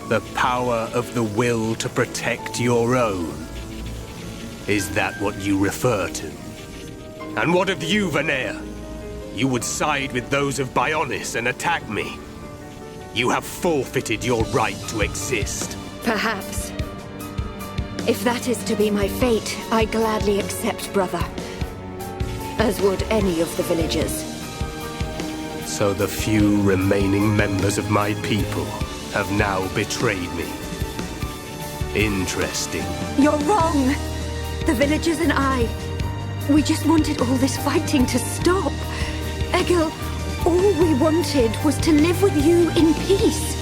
The power of the will to protect your own. Is that what you refer to? And what of you, Vanea? You would side with those of Bionis and attack me. You have forfeited your right to exist. Perhaps. If that is to be my fate, I gladly accept, brother. As would any of the villagers. So the few remaining members of my people have now betrayed me. Interesting. You're wrong! The villagers and I, we just wanted all this fighting to stop. Egil, all we wanted was to live with you in peace.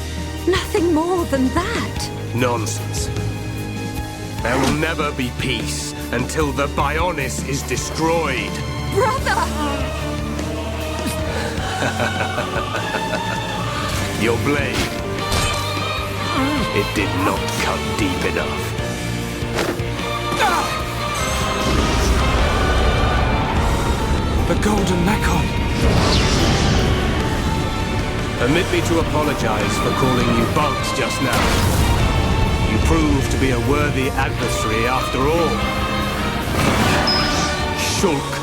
Nothing more than that. Nonsense. There will never be peace until the Bionis is destroyed. Brother! Your blade. It did not cut deep enough. The Golden Mechon. Permit me to apologize for calling you bugs just now. You prove to be a worthy adversary after all. Shulk.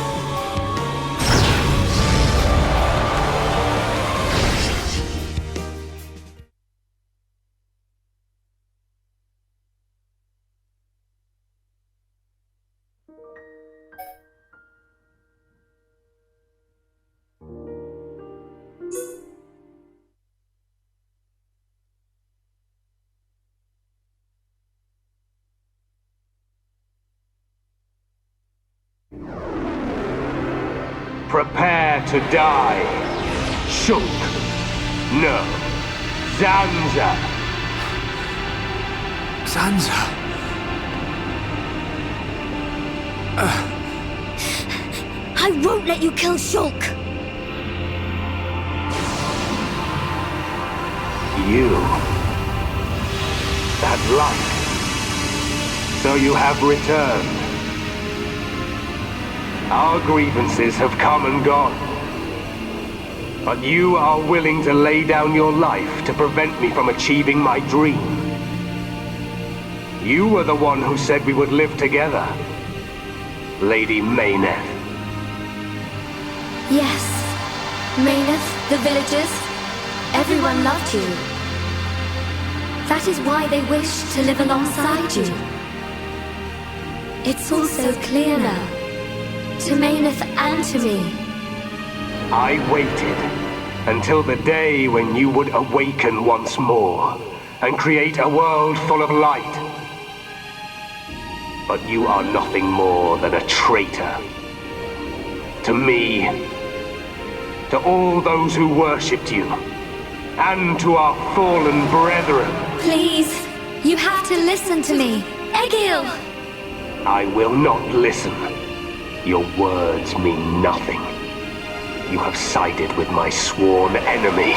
Prepare to die. Shulk. No. Zanza. Zanza. I won't let you kill Shulk! You. That light. So you have returned. Our grievances have come and gone. But you are willing to lay down your life to prevent me from achieving my dream. You were the one who said we would live together, Lady Mayneth. Yes. Mayneth, the villagers, everyone loved you. That is why they wished to live alongside you. It's all so clear now. To Mayneth and to me. I waited until the day when you would awaken once more and create a world full of light. But you are nothing more than a traitor. To me, to all those who worshipped you, and to our fallen brethren. Please, you have to listen to me. Egil! I will not listen. Your words mean nothing. You have sided with my sworn enemy,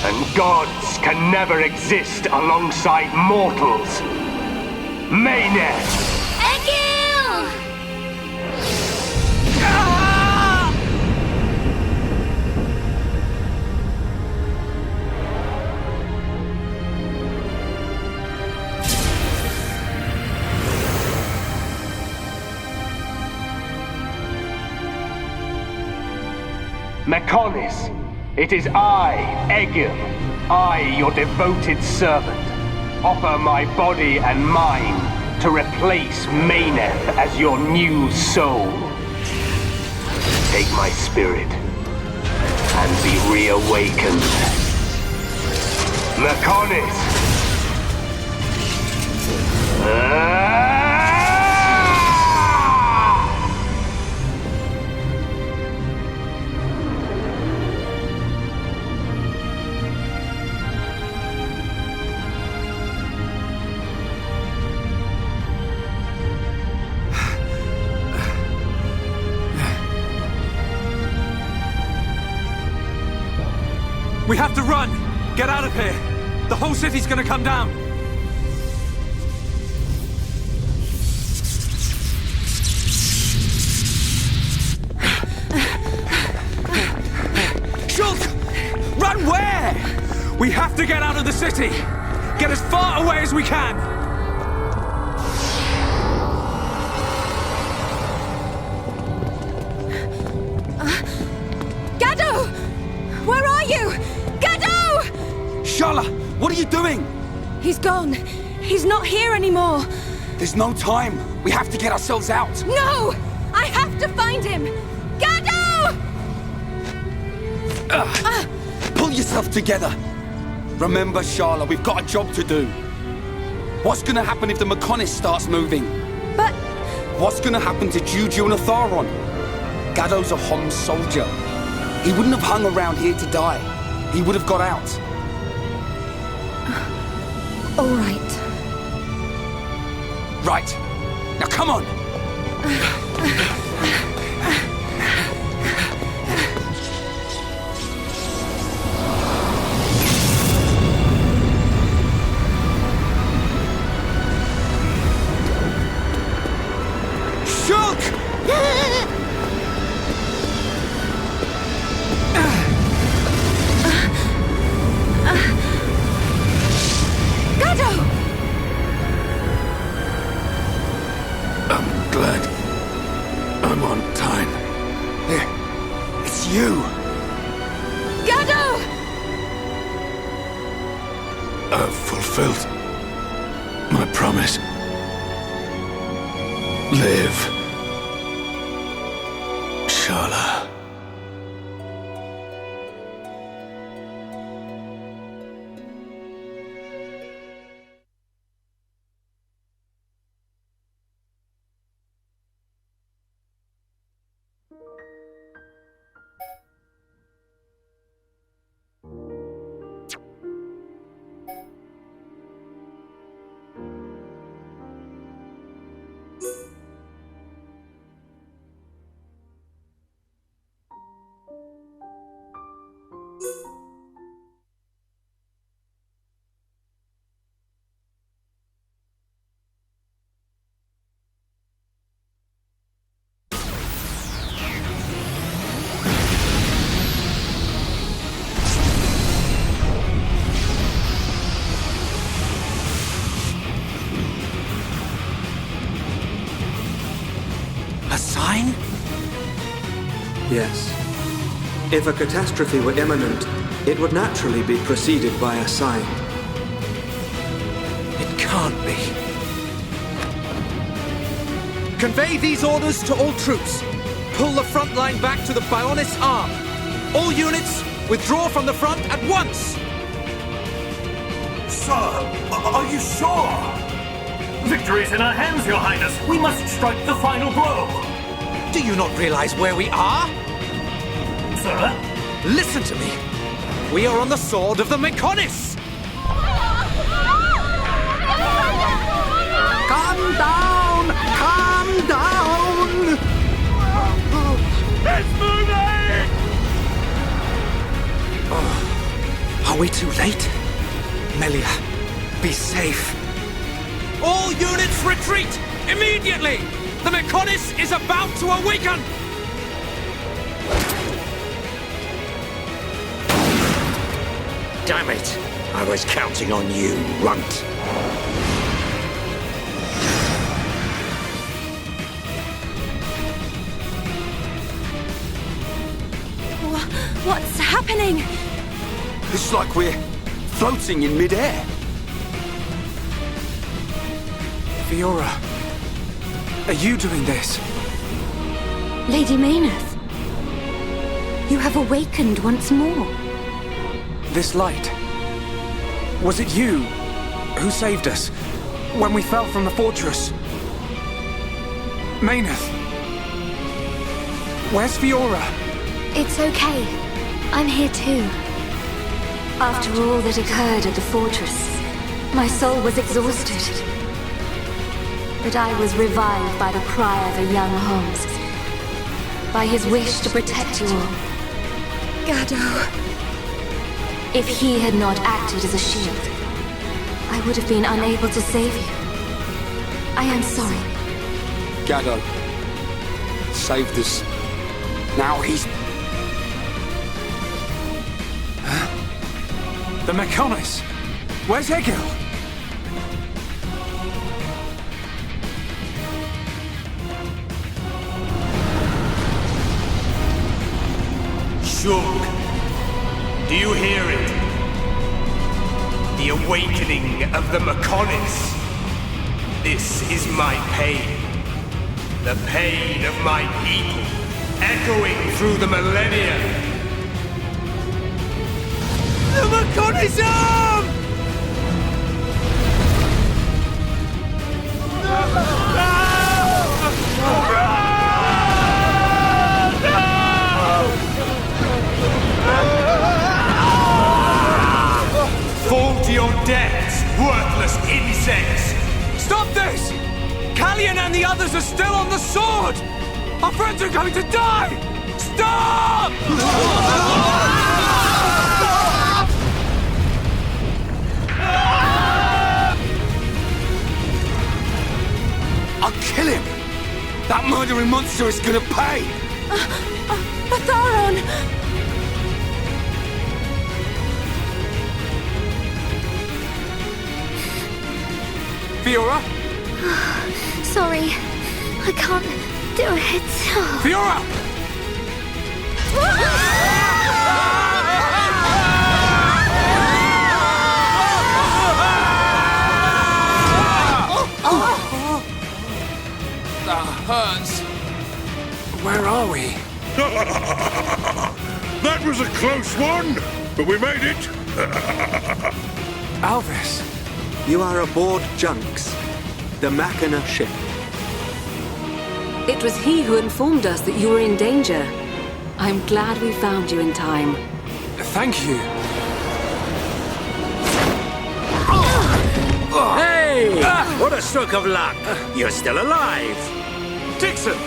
and gods can never exist alongside mortals. Mayneth! Egil! Mechonis, it is I, Egil, I, your devoted servant, offer my body and mind to replace Mayneth as your new soul. Take my spirit and be reawakened. Mechonis! We have to run! Get out of here! The whole city's gonna come down! Shulk! Run where? We have to get out of the city! Get as far away as we can! Gado! Where are you? Gado! Shala, what are you doing? He's gone. He's not here anymore. There's no time. We have to get ourselves out. No! I have to find him! Gado! Pull yourself together. Remember, Shala, we've got a job to do. What's gonna happen if the Mechonis starts moving? But... What's gonna happen to Juju and Atharon? Gado's a Homs soldier. He wouldn't have hung around here to die. He would have got out. All right. Right. Now come on! Fulfilled my promise. Live, Shala. Yes. If a catastrophe were imminent, it would naturally be preceded by a sign. It can't be. Convey these orders to all troops. Pull the front line back to the Bionis arm. All units, withdraw from the front at once! Sir, are you sure? Victory's in our hands, Your Highness. We must strike the final blow. Do you not realize where we are? Sir? Listen to me. We are on the sword of the Mechonis! Calm down! Calm down! It's moving! Are we too late? Melia, be safe. All units retreat! Immediately! The Mechonis is about to awaken! Damn it! I was counting on you, runt. What's happening? It's like we're floating in mid-air. Fiora, are you doing this? Lady Mayneth, you have awakened once more. This light. Was it you who saved us when we fell from the fortress? Mayneth, where's Fiora? It's okay. I'm here too. After all that occurred at the fortress, my soul was exhausted. But I was revived by the cry of the young Holmes, by his wish to protect you all. Gado. If he had not acted as a shield, I would have been unable to save you. I am sorry. Gado saved us. Now he's... The Mechonis! Where's Egil? Shulk, do you hear it? The awakening of the Mechonis. This is my pain. The pain of my people, echoing through the millennia. The Mechonis arm! Fall to your deaths, worthless insects! Stop this! Callion and the others are still on the sword! Our friends are going to die! Stop! I'll kill him! That murdering monster is gonna pay! Atharon! Fiora? Sorry, I can't do it. Fiora! That hurts. Where are we? That was a close one, but we made it. Alvis. You are aboard Junks, the Machina ship. It was he who informed us that you were in danger. I'm glad we found you in time. Thank you. Hey! What a stroke of luck! You're still alive! Dixon!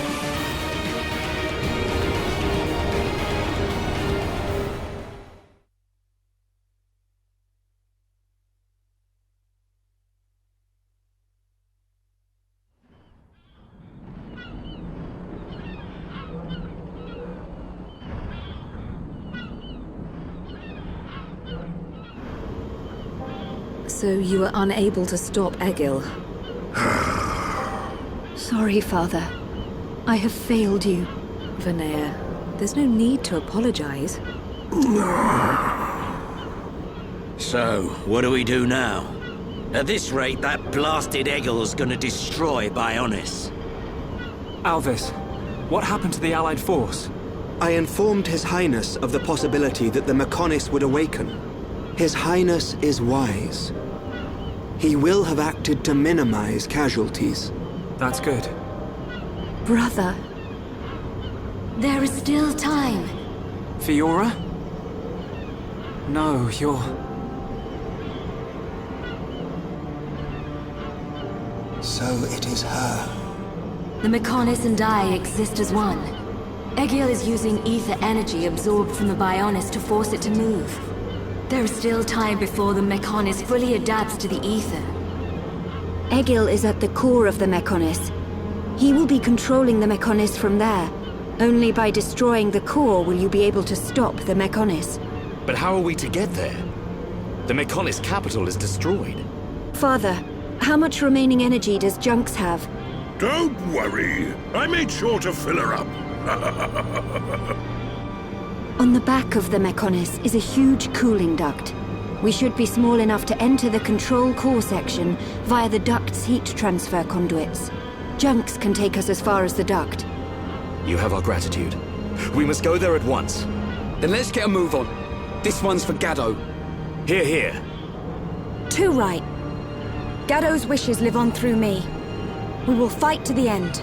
So you were unable to stop Egil. Sorry, Father. I have failed you. Vanea, There's no need to apologize. So, what do we do now? At this rate, that blasted Egil's gonna destroy Bionis. Alvis, what happened to the Allied force? I informed His Highness of the possibility that the Mechonis would awaken. His Highness is wise. He will have acted to minimize casualties. That's good. Brother. There is still time. Fiora? No, you're... So it is her. The Mechonis and I exist as one. Egil is using ether energy absorbed from the Bionis to force it to move. There is still time before the Mechonis fully adapts to the ether. Egil is at the core of the Mechonis. He will be controlling the Mechonis from there. Only by destroying the core will you be able to stop the Mechonis. But how are we to get there? The Mechonis capital is destroyed. Father, how much remaining energy does Junks have? Don't worry. I made sure to fill her up. On the back of the Mechonis is a huge cooling duct. We should be small enough to enter the control core section via the duct's heat transfer conduits. Junks can take us as far as the duct. You have our gratitude. We must go there at once. Then let's get a move on. This one's for Gaddo. Hear, hear. Too right. Gaddo's wishes live on through me. We will fight to the end.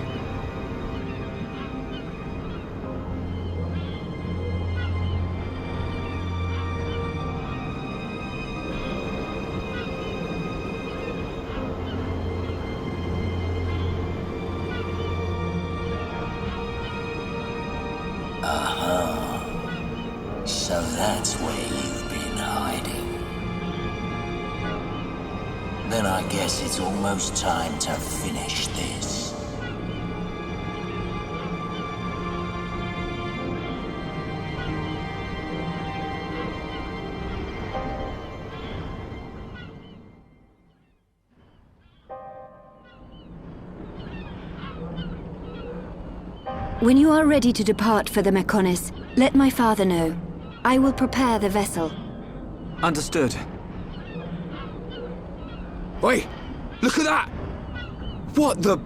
So that's where you've been hiding. Then I guess it's almost time to finish this. When you are ready to depart for the Mechonis, let my father know. I will prepare the vessel. Understood. Oi! Look at that! What the...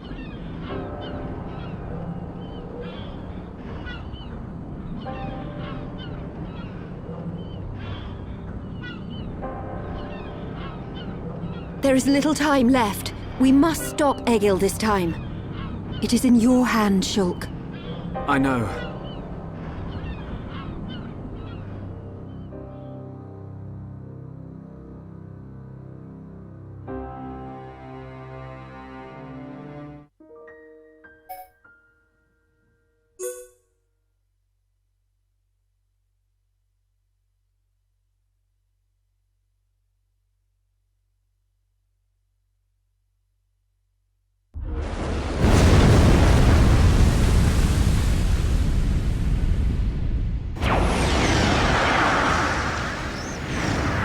There is little time left. We must stop Egil this time. It is in your hand, Shulk. I know.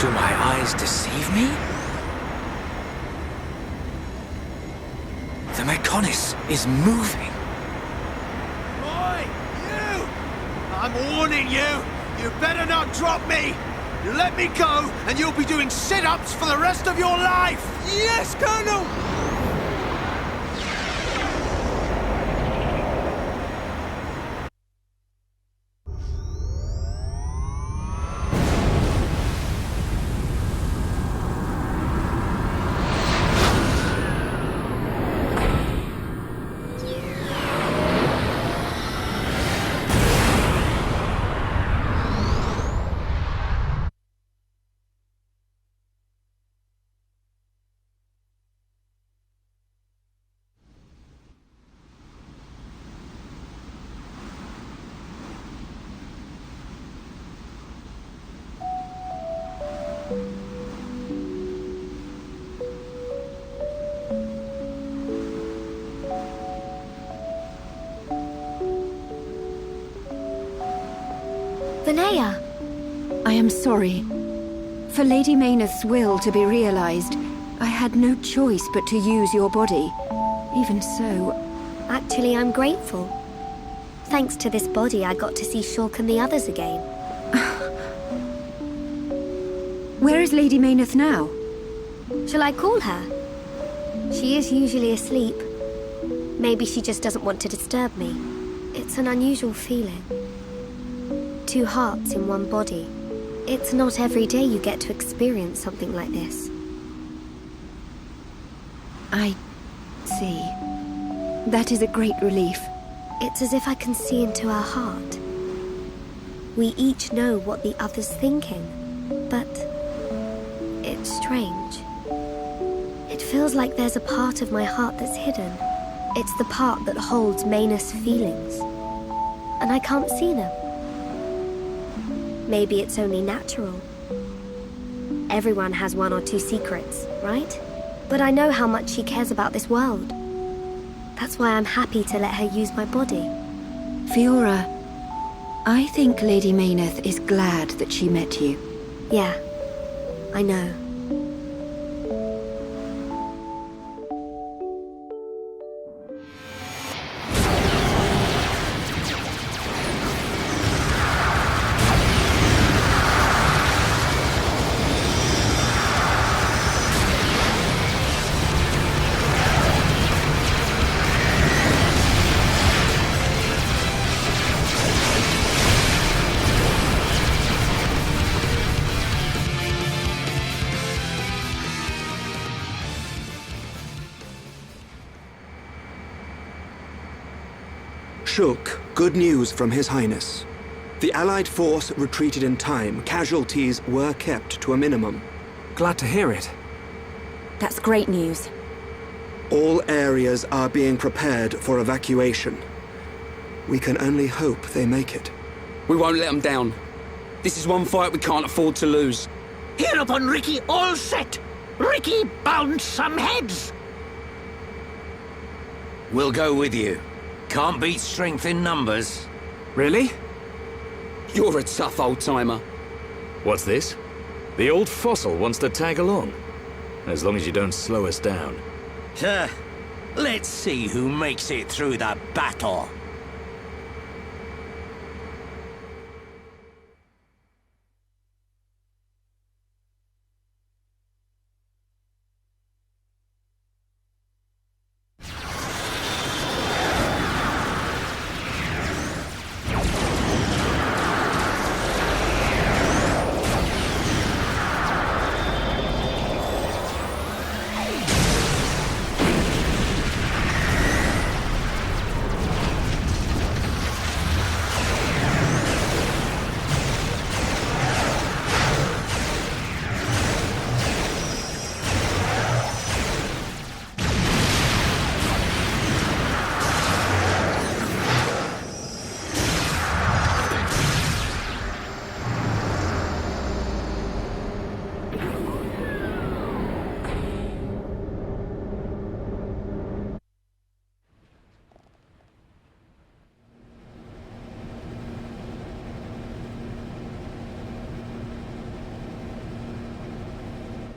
Do my eyes deceive me? The Mechonis is moving. Oi, you! I'm warning you! You better not drop me! You let me go, and you'll be doing sit-ups for the rest of your life! Yes, Colonel! Vanea! I am sorry. For Lady Mayneth's will to be realized, I had no choice but to use your body. Even so... Actually, I'm grateful. thanks to this body, I got to see Shulk and the others again. Where is Lady Mayneth now? Shall I call her? She is usually asleep. Maybe she just doesn't want to disturb me. It's an unusual feeling. 2 hearts in one body. It's not every day you get to experience something like this. I see. That is a great relief. It's as if I can see into our heart. We each know what the other's thinking, but it's strange. It feels like there's a part of my heart that's hidden. It's the part that holds Mayneth's feelings, and I can't see them. Maybe it's only natural. Everyone has 1 or 2 secrets, right? But I know how much she cares about this world. That's why I'm happy to let her use my body. Fiora, I think Lady Mayneth is glad that she met you. Yeah, I know. Shulk, good news from His Highness. The Allied force retreated in time. Casualties were kept to a minimum. Glad to hear it. That's great news. All areas are being prepared for evacuation. We can only hope they make it. We won't let them down. This is one fight we can't afford to lose. Hereupon, Ricky, all set! Ricky, bound some heads! We'll go with you. Can't beat strength in numbers. Really? You're a tough old-timer. What's this? The old fossil wants to tag along. As long as you don't slow us down. Let's see who makes it through the battle.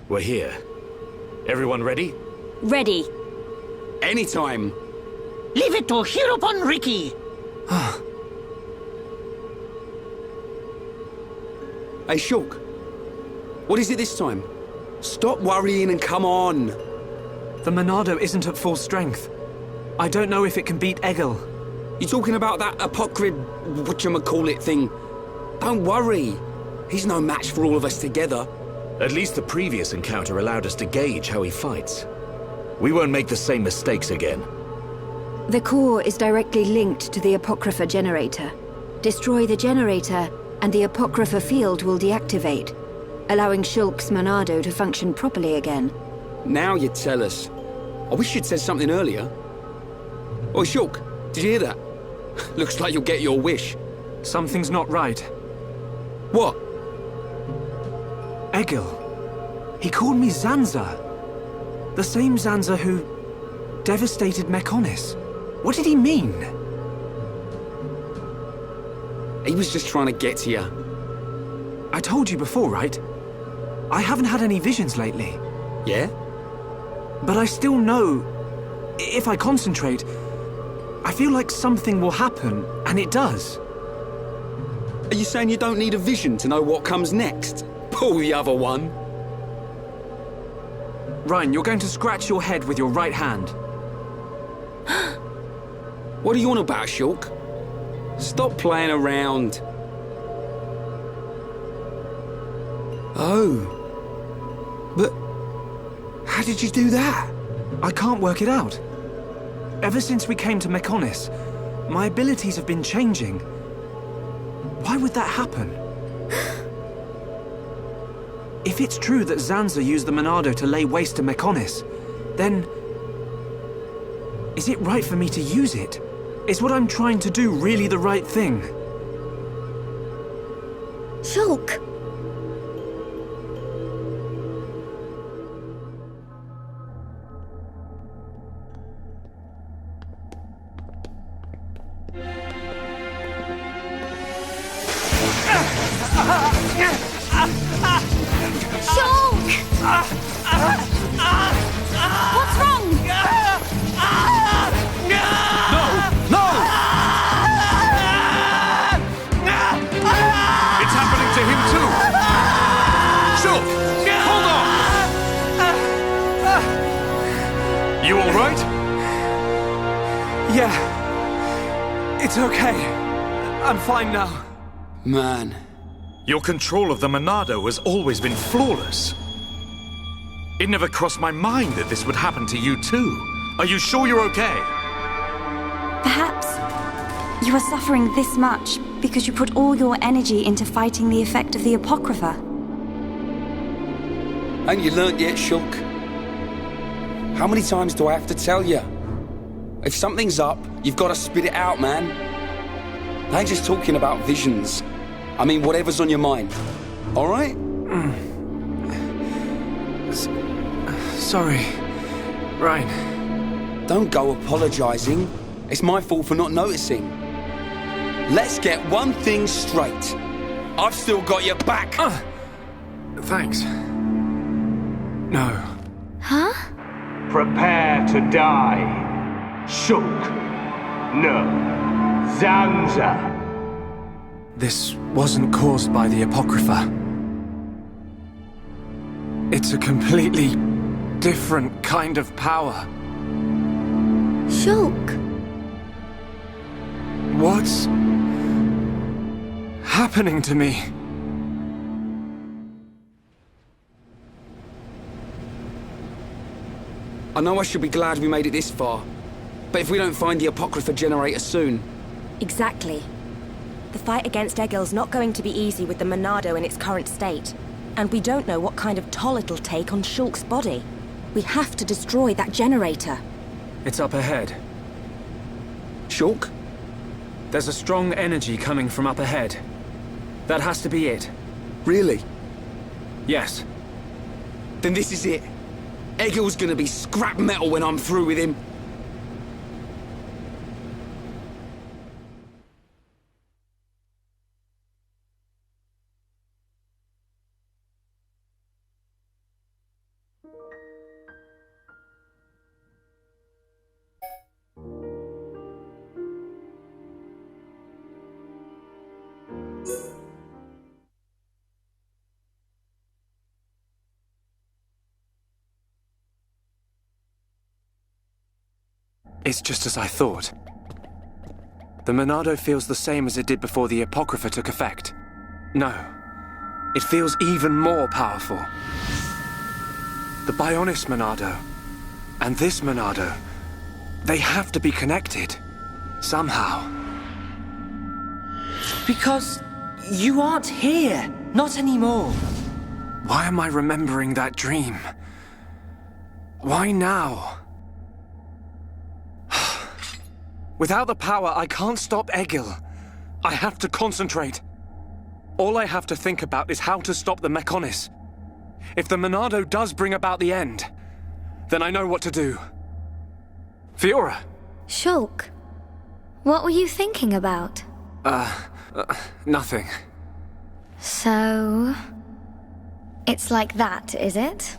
We're here. Everyone ready? Ready. Anytime. Leave it to Hereupon, Ricky! Hey, Shulk. What is it this time? Stop worrying and come on. The Monado isn't at full strength. I don't know if it can beat Egil. You talking about that apocryph whatchamacallit thing? Don't worry. He's no match for all of us together. At least the previous encounter allowed us to gauge how he fights. We won't make the same mistakes again. The core is directly linked to the Apocrypha generator. Destroy the generator, and the Apocrypha field will deactivate, allowing Shulk's Monado to function properly again. Now you tell us. I wish you'd said something earlier. Oh, Shulk, did you hear that? Looks like you'll get your wish. Something's not right. What? Egil. He called me Zanza. The same Zanza who devastated Mechonis. What did he mean? He was just trying to get to you. I told you before, right? I haven't had any visions lately. Yeah? But I still know, if I concentrate, I feel like something will happen, and it does. Are you saying you don't need a vision to know what comes next? Pull the other one. Ryan, you're going to scratch your head with your right hand. What are you on about, Shulk? Stop playing around. Oh. But how did you do that? I can't work it out. Ever since we came to Mechonis, my abilities have been changing. Why would that happen? If it's true that Zanza used the Monado to lay waste to Mechonis, then... is it right for me to use it? Is what I'm trying to do really the right thing? Shulk! What's wrong? It's happening to him too! Shulk! Hold on! You alright? Yeah. It's okay. I'm fine now. Man. Your control of the Monado has always been flawless. It never crossed my mind that this would happen to you too. Are you sure you're okay? Perhaps you are suffering this much because you put all your energy into fighting the effect of the Apocrypha. Ain't you learnt yet, Shulk? How many times do I have to tell you? If something's up, you've got to spit it out, man. I ain't just talking about visions. I mean, whatever's on your mind. All right? Sorry, Ryan. Don't go apologizing. It's my fault for not noticing. Let's get one thing straight. I've still got your back. Thanks. No. Huh? Prepare to die. Shulk. No. Zanza. This wasn't caused by the Apocrypha. It's a completely different kind of power. Shulk. What's happening to me? I know I should be glad we made it this far, but if we don't find the Apocrypha generator soon... Exactly. The fight against Egil's not going to be easy with the Monado in its current state. And we don't know what kind of toll it'll take on Shulk's body. We have to destroy that generator. It's up ahead. Shulk? There's a strong energy coming from up ahead. That has to be it. Really? Yes. Then this is it. Egil's gonna be scrap metal when I'm through with him. It's just as I thought. The Monado feels the same as it did before the Apocrypha took effect. No, it feels even more powerful. The Bionis Monado and this Monado, they have to be connected. Somehow. Because you aren't here. Not anymore. Why am I remembering that dream? Why now? Without the power, I can't stop Egil. I have to concentrate. All I have to think about is how to stop the Mechonis. If the Monado does bring about the end, then I know what to do. Fiora! Shulk, what were you thinking about? Nothing. So... it's like that, is it?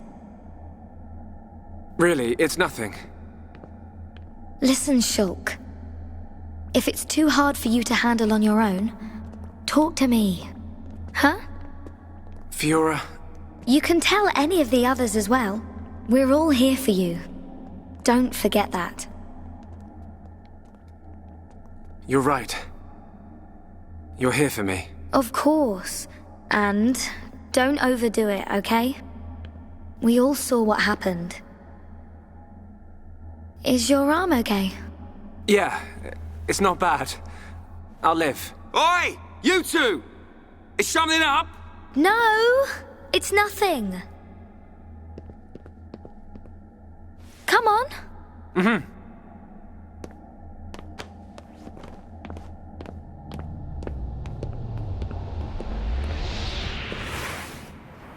Really, it's nothing. Listen, Shulk. If it's too hard for you to handle on your own, talk to me. Huh? Fiora... You can tell any of the others as well. We're all here for you. Don't forget that. You're right. You're here for me. Of course. And don't overdo it, okay? We all saw what happened. Is your arm okay? Yeah, it's not bad. I'll live. Oi! You two! Is something up? No! It's nothing. Come on. Mm-hmm.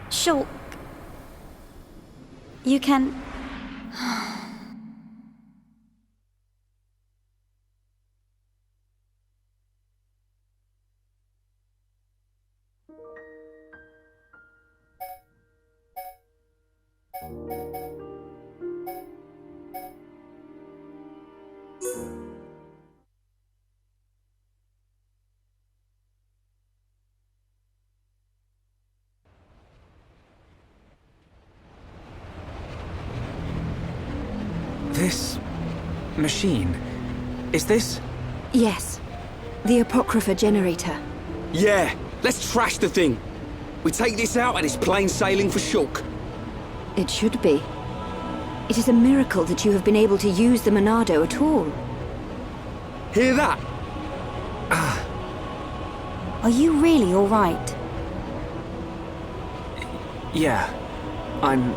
Shulk. You can... This... machine... is this... Yes. The Apocrypha generator. Yeah, let's trash the thing. We take this out and it's plain sailing for Shulk. It should be. It is a miracle that you have been able to use the Monado at all. Hear that? Are you really all right? Yeah. I'm...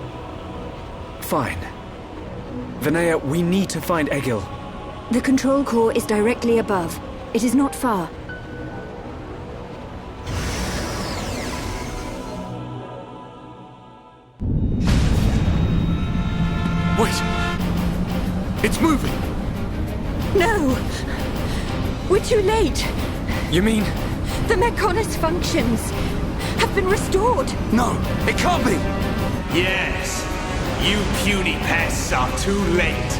fine. Vinaya, we need to find Egil. The control core is directly above. It is not far. Wait! It's moving! No! We're too late! You mean... The Mechonis functions have been restored! No, it can't be! Yes! You puny pests are too late!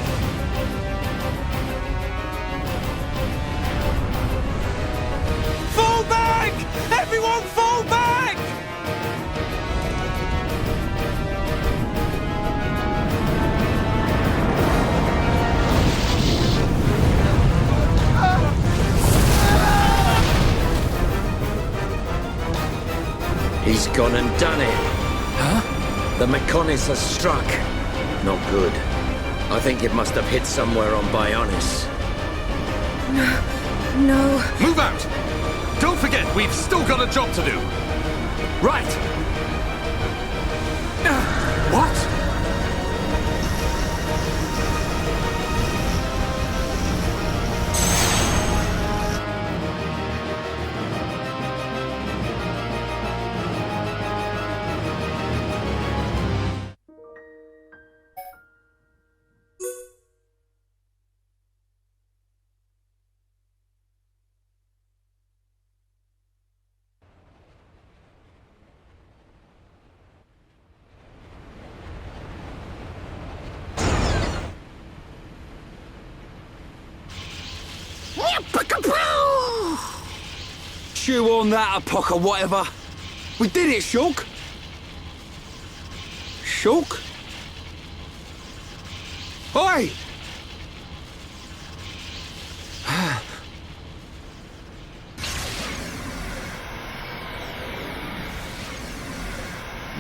Fall back! Everyone fall back! He's gone and done it. Huh? The Mechonis has struck. Not good. I think it must have hit somewhere on Bionis. No. Move out! Don't forget, we've still got a job to do. Right. What? Chew on that, Apoc or whatever. We did it, Shulk. Shulk? Oi!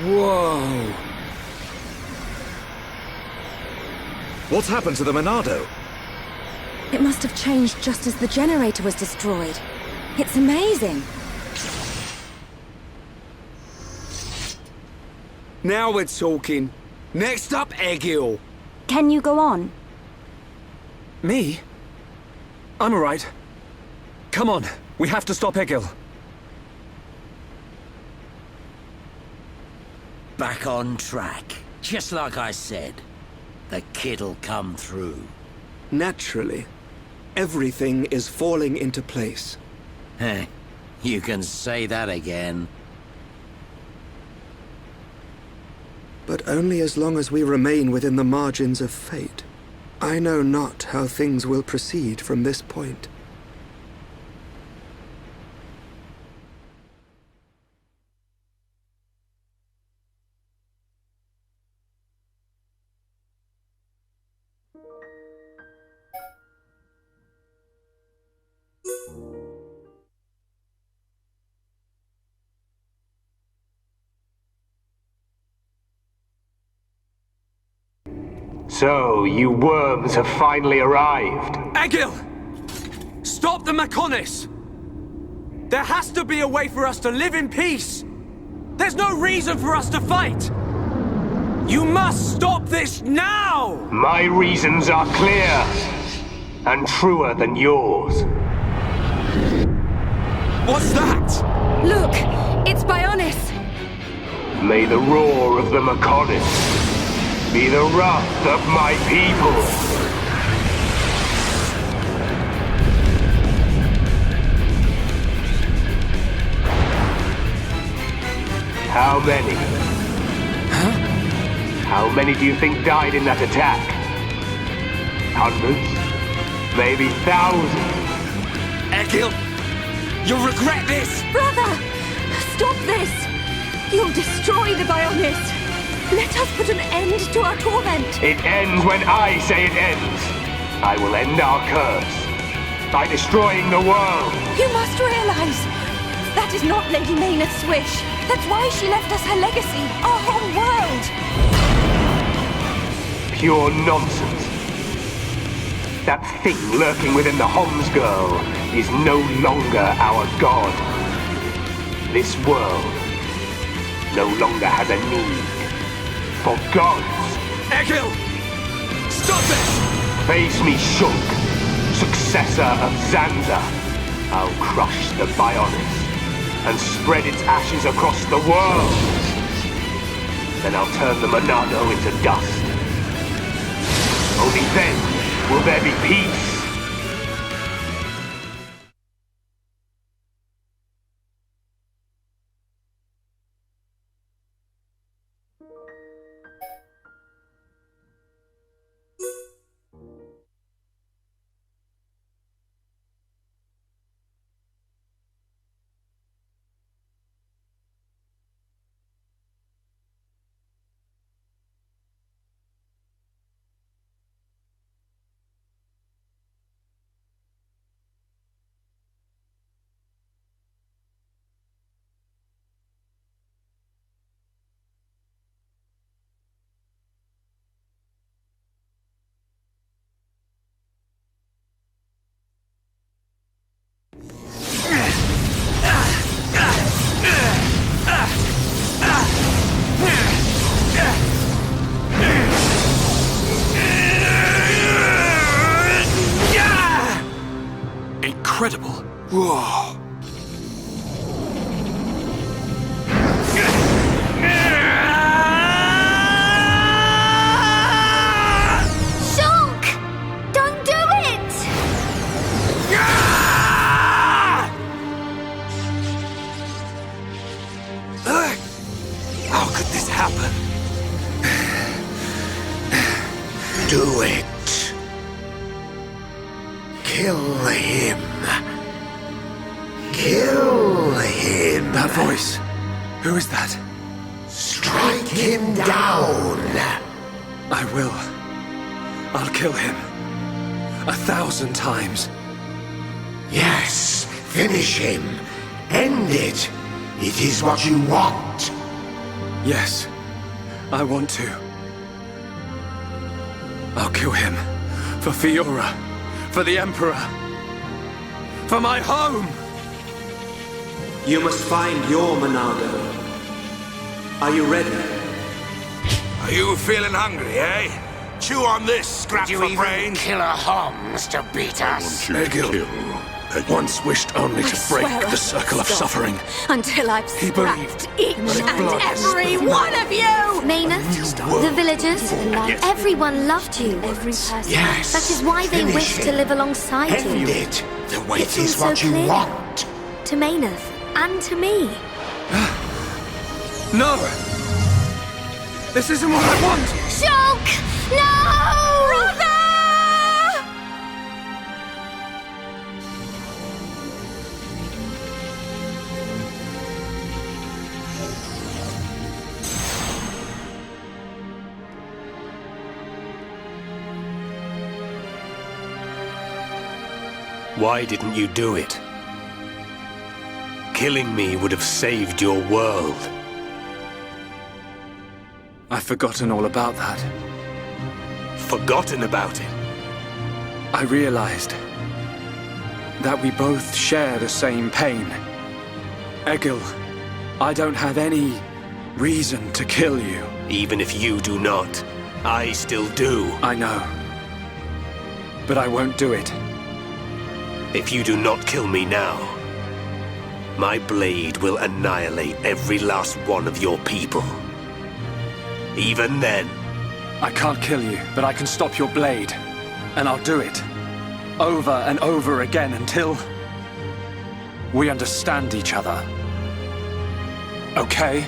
Whoa. What's happened to the Monado? It must have changed just as the generator was destroyed. It's amazing. Now we're talking. Next up, Egil. Can you go on? Me? I'm alright. Come on, we have to stop Egil. Back on track. Just like I said. The kid'll come through. Naturally. Everything is falling into place. Heh. You can say that again. But only as long as we remain within the margins of fate. I know not how things will proceed from this point. So, you worms have finally arrived. Egil! Stop the Mechonis! There has to be a way for us to live in peace! There's no reason for us to fight! You must stop this now! My reasons are clear, and truer than yours. What's that? Look! It's Bionis! May the roar of the Mechonis be the wrath of my people! How many? Huh? How many do you think died in that attack? Hundreds? Maybe thousands? Egil! You'll regret this! Brother! Stop this! You'll destroy the Bionis! Let us put an end to our torment! It ends when I say it ends! I will end our curse by destroying the world! You must realize that is not Lady Maynard's wish. That's why she left us her legacy, our whole world! Pure nonsense. That thing lurking within the Homs girl is no longer our god. This world no longer has a need for gods. Egil! Stop it! Face me, Shulk, successor of Zanza. I'll crush the Bionis and spread its ashes across the world. Then I'll turn the Monado into dust. Only then will there be peace. Incredible. Whoa. Shulk! Don't do it! How could this happen? Do it. Kill him. Kill him. That voice. Who is that? Strike him down. I will. I'll kill him. 1,000 times. Yes, finish him. End it. It is what you want. Yes, I want to. I'll kill him. For Fiora. For the Emperor. For my home! You must find your Monado. Are you ready? Are you feeling hungry, eh? Chew on this, scrap for brains. Kill a Homs to beat us. Egil once wished only to break the circle of suffering. Until I've believed scrapped each and every one of you! Maynard, the villagers, everyone loved you. Yes. That is why they wish to live alongside you. End it. It It is so what you clear. want. To Maynard, and to me. No! This isn't what I want! Shulk! No! Brother! Why didn't you do it? Killing me would have saved your world. I've forgotten all about that. forgotten about it. I realized that we both share the same pain. Egil, I don't have any reason to kill you. Even if you do not, I still do. I know. But I won't do it. If you do not kill me now, my blade will annihilate every last one of your people. Even then... I can't kill you, but I can stop your blade. And I'll do it. Over and over again until... we understand each other. Okay?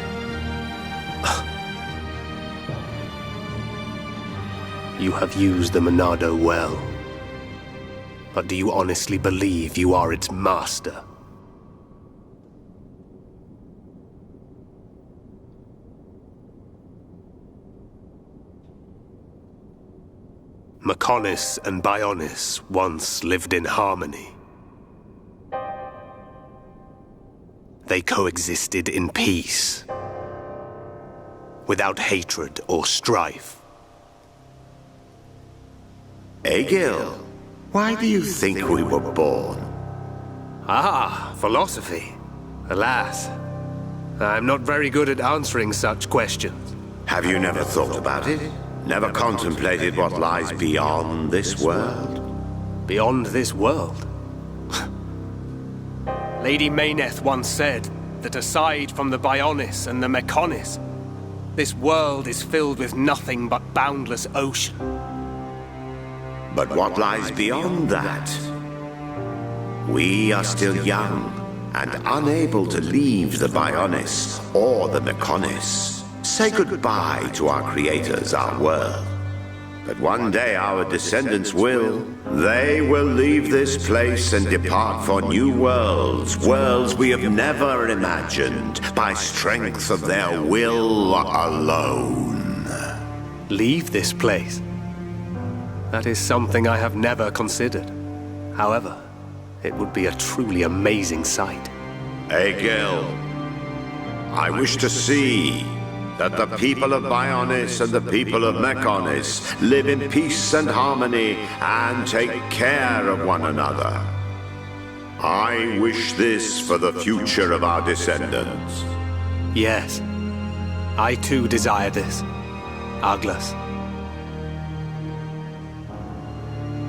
You have used the Monado well. But do you honestly believe you are its master? Mechonis and Bionis once lived in harmony. They coexisted in peace, without hatred or strife. Egil, why do you think we were born? Ah, philosophy. Alas, I'm not very good at answering such questions. Have you never thought about it? Never contemplated what lies beyond this world? Beyond this world? Lady Mayneth once said that aside from the Bionis and the Mechonis, this world is filled with nothing but boundless ocean. But what lies beyond that? We are still young and unable to leave the Bionis or the Mechonis. Say goodbye to our creators, our world. But one day our descendants will. They will leave this place and depart for new worlds, worlds we have never imagined, by strength of their will alone. Leave this place? That is something I have never considered. However, it would be a truly amazing sight. Egil, I wish to see that the people of Bionis and the people of Mechonis live in peace and harmony and take care of one another. I wish this for the future of our descendants. Yes, I too desire this, Arglas.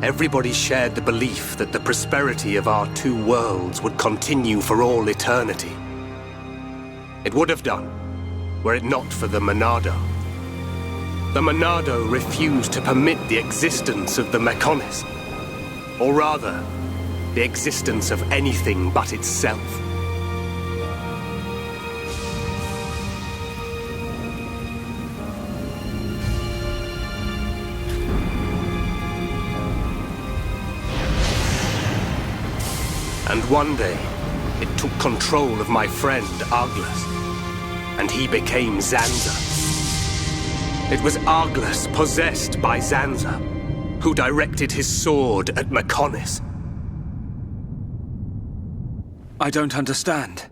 Everybody shared the belief that the prosperity of our two worlds would continue for all eternity. It would have done, were it not for the Monado. The Monado refused to permit the existence of the Mechonis. Or rather, the existence of anything but itself. And one day, it took control of my friend, Arglas. And he became Zanza. It was Arglas possessed by Zanza, who directed his sword at Mechonis. I don't understand.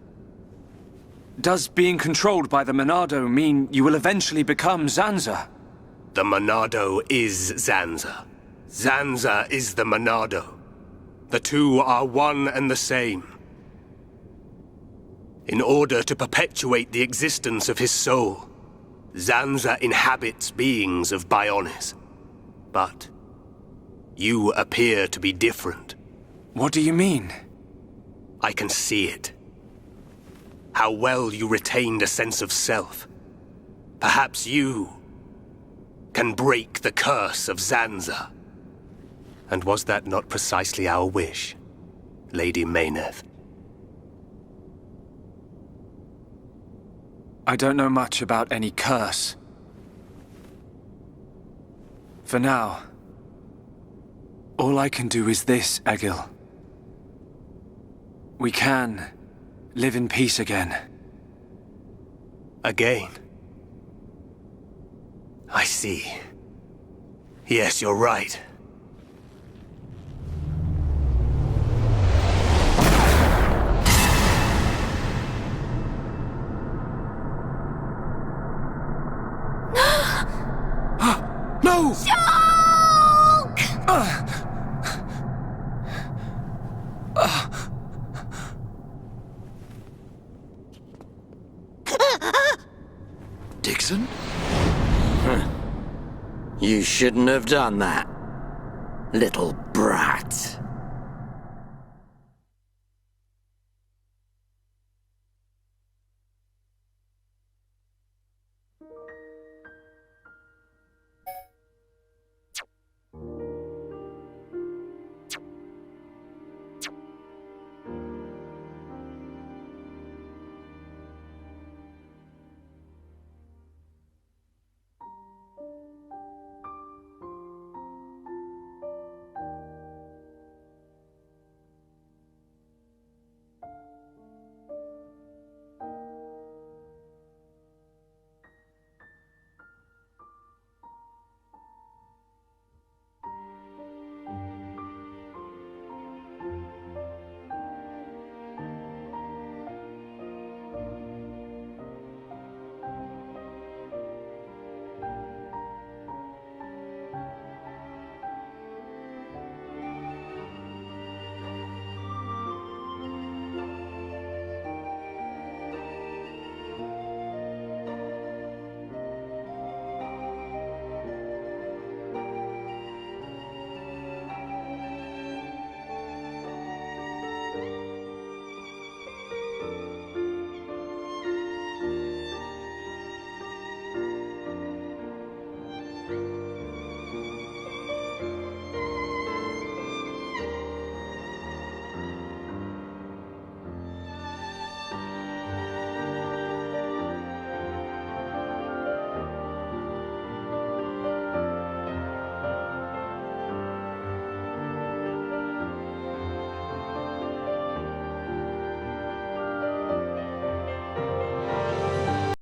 Does being controlled by the Monado mean you will eventually become Zanza? The Monado is Zanza. Zanza is the Monado. The two are one and the same. In order to perpetuate the existence of his soul, Zanza inhabits beings of Bionis. But you appear to be different. What do you mean? I can see it. How well you retained a sense of self. Perhaps you can break the curse of Zanza. And was that not precisely our wish, Lady Mayneth? I don't know much about any curse. For now, all I can do is this, Egil. We can live in peace again. Again? I see. Yes, you're right. No! Shock! Dixon? Huh. You shouldn't have done that, little brat.